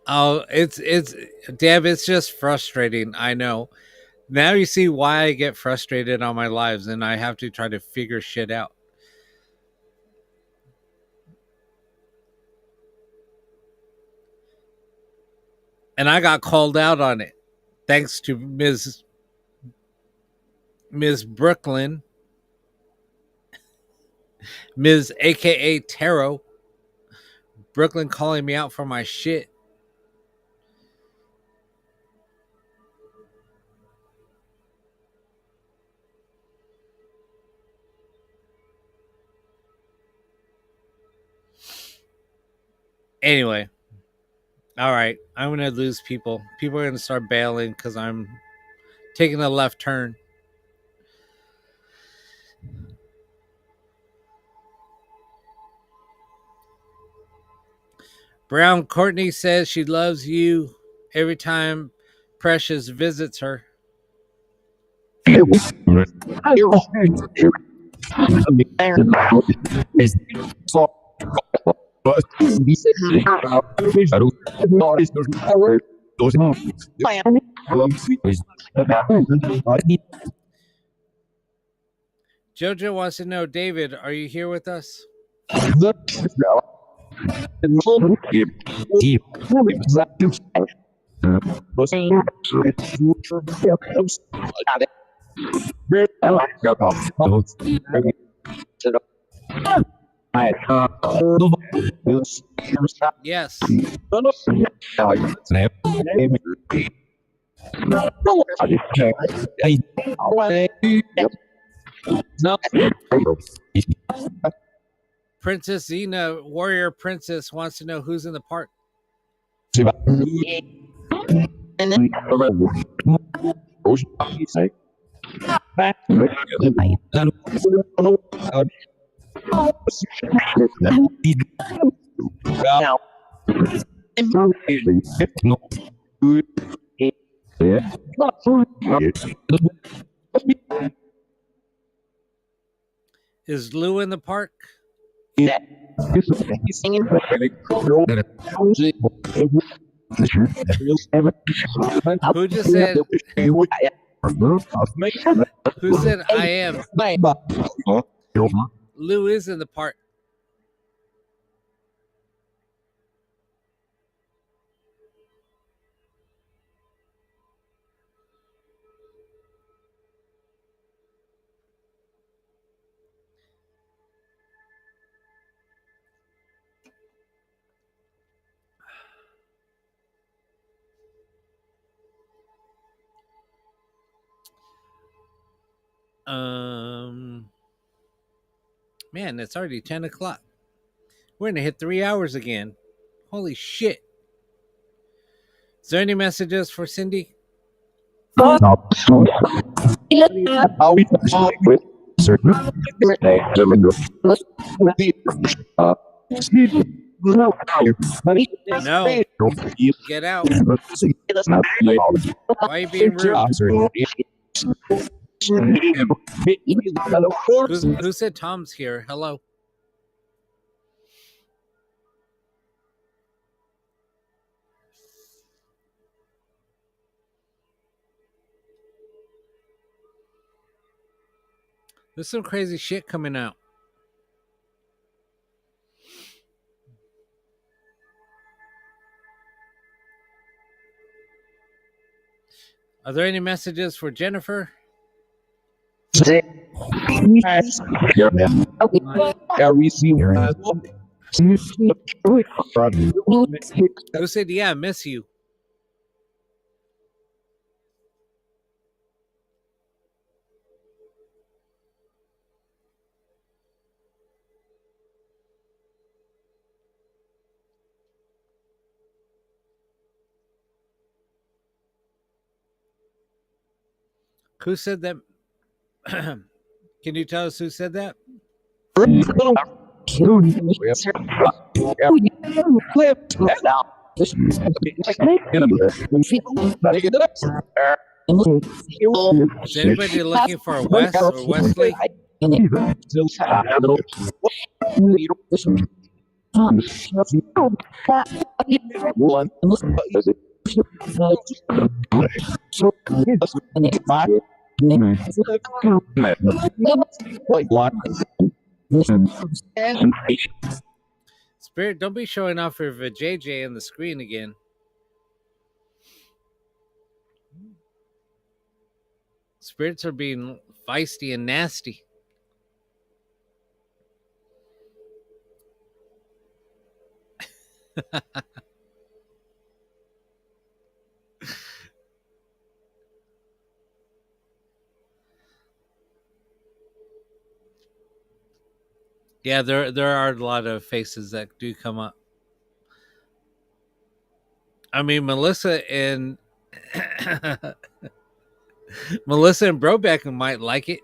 Oh, it's Deb, it's just frustrating. I know. Now you see why I get frustrated on my lives and I have to try to figure shit out. And I got called out on it. Thanks to Ms. Brooklyn. Ms. AKA Tarot. Brooklyn calling me out for my shit. Anyway. All right. I'm going to lose people. People are going to start bailing because I'm taking a left turn. Brown Courtney says she loves you every time Precious visits her. Jojo wants to know, David, are you here with us? Yes. Princess Xena, Warrior Princess, wants to know who's in the park. Is Lou in the park? Who just said? Who said I am? Lou is in the park. Man, it's already 10 o'clock. We're gonna hit 3 hours again. Holy shit. Is there any messages for Cindy? No. Get out. Why are you being rude? Who said Tom's here? Hello. There's some crazy shit coming out. Are there any messages for Jennifer? Who said, yeah, I miss you? Who said that? Can you tell us who said that? Is anybody looking for a Wes or Wesley? Spirit, don't be showing off your JJ in the screen again. Spirits are being feisty and nasty. Yeah, there are a lot of faces that do come up. I mean, Melissa and Brobeck might like it.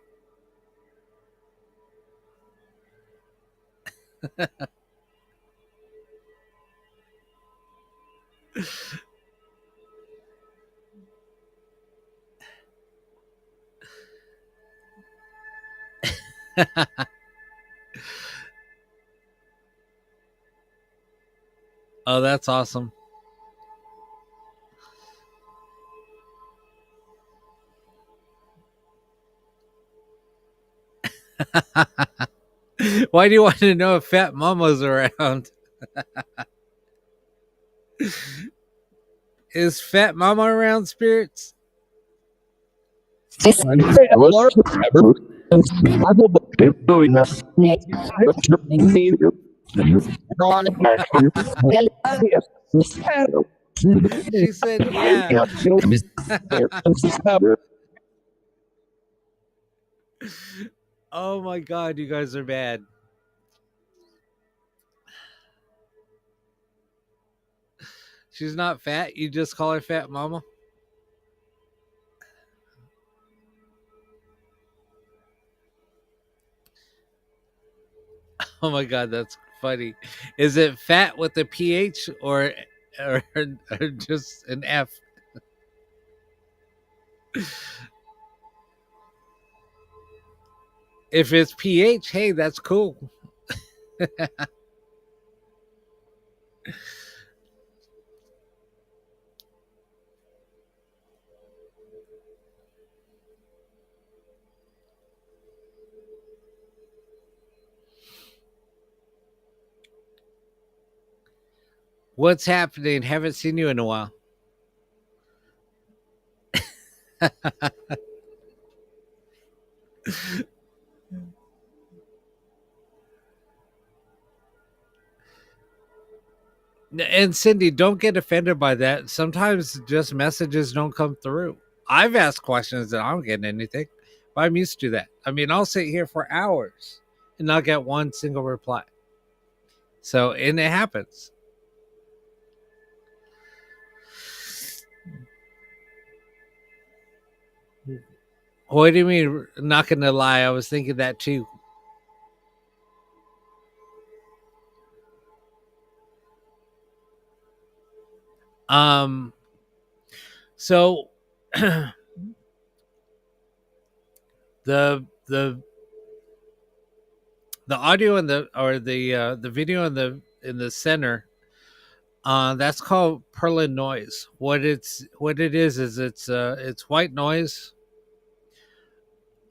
Oh, that's awesome. Why do you want to know if Fat Mama's around? Is Fat Mama around, Spirits? She said, yeah. Oh my God, you guys are bad. She's not fat. You just call her Fat Mama? Oh my God, that's funny. Is it fat with a PH or just an F? If it's PH, hey, that's cool. What's happening? Haven't seen you in a while. And Cindy, don't get offended by that. Sometimes just messages don't come through. I've asked questions and I don't get anything, but I'm used to that. I mean, I'll sit here for hours and not get one single reply. So, and it happens. What do you mean? Not gonna lie, I was thinking that too. So the audio and the video in the center, that's called Perlin noise. What it is it's white noise.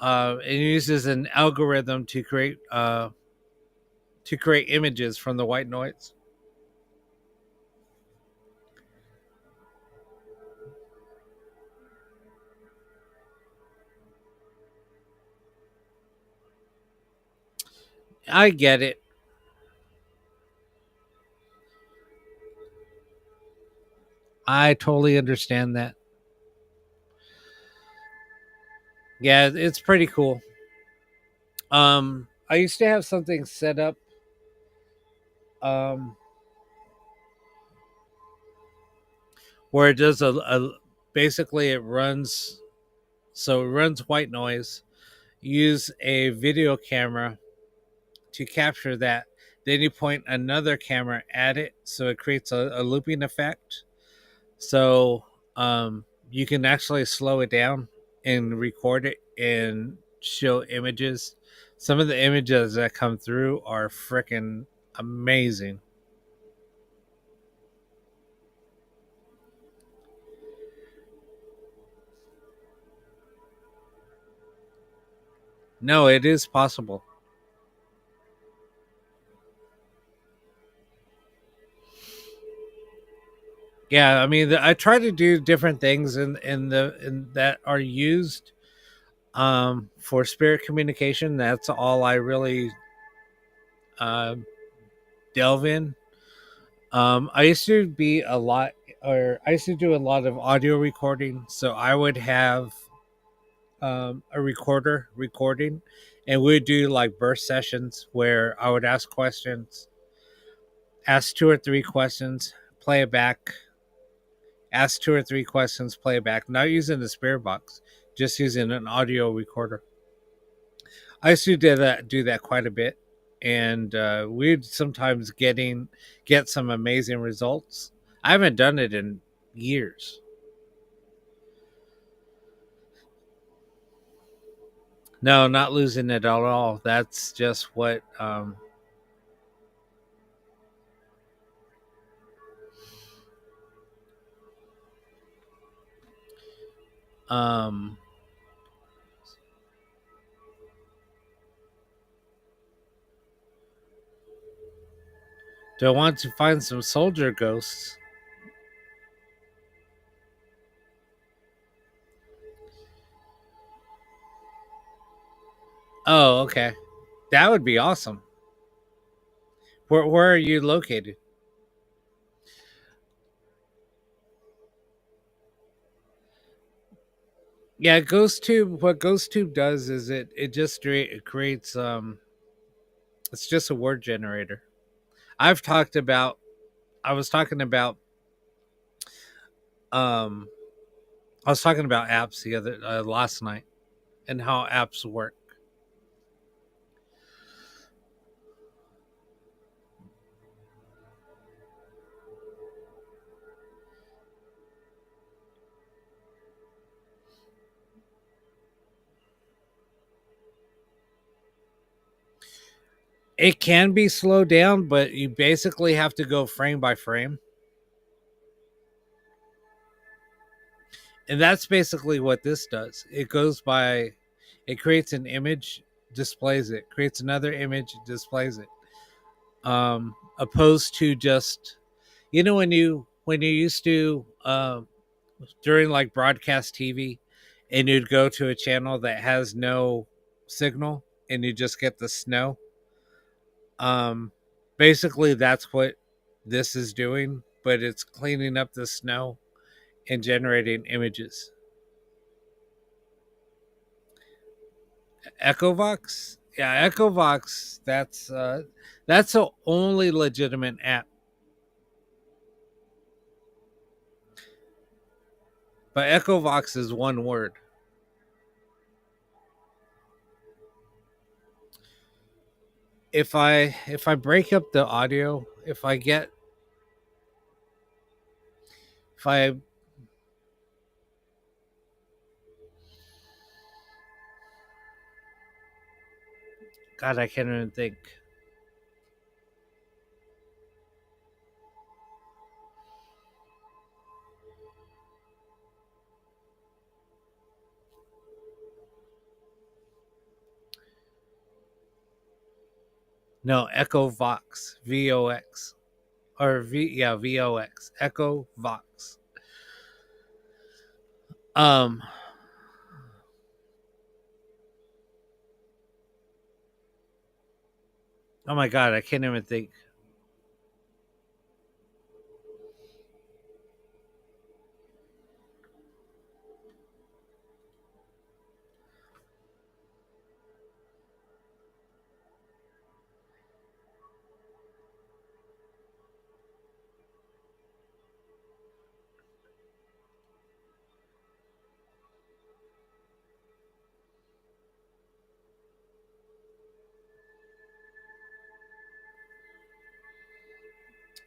It uses an algorithm to create images from the white noise. I get it. I totally understand that. Yeah, it's pretty cool. I used to have something set up um where it does a basically it runs, so it runs white noise. Use a video camera to capture that. Then you point another camera at it, so it creates a looping effect. So you can actually slow it down and record it and show images. Some of the images that come through are freaking amazing. No, it is possible. Yeah, I mean, I try to do different things in that are used for spirit communication. That's all I really uh, delve in. I used to be a lot, or I used to do a lot of audio recording. So I would have a recorder recording, and we would do like burst sessions where I would ask questions, ask 2 or 3 questions, play it back, ask 2 or 3 questions, play it back, not using the spirit box, just using an audio recorder. I used to do that quite a bit, and we'd sometimes get some amazing results. I haven't done it in years. No, not losing it at all. That's just what um do I want to find some soldier ghosts? Oh, okay. That would be awesome. Where are you located? Yeah, GhostTube. What GhostTube does is it just it creates it's just a word generator. I've talked about I was talking about um I was talking about apps the other last night and how apps work. It can be slowed down, but you basically have to go frame by frame. And that's basically what this does. It goes by, it creates an image, displays it, creates another image, displays it. Opposed to just, when you used to during like broadcast TV, and you'd go to a channel that has no signal, and you just get the snow. Um, Basically that's what this is doing, but it's cleaning up the snow and generating images. Echovox, yeah, Echovox. That's the only legitimate app. But Echovox is one word. If I break up the audio, if I God, I can't even think. No, Echovox, VOX, or VOX, Echovox. Um, oh my God, I can't even think.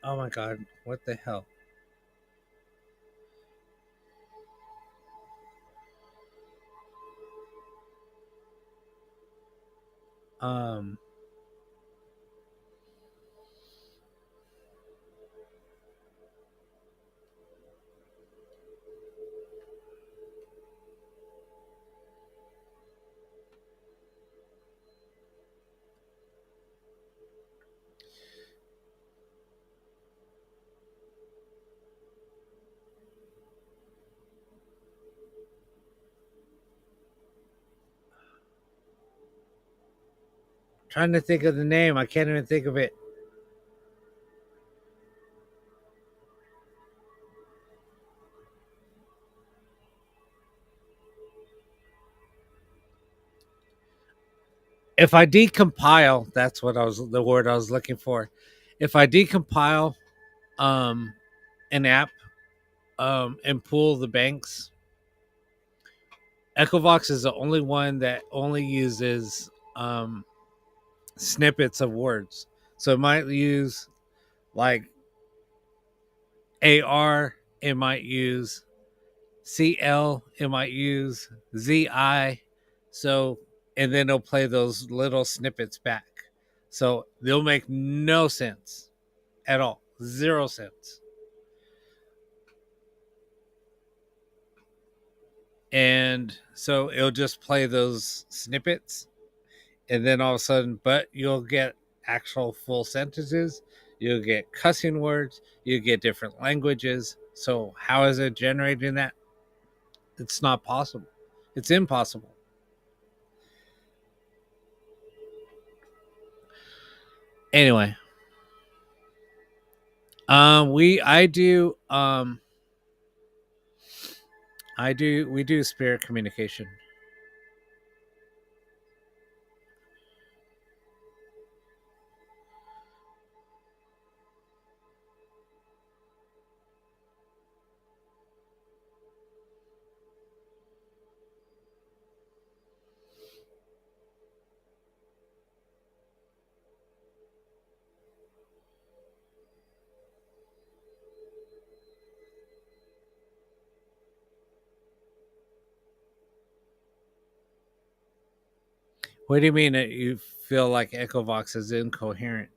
Oh my god, what the hell? Um, trying to think of the name. I can't even think of it. If I decompile, that's what the word I was looking for. If I decompile um an app and pull the banks, Echovox is the only one that only uses snippets of words. So it might use like AR, it might use CL, it might use ZI. So, and then it'll play those little snippets back. So they'll make no sense at all. 0 sense. And so it'll just play those snippets. And then all of a sudden, but you'll get actual full sentences. You'll get cussing words. You get different languages. So how is it generating that? It's not possible. It's impossible. Anyway, we do spirit communication. What do you mean that you feel like Echovox is incoherent?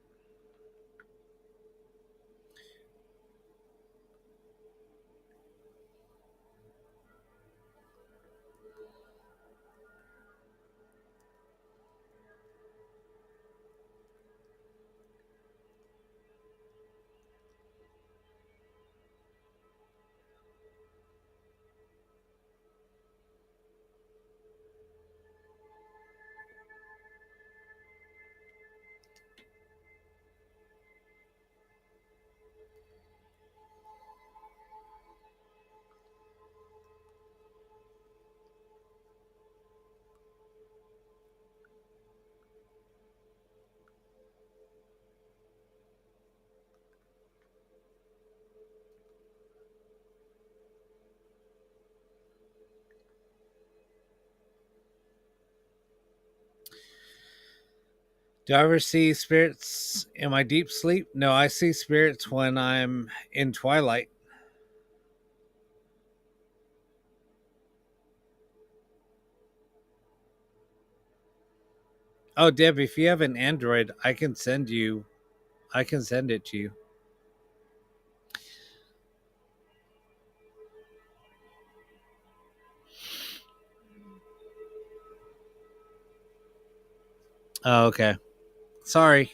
Do I ever see spirits in my deep sleep? No, I see spirits when I'm in twilight. Oh, Deb, if you have an Android, I can send it to you. Oh, okay. Sorry.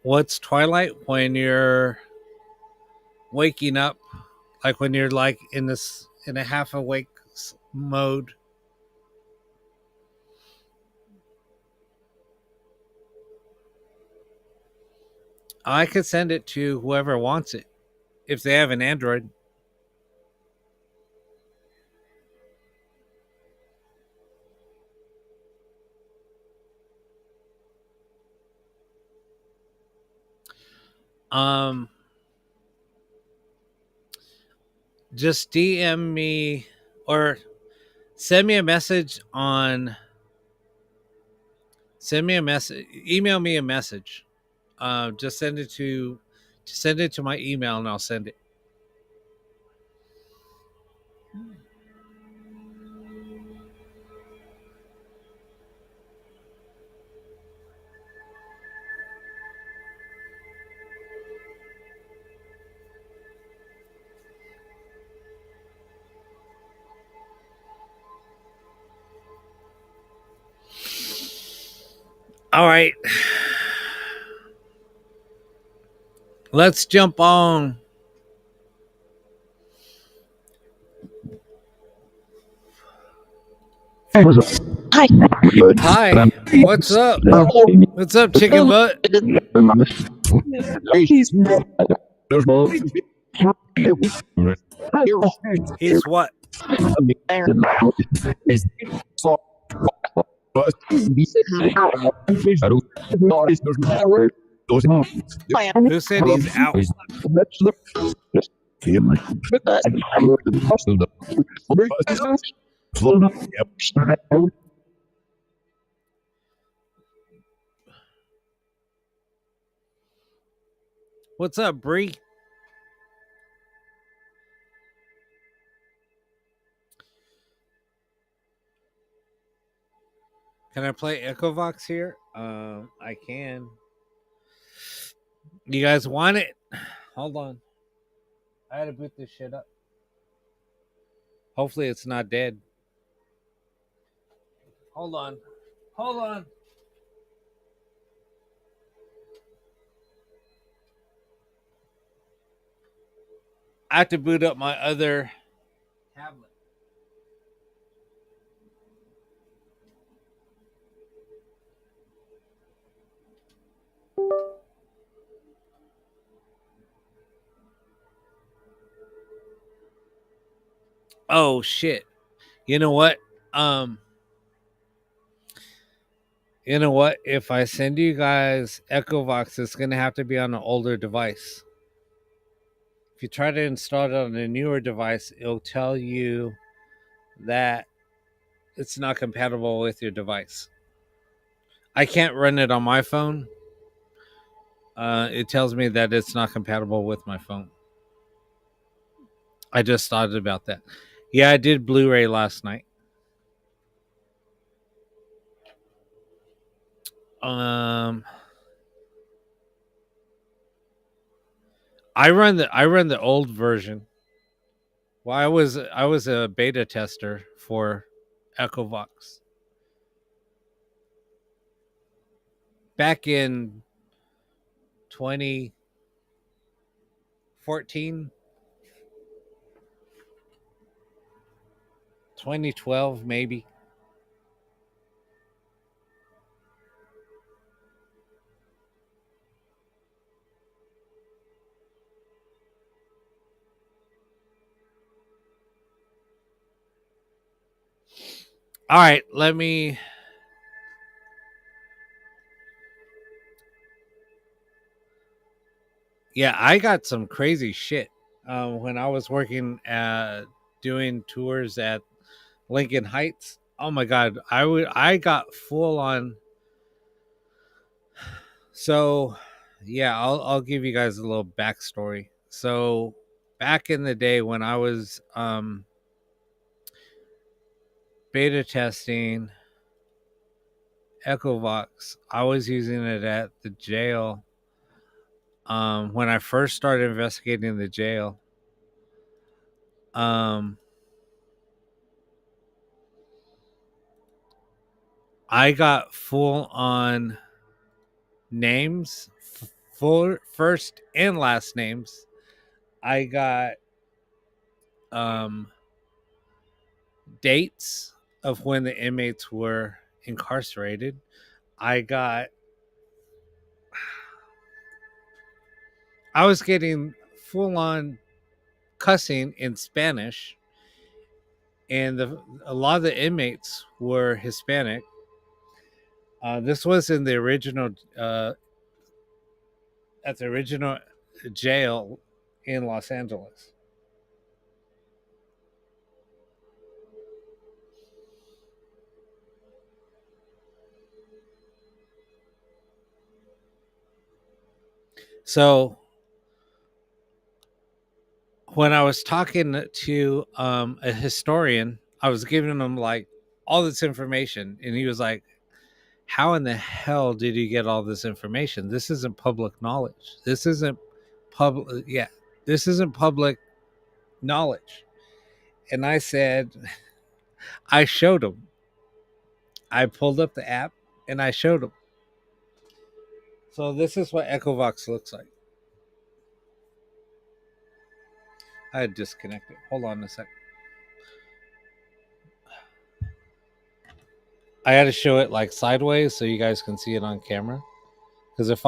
What's twilight? When you're waking up, like when you're like in a half awake mode. I could send it to whoever wants it if they have an Android. Um, just DM me or send me a message on Send me a message. Email me a message. Just send it to my email, and I'll send it. All right. Let's jump on. Hi. Hi. What's up? What's up, chicken butt? He's what? Who said he's out? What's up, Bree? Can I play Echovox here? I can. You guys want it? Hold on. I had to boot this shit up. Hopefully it's not dead. Hold on. Hold on. I have to boot up my other tablet. Oh shit. You know what? You know what? If I send you guys Echovox, it's gonna have to be on an older device. If you try to install it on a newer device, it'll tell you that it's not compatible with your device. I can't run it on my phone. It tells me that it's not compatible with my phone. I just thought about that. Yeah, I did Blu-ray last night. I run the old version. Well, I was a beta tester for Echovox back in 2014, 2012 maybe. All right, let me. Yeah, I got some crazy shit when I was working doing tours at Lincoln Heights. Oh my god, I got full on. So, yeah, I'll give you guys a little backstory. So, back in the day when I was beta testing Echovox, I was using it at the jail. When I first started investigating the jail, I got full on names, full first and last names. I got dates of when the inmates were incarcerated. I was getting full on cussing in Spanish, and a lot of the inmates were Hispanic. This was in the original at the original jail in Los Angeles. So when I was talking to a historian, I was giving him like all this information, and he was like, how in the hell did you get all this information? This isn't public knowledge. This isn't public. Yeah, this isn't public knowledge. And I said, I showed him. I pulled up the app and I showed him. So this is what Echovox looks like. I had disconnected. Hold on a sec. I had to show it like sideways so you guys can see it on camera. Because if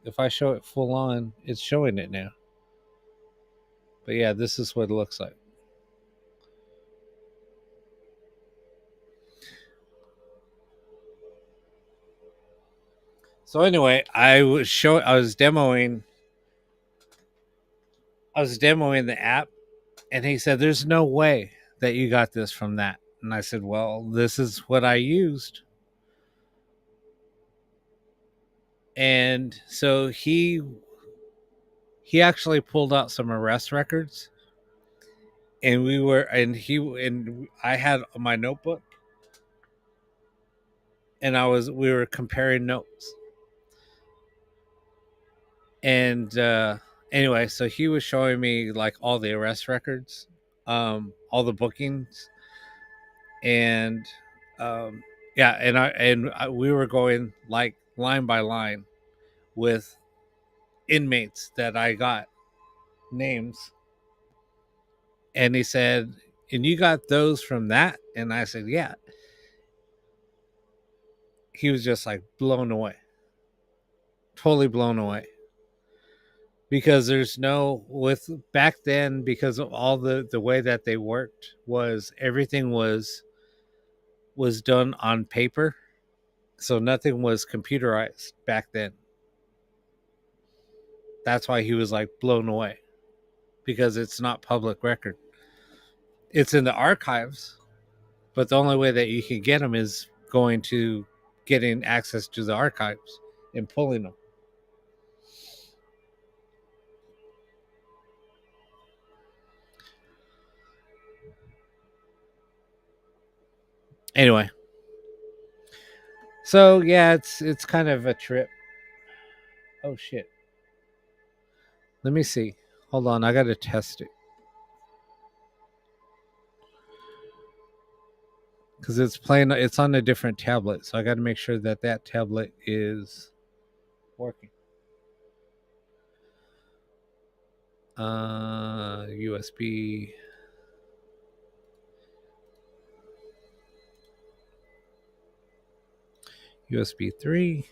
if I show it full on, it's showing it now. But yeah, this is what it looks like. So anyway, I was demoing the app, and he said, there's no way that you got this from that. And I said, well, this is what I used. And so he actually pulled out some arrest records, and I had my notebook, and we were comparing notes. And anyway, so he was showing me like all the arrest records, all the bookings, and we were going like line by line with inmates that I got names. And he said, and you got those from that? And I said, yeah. He was just like blown away, totally blown away. Because back then, because of all the way that they worked, was everything was done on paper. So nothing was computerized back then. That's why he was like blown away, because it's not public record. It's in the archives, but the only way that you can get them is getting access to the archives and pulling them. Anyway, so yeah, it's kind of a trip. Oh shit. Let me see. Hold on, I gotta test it. Because it's on a different tablet, so I gotta make sure that tablet is working. USB. USB 3.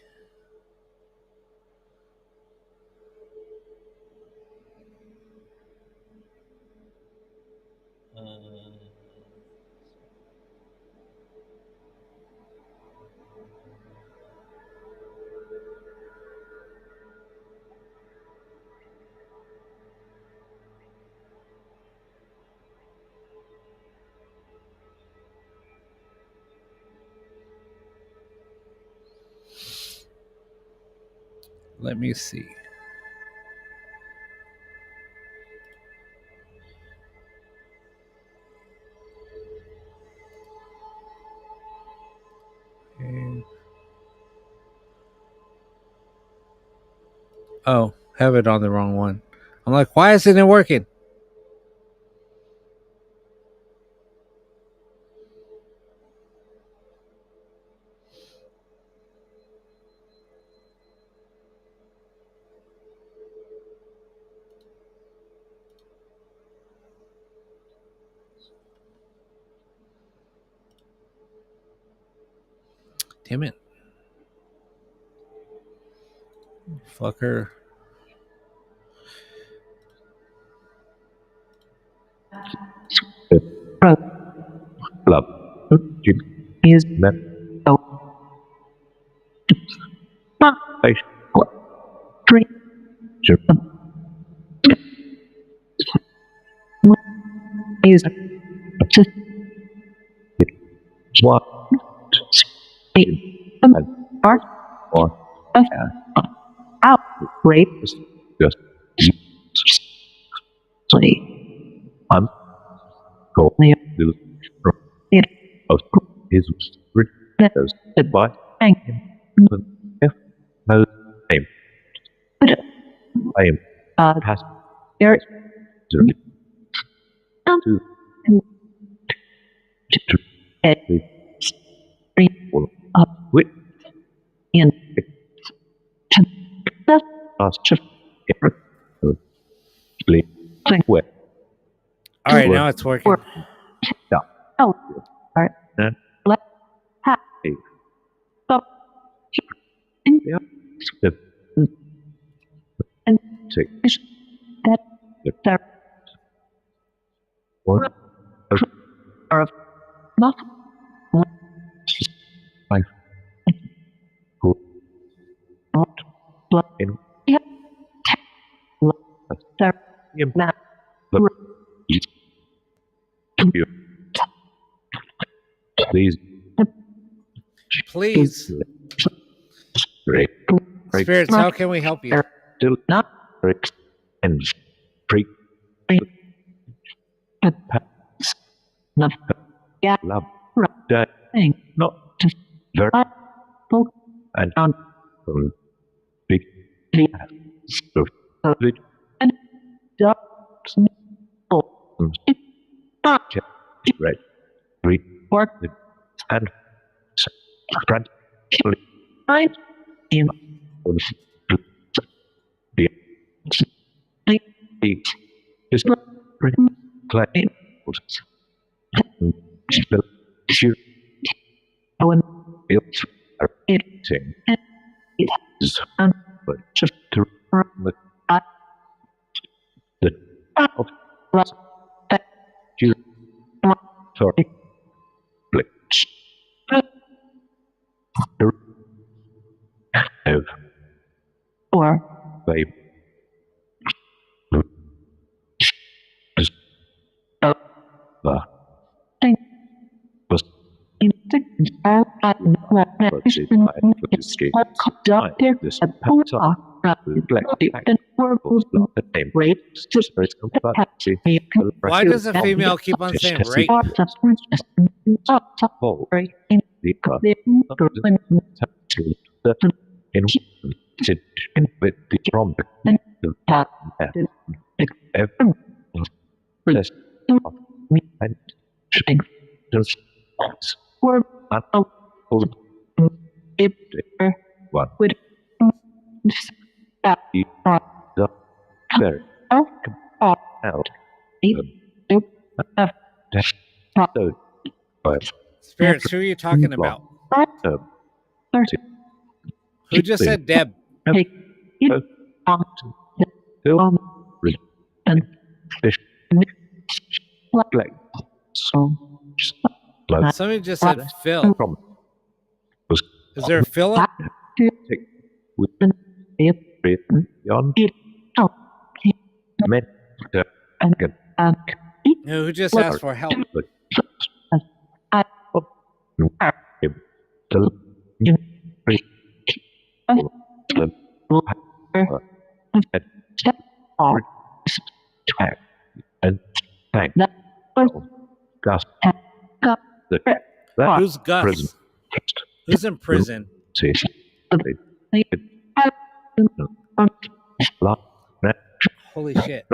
Let me see. Okay. Oh, have it on the wrong one. I'm like, why isn't it working? Damn it. Fucker. Club is that drink is what out rape, just say, I'm going to it of his readers by him. If no name, I am has there to up with in us just play where All right, now it's working. oh and let have stop yeah step and take that there what are not life who not blood in yeah there you not you please Please, break spirits, how can we help you? do not break and break not yeah love that thing not just very and on big so and jobs right read work and spread right in the is claim shoot Owen built everything it is but just to the of that you sorry blitz have or they the thing was in the Why does a female keep on saying rape? Spirits, who are you talking about? Who just said Deb? Somebody just said Phil. Is there a Philip? Who just asked for help? Who's Gus? Who's in prison? Holy shit.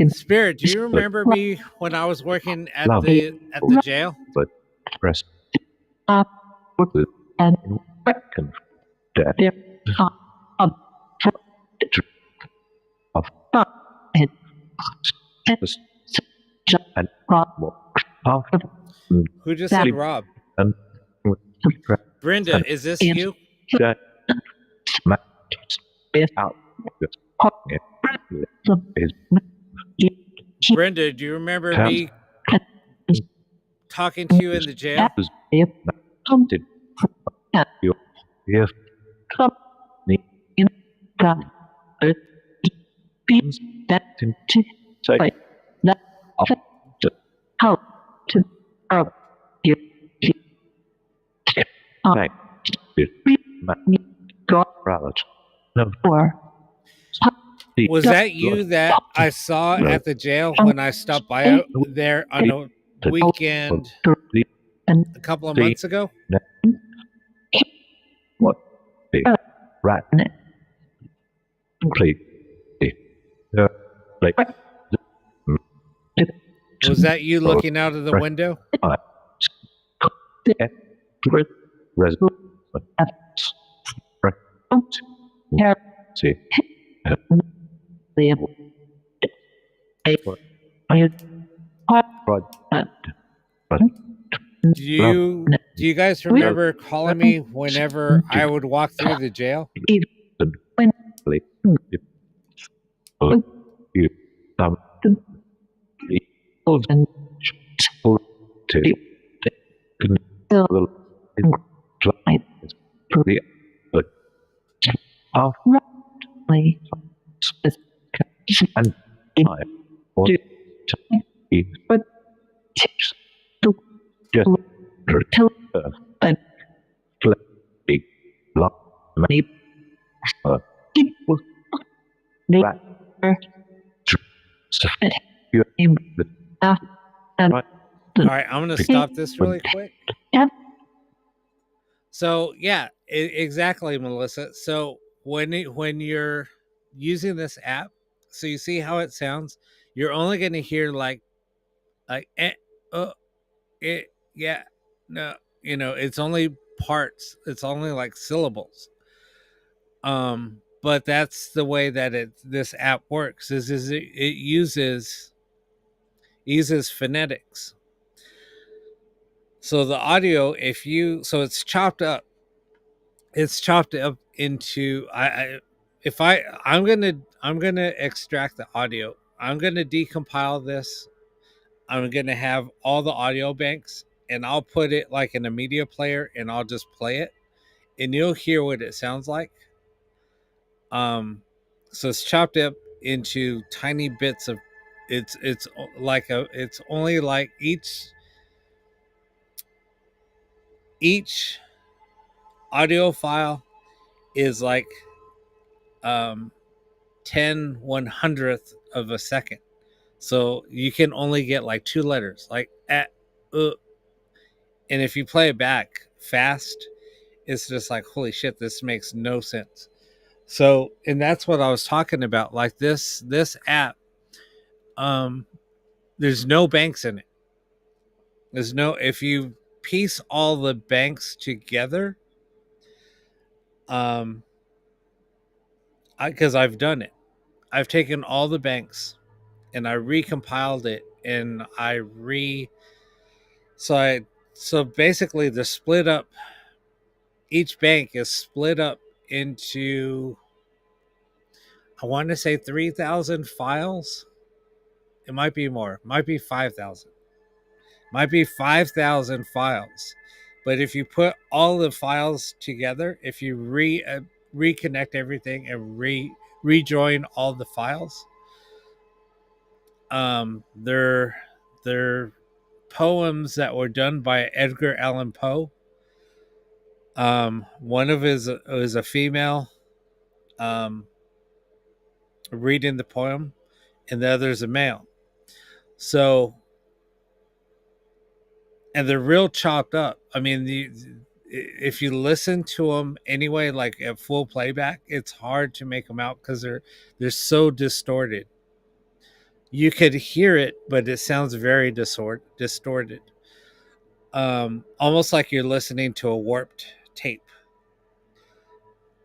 Spirit, do you remember me when I was working at the jail? Press up and reckon that of and Who just said Rob? Brenda, is this you? Brenda, do you remember me talking to you in the jail? Was that you that I saw at the jail when I stopped by out there on a weekend a couple of months ago? What? Right. Please. Like. Was that you looking out of the window? Do you guys remember calling me whenever I would walk through the jail? All right, I'm going to stop this really quick. So yeah, exactly, Melissa. So when you're using this app, so you see how it sounds, you're only going to hear like yeah, no, it's only parts. It's only like syllables. But that's the way that this app works. Is it uses phonetics. So the audio, so it's chopped up. It's chopped up into I'm gonna extract the audio. I'm gonna decompile this. I'm gonna have all the audio banks, and I'll put it like in a media player, and I'll just play it, and you'll hear what it sounds like. So it's chopped up into tiny bits of. It's only like each audio file is like 10 100th of a second, so you can only get like 2 letters like and if you play it back fast, it's just like, holy shit, this makes no sense. So, and that's what I was talking about, like this app, there's no banks in it. There's no, if you piece all the banks together, because I've done it. I've taken all the banks and I recompiled it, and so basically the split up, each bank is split up into, I want to say 3,000 files. It might be more. It might be 5,000. Might be 5,000 files. But if you put all the files together, if you reconnect everything and rejoin all the files, they're poems that were done by Edgar Allan Poe. One of his is a female reading the poem, and the other is a male. So, and they're real chopped up. I mean, if you listen to them anyway, like at full playback, it's hard to make them out because they're so distorted. You could hear it, but it sounds very distorted. Almost like you're listening to a warped tape,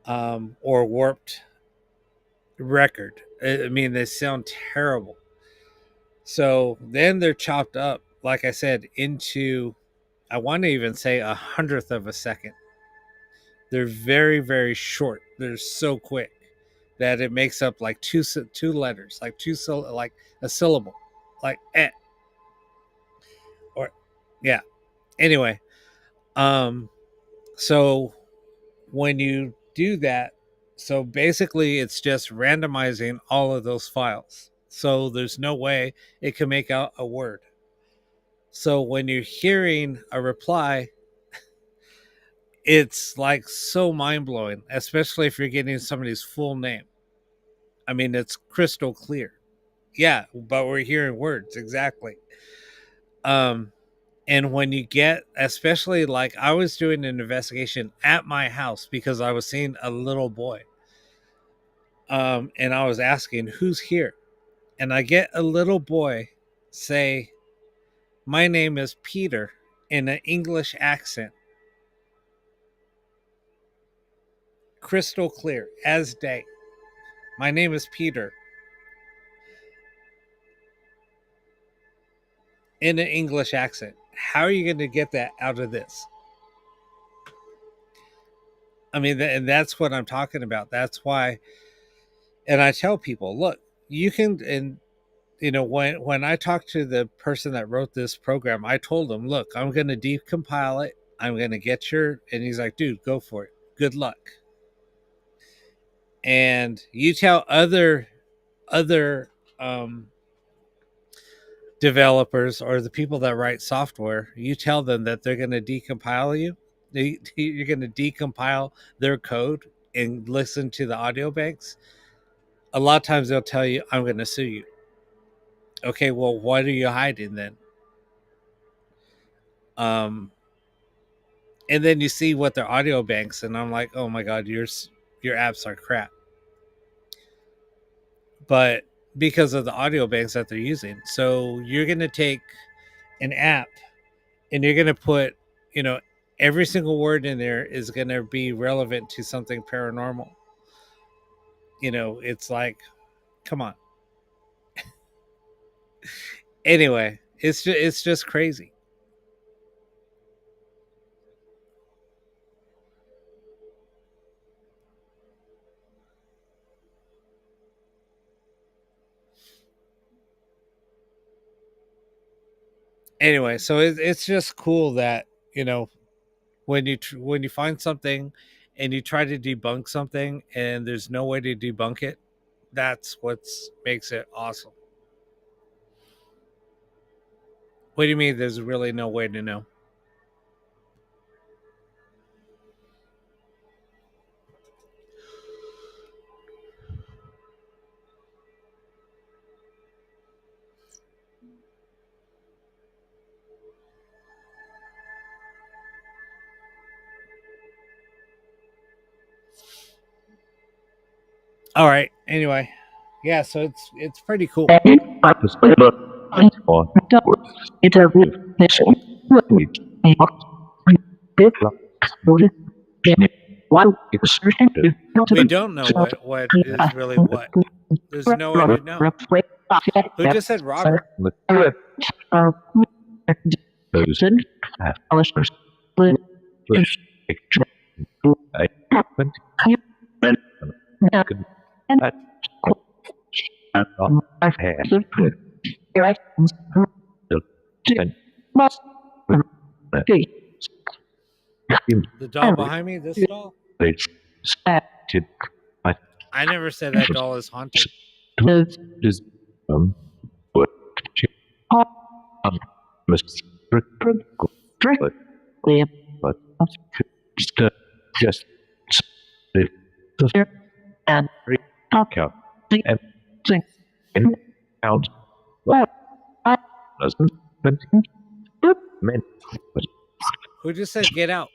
or warped record. I mean, they sound terrible. So then they're chopped up, like I said, into, I want to even say 100th of a second. They're very, very short. They're so quick that it makes up like two letters, like like a syllable, like or yeah. Anyway, so when you do that, so basically it's just randomizing all of those files. So there's no way it can make out a word. So when you're hearing a reply, it's like so mind-blowing, especially if you're getting somebody's full name. I mean, it's crystal clear. Yeah, but we're hearing words exactly. And when you get, especially like I was doing an investigation at my house because I was seeing a little boy. And I was asking, who's here? And I get a little boy say, my name is Peter, in an English accent. Crystal clear as day. My name is Peter. In an English accent. How are you going to get that out of this? I mean, and that's what I'm talking about. That's why, and I tell people, look, you can, and when I talked to the person that wrote this program, I told him, look, I'm going to decompile it. I'm going to get your, and he's like, dude, go for it. Good luck. And you tell other developers or the people that write software, you tell them that they're going to decompile you. You're going to decompile their code and listen to the audio banks. A lot of times they'll tell you, I'm going to sue you. Okay, well, what are you hiding then? And then you see what their audio banks, and I'm like, oh my God, your apps are crap. But because of the audio banks that they're using. So you're going to take an app and you're going to put, every single word in there is going to be relevant to something paranormal. It's like, come on. Anyway, it's just crazy. Anyway, so it's just cool that when you find something and you try to debunk something and there's no way to debunk it, that's what makes it awesome. What do you mean there's really no way to know? All right. Anyway, yeah. So it's pretty cool. We don't know what is really what. There's no way to know. Who just said Robert? The doll behind me? This doll? I never said that doll is haunted. Who just said get out?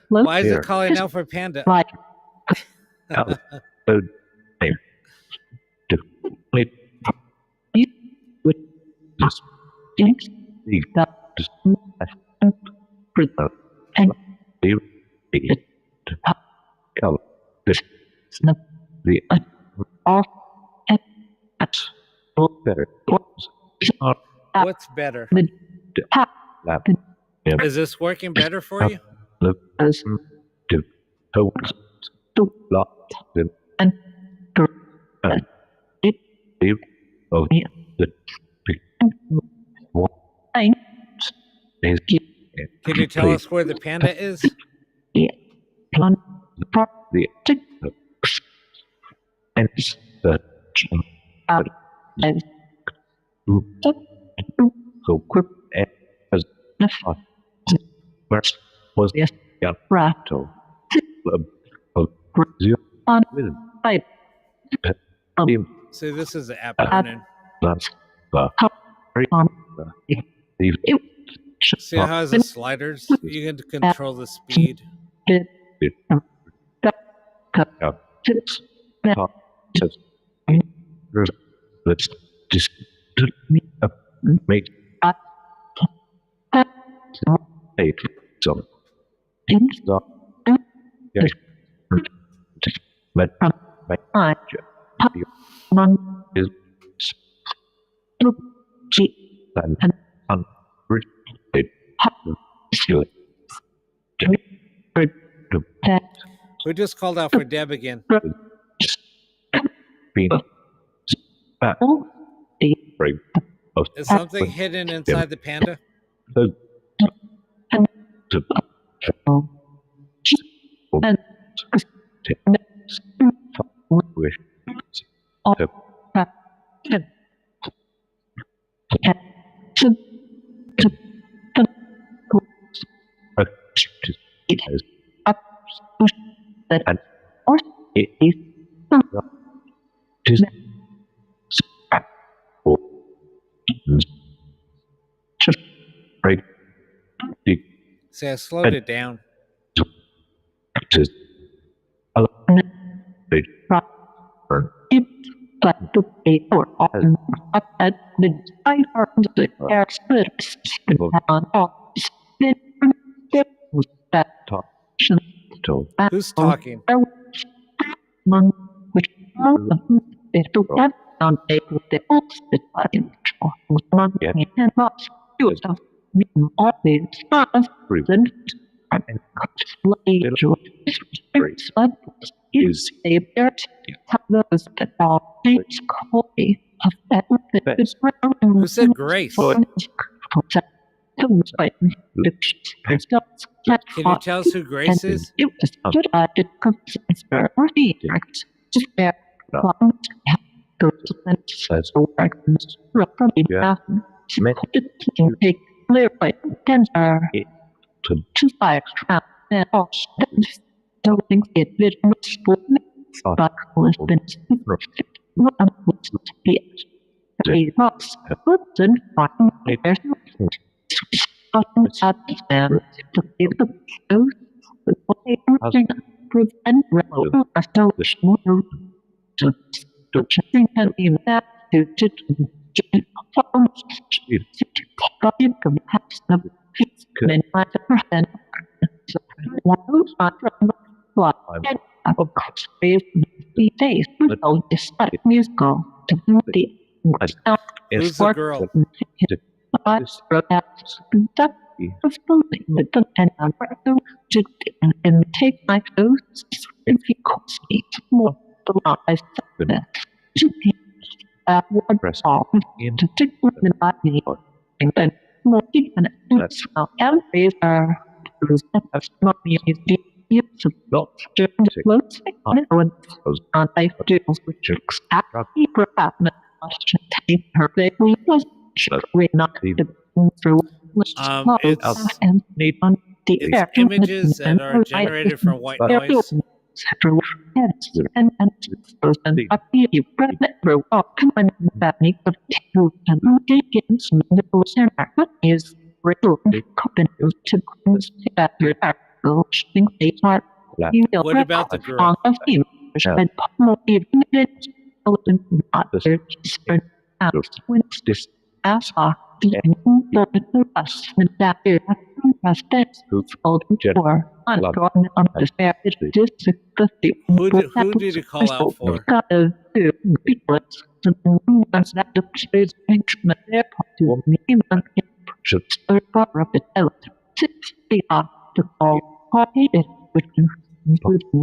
Why is it calling out for Panda? snap the off and that's better. What's better? Lap Is this working better for you? as to hoax to lot and it of the what is Can you tell us where the panda is? plan the and the out and so quick as first was the rattle of Brazil on with five See, this is the app running. that's the very on the See how it has the sliders? You can control the speed. Chips let's just make eight some things that but my none is and We just called out for Deb again. Is something hidden inside the panda? It has up that and or it is just break the See, I slowed it down. just but to pay for on at the I heard the air slips on all that talk Who's talking? which it to have on a the and not use of all the stars present and is a bird those that are copy of that Who said Grace? Can you tell us who Grace is? It was good at the consistency or the act to spare one go to the says workers from the make it take clear by tender to fire trap and also don't think it very much but was been not to be a box wouldn't find there's at them to give the shows with what they prove and rebel as though the small to checking and even that to but you can have some men might and so one from what and of course the days so despite musical to the Who's the girl? I wrote out that was building with the pen and and take my clothes if he calls me more the lies that to be one all to take the body and then more even and is not me is the not during the clothes on I do which exactly perhaps take her they was we not through It's images that are generated from white noise. and up here you through and that make the two and begins the person what is real cotton to that think they are What about the girl? of him and more even open other when this as Who did you call out for?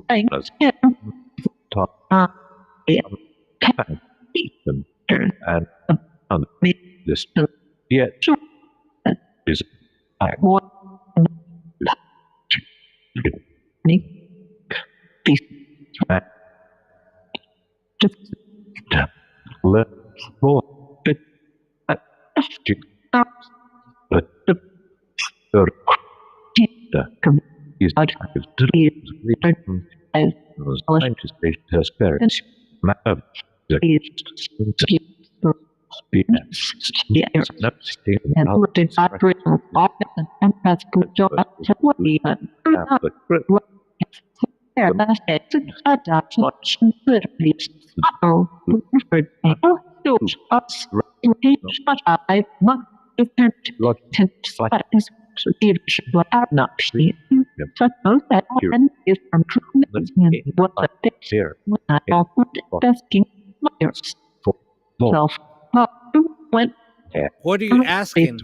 And this yet is I let go but but the is scientist has parents map the What are you asking?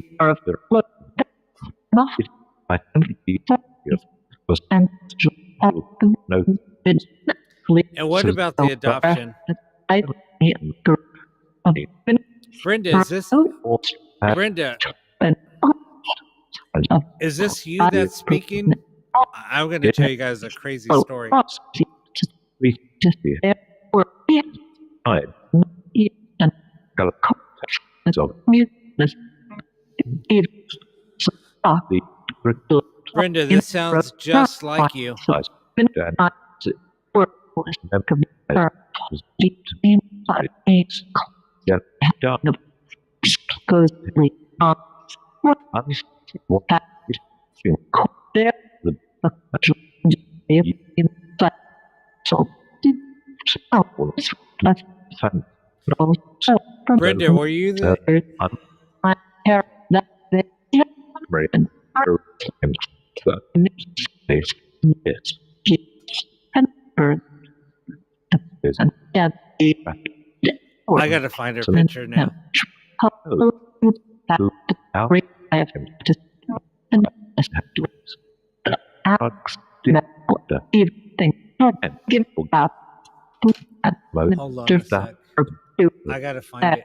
And what about the adoption? Brenda, is this you that's speaking? I'm going to tell you guys a crazy story. Brenda, this sounds just like you. Brenda, were you the... I gotta find her picture now. Hold on a sec. I gotta find it.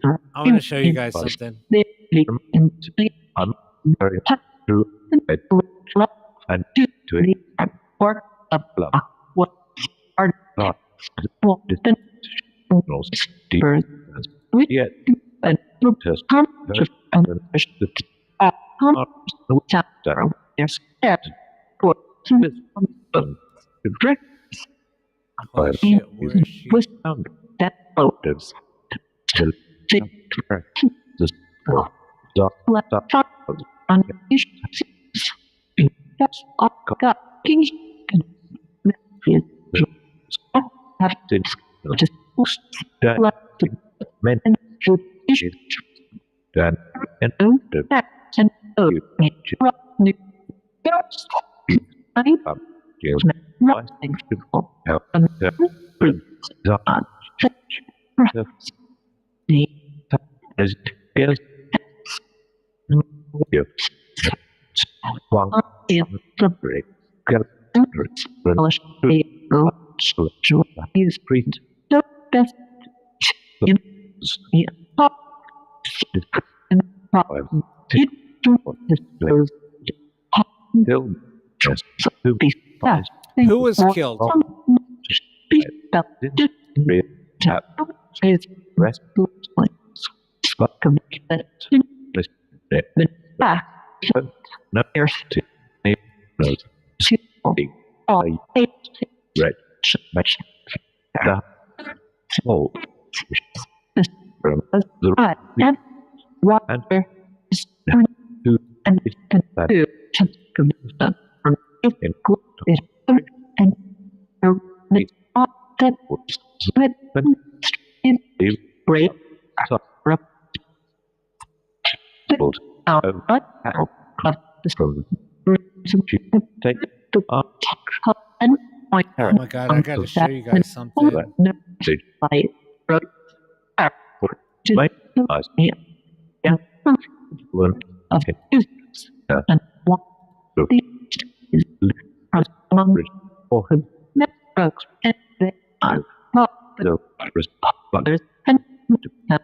I want to show you guys something. Oh shit, where is she? Yes. Yes. One in the break. Get relish is print the best in pop in problem. It is still just to be fast. Who was killed? Red match the small from the right and water is to and it can do from it include and it's all that was split in the great rub out of the from take to and my Oh my god, I gotta show you guys something. by road to my eyes yeah one of it is and one is among for him networks and they are not the responders and that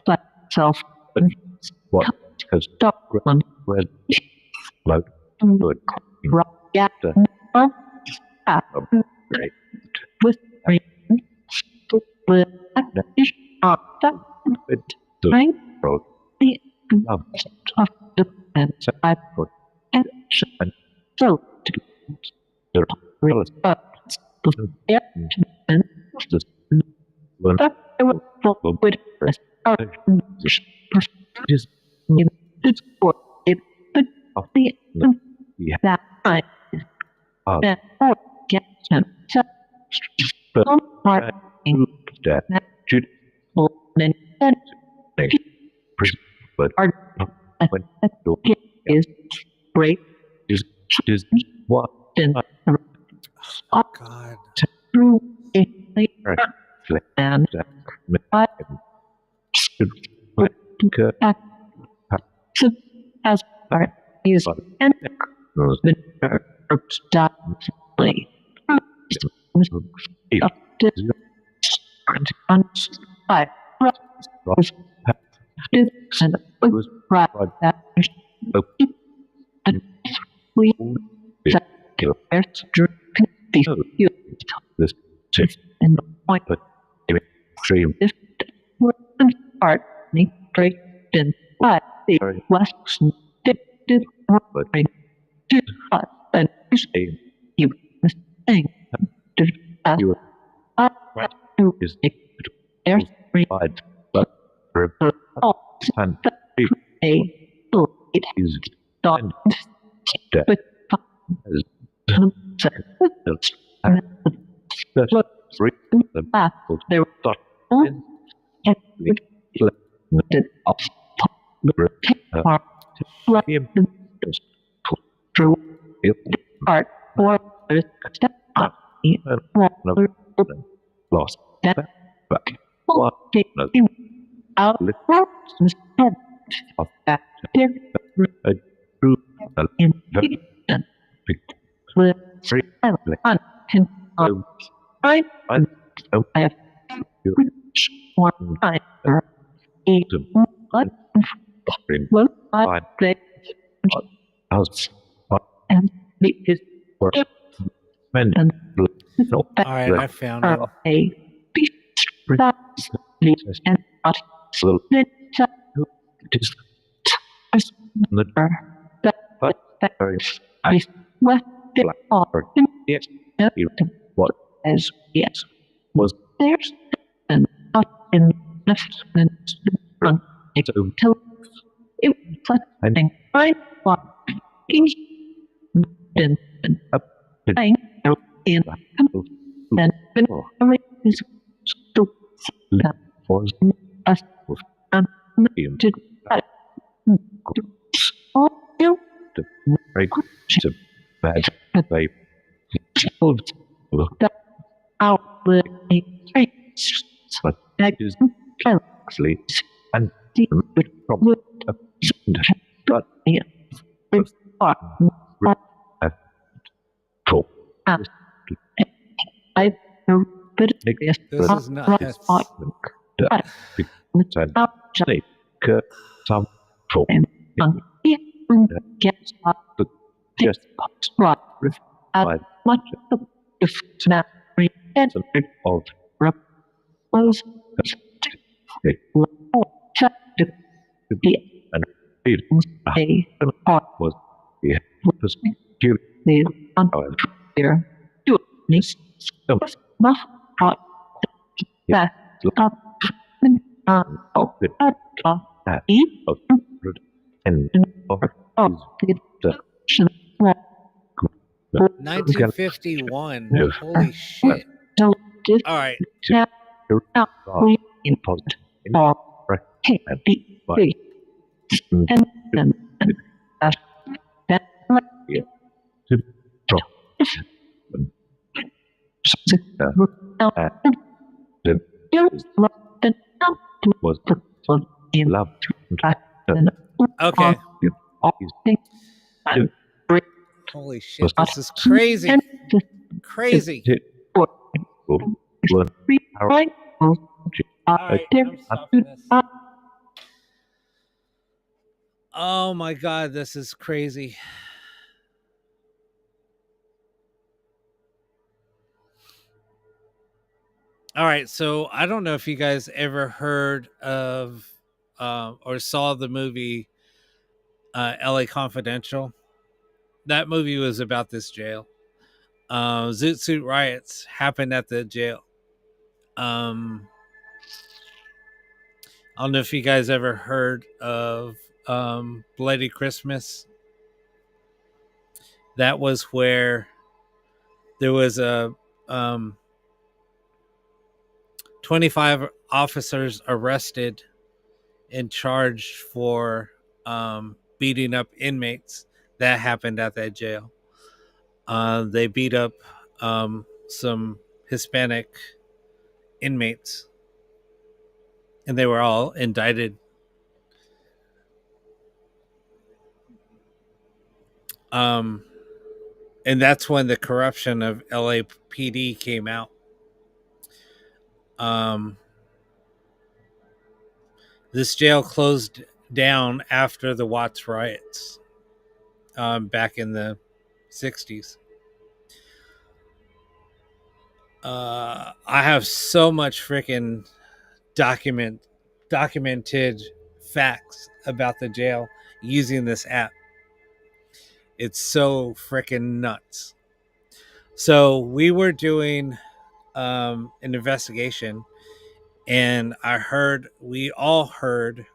but self what because stop when load good rock yeah with with the ish of that with the road the love of the and and so to the real the and the one that I would follow with rest of is in this for it of the that I that all get and set some part in that should then but when that is great is what then Oh god. through a and I as far as and the stoply I and was right that and we kill you this and the point but extreme if part break then what the west did but did and say you saying you is there's three but and a it is done but free the back they were thought and did up true part or step up lost that back what out of that a true in big free on him I have one I eat what well I play house and it is work and All right, I found him. a piece that leaves and not little it is the but I what the offer yes what as yes was there's and not in the front until it was and I want then up in then when is to that for us and to all you the very to bad they that out the but that is Huxley and the problem of but I This is nuts. some just much of snap of was and was the here to this much that and the 1951. Holy shit. All right. Okay. Holy shit. This is crazy. Crazy. All right, I'm stopping this. Oh my god, this is crazy. All right, so I don't know if you guys ever heard of or saw the movie LA Confidential. That movie was about this jail. Zoot Suit riots happened at the jail. I don't know if you guys ever heard of Bloody Christmas. That was where there was a 25 officers arrested and charged for beating up inmates. That happened at that jail. They beat up some Hispanic inmates, and they were all indicted. And that's when the corruption of LAPD came out. This jail closed down after the Watts riots back in the 60s. I have so much freaking documented facts about the jail using this app. It's so freaking nuts. So we were doing an investigation, and we all heard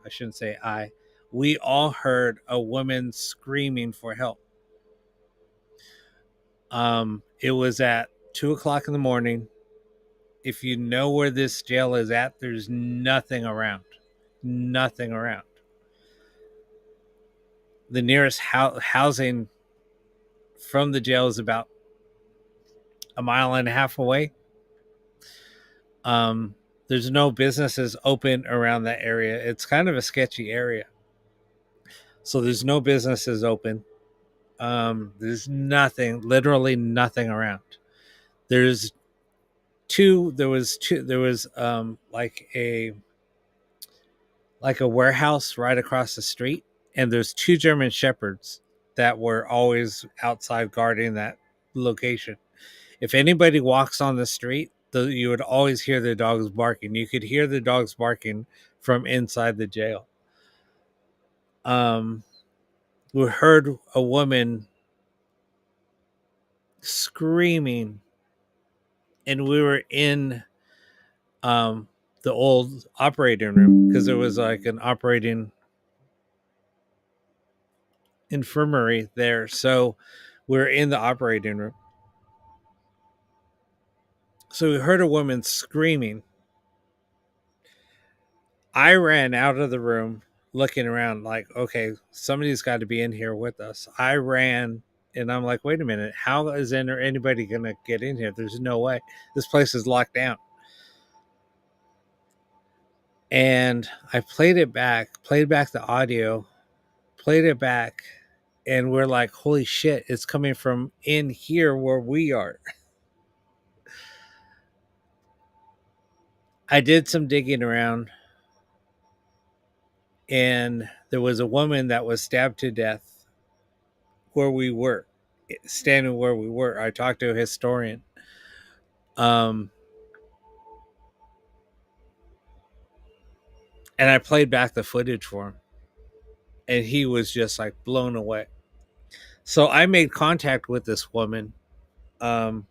a woman screaming for help. It was at 2:00 in the morning. If you know where this jail is at, there's nothing around. Nothing around. The nearest housing from the jail is about a mile and a half away. There's no businesses open around that area. It's kind of a sketchy area. So there's no businesses open. There's nothing, literally nothing around. There was like a warehouse right across the street, and there's 2 German shepherds that were always outside guarding that location. If anybody walks on the street, you would always hear the dogs barking. You could hear the dogs barking from inside the jail. We heard a woman screaming, and we were in the old operating room because there was like an operating infirmary there. So we're in the operating room. So we heard a woman screaming. I ran out of the room looking around like, okay, somebody's got to be in here with us. I ran and I'm like, wait a minute, how is there anybody going to get in here? There's no way. This place is locked down. And I played back the audio, played it back, and we're like, holy shit, it's coming from in here where we are. I did some digging around, and there was a woman that was stabbed to death where we were, standing where we were. I talked to a historian. And I played back the footage for him, and he was just like blown away. So I made contact with this woman, and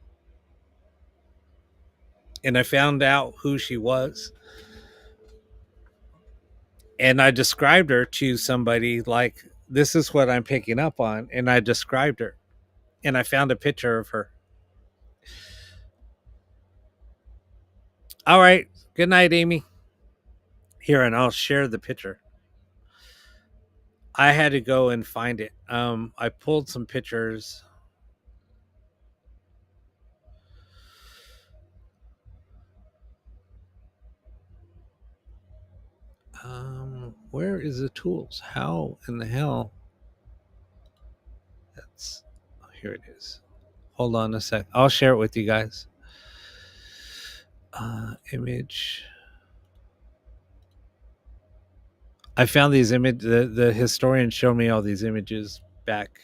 I found out who she was, and I described her to somebody like, this is what I'm picking up on, and I described her, and I found a picture of her. All right, good night, Amy. Here, and I'll share the picture. I had to go and find it. I pulled some pictures. Where is the tools? How in the hell? That's here it is. Hold on a sec. I'll share it with you guys. Image. I found these image. The historian showed me all these images back.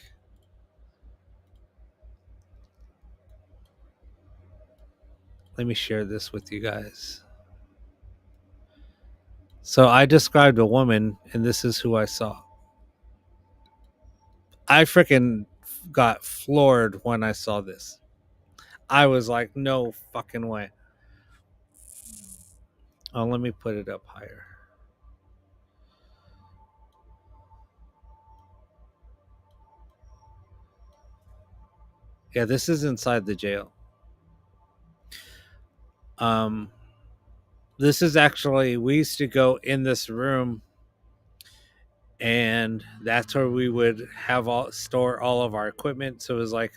Let me share this with you guys. So I described a woman, and this is who I saw. I freaking got floored when I saw this. I was like, no fucking way. Oh, let me put it up higher. Yeah, this is inside the jail. This is actually, we used to go in this room, and that's where we would have store all of our equipment. So it was like,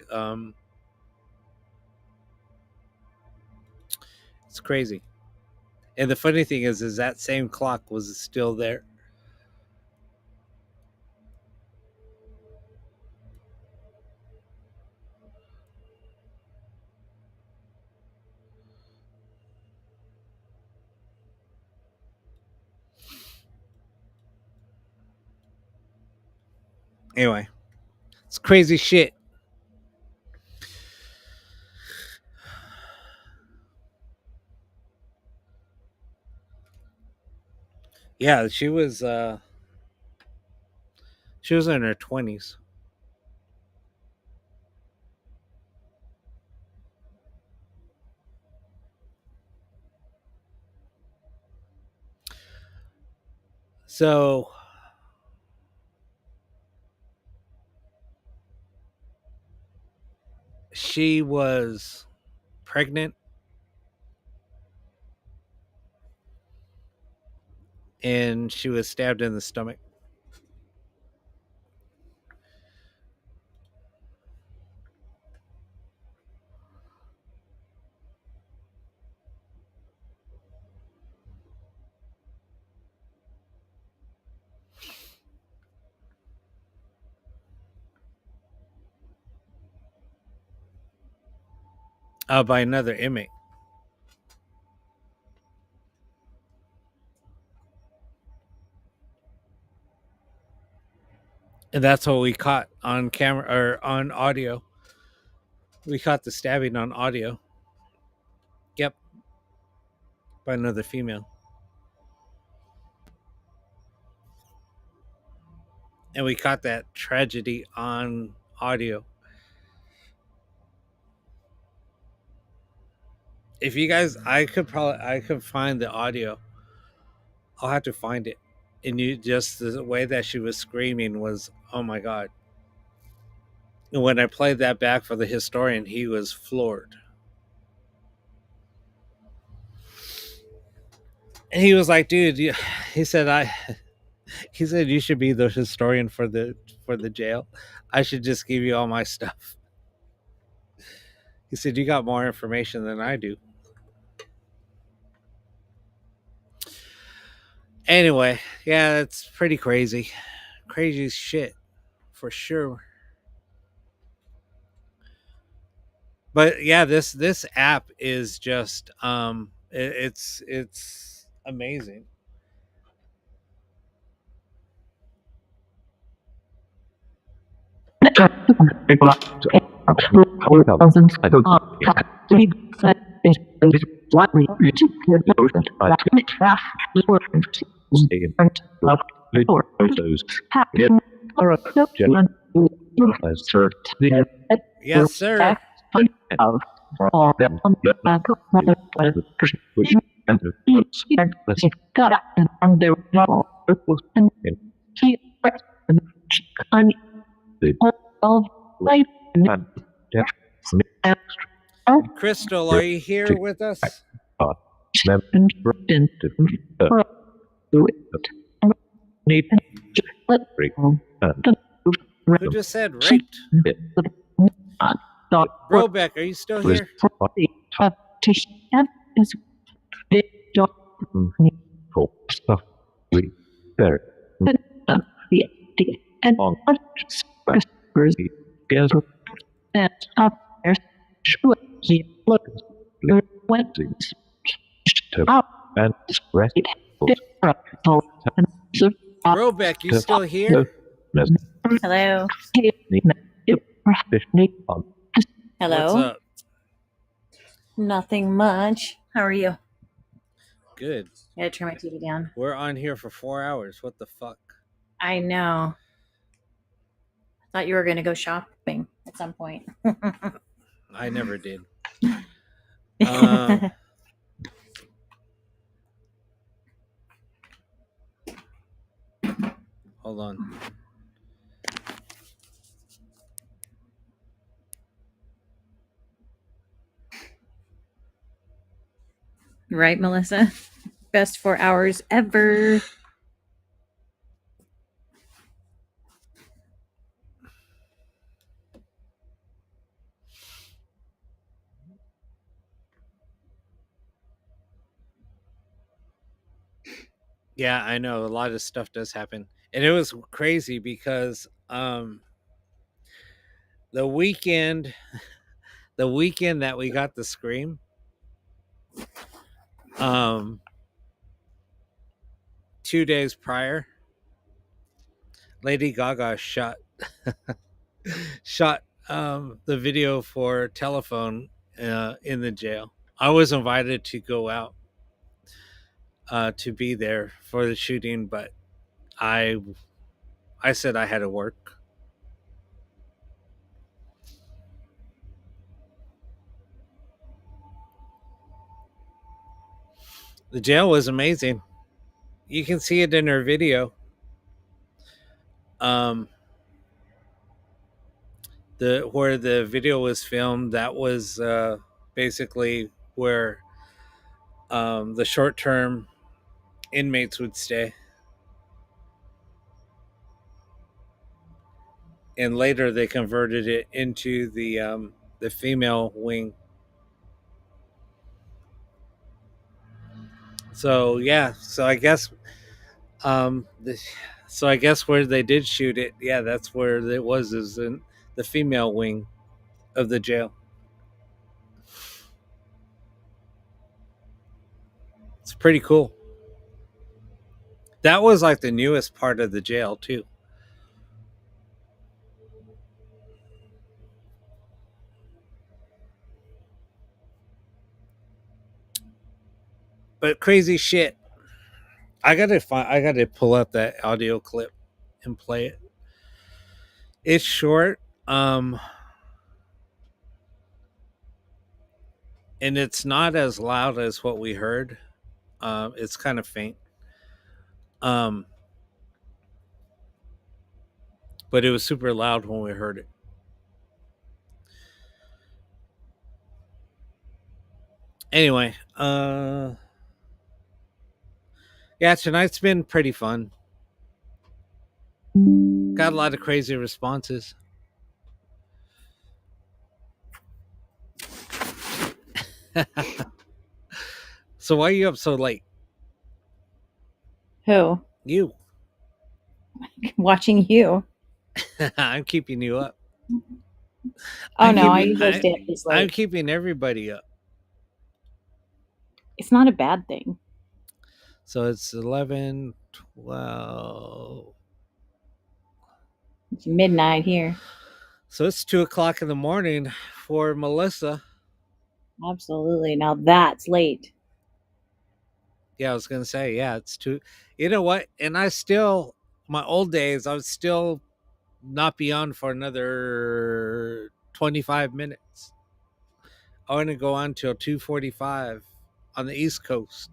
it's crazy. And the funny thing is that same clock was still there. Anyway, it's crazy shit. Yeah, she was in her 20s. So she was pregnant, and she was stabbed in the stomach. By another inmate. And that's what we caught on camera or on audio. We caught the stabbing on audio. Yep. By another female. And we caught that tragedy on audio. If you guys, I could find the audio. I'll have to find it. And you just, the way that she was screaming was, oh my God. And when I played that back for the historian, he was floored. And he was like, dude, he said, you should be the historian for the jail. I should just give you all my stuff. He said, you got more information than I do. Anyway, yeah, it's pretty crazy. Crazy shit for sure. But yeah, this app is just it's amazing. Yes, sir. Crystal, are you here with us? Who just said raped? Brobeck, are you still here? Brobeck, you still here? Hello. Hello. What's up? Nothing much. How are you? Good. I gotta turn my TV down. We're on here for 4 hours. What the fuck? I know. I thought you were gonna go shopping at some point. I never did. Hold on. Right, Melissa? Best 4 hours ever. Yeah, I know a lot of stuff does happen. And it was crazy because the weekend that we got the Scream, 2 days prior, Lady Gaga shot the video for Telephone in the jail. I was invited to go out to be there for the shooting, but I said I had to work. The jail was amazing. You can see it in her video. Where the video was filmed, that was basically where the short-term inmates would stay. And later they converted it into the female wing. So yeah, so I guess where they did shoot it, yeah, that's where it was, is in the female wing of the jail. It's pretty cool. That was like the newest part of the jail too. But crazy shit. I gotta pull up that audio clip and play it. It's short, and it's not as loud as what we heard. It's kind of faint. But it was super loud when we heard it. Anyway, yeah, tonight's been pretty fun. Got a lot of crazy responses. So why are you up so late? Who? You. Watching you. I'm keeping you up. Oh no, I usually stay up this I'm late. keeping everybody up. It's not a bad thing. So it's 11, 12. It's midnight here. So it's 2:00 in the morning for Melissa. Absolutely. Now that's late. Yeah, I was gonna say, yeah, it's two. You know what? And I still, my old days, I would still not be on for another 25 minutes. I want to go on till 2:45 on the East Coast,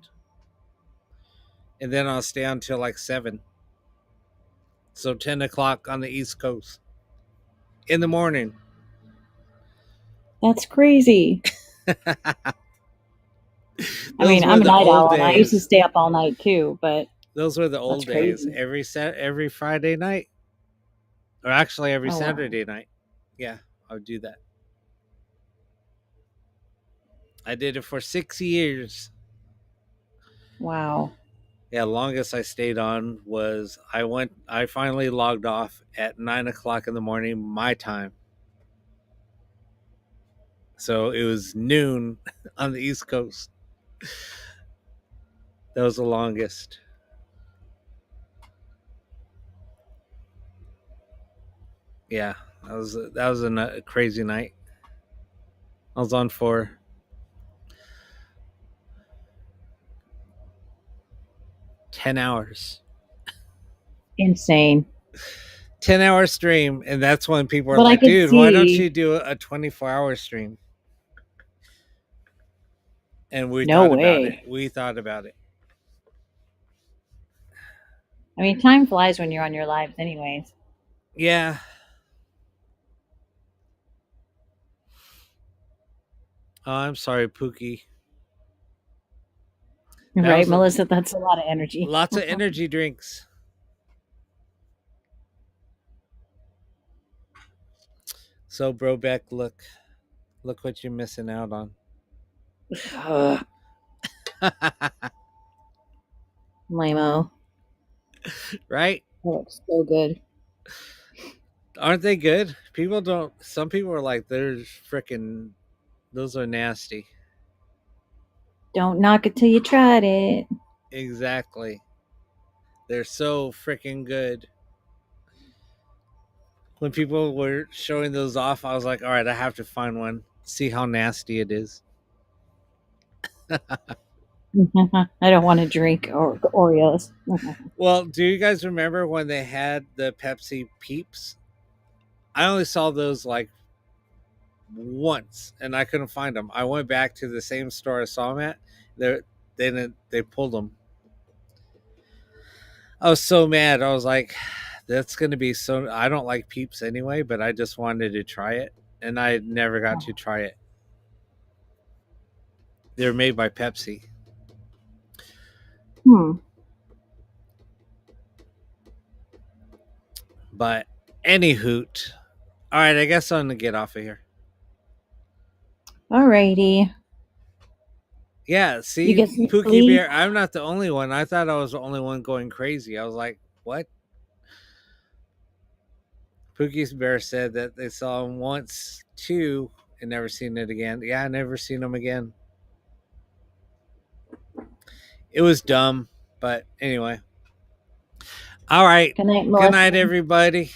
and then I'll stay on till like 7. So 10 o'clock on the East Coast in the morning. That's crazy. I mean, I'm a night owl, and I used to stay up all night too. But Those were the old days. crazy. Every Friday night, or actually every Oh, wow. Saturday night. Yeah, I would do that. I did it for 6 years. Wow. Yeah, longest I stayed on was I finally logged off at 9 o'clock in the morning, my time. So it was noon on the East Coast. That was the longest. Yeah, that was a crazy night. I was on for 10 hours. Insane. 10-hour stream, and that's when people are But I like, could dude, why don't see- you do a 24-hour stream? And we No thought about way. it. We thought about it. I mean, time flies when you're on your lives, anyways. Yeah. Oh, I'm sorry, Pookie. That Right, was Melissa? That's a lot of energy. lots of energy drinks. So, Brobeck, look what you're missing out on. Lame-o. Right? That looks so good. Aren't they good? Some people are like, those are nasty. Don't knock it till you tried it. Exactly. They're so freaking good. When people were showing those off, I was like, all right, I have to find one, see how nasty it is. I don't want to drink Oreos. Well, do you guys remember when they had the Pepsi Peeps? I only saw those like once, and I couldn't find them. I went back to the same store I saw them at. They pulled them. I was so mad. I was like, that's going to be so. I don't like Peeps anyway, but I just wanted to try it, and I never got to try it. They're made by Pepsi. But any hoot. All right, I guess I'm going to get off of here. Alrighty. Yeah, see, You get some Pookie sleep? Bear, I'm not the only one. I thought I was the only one going crazy. I was like, what? Pookie Bear said that they saw him once, too, and never seen it again. Yeah, I never seen him again. It was dumb, but anyway. All right. Good night, Good Melissa. night, everybody.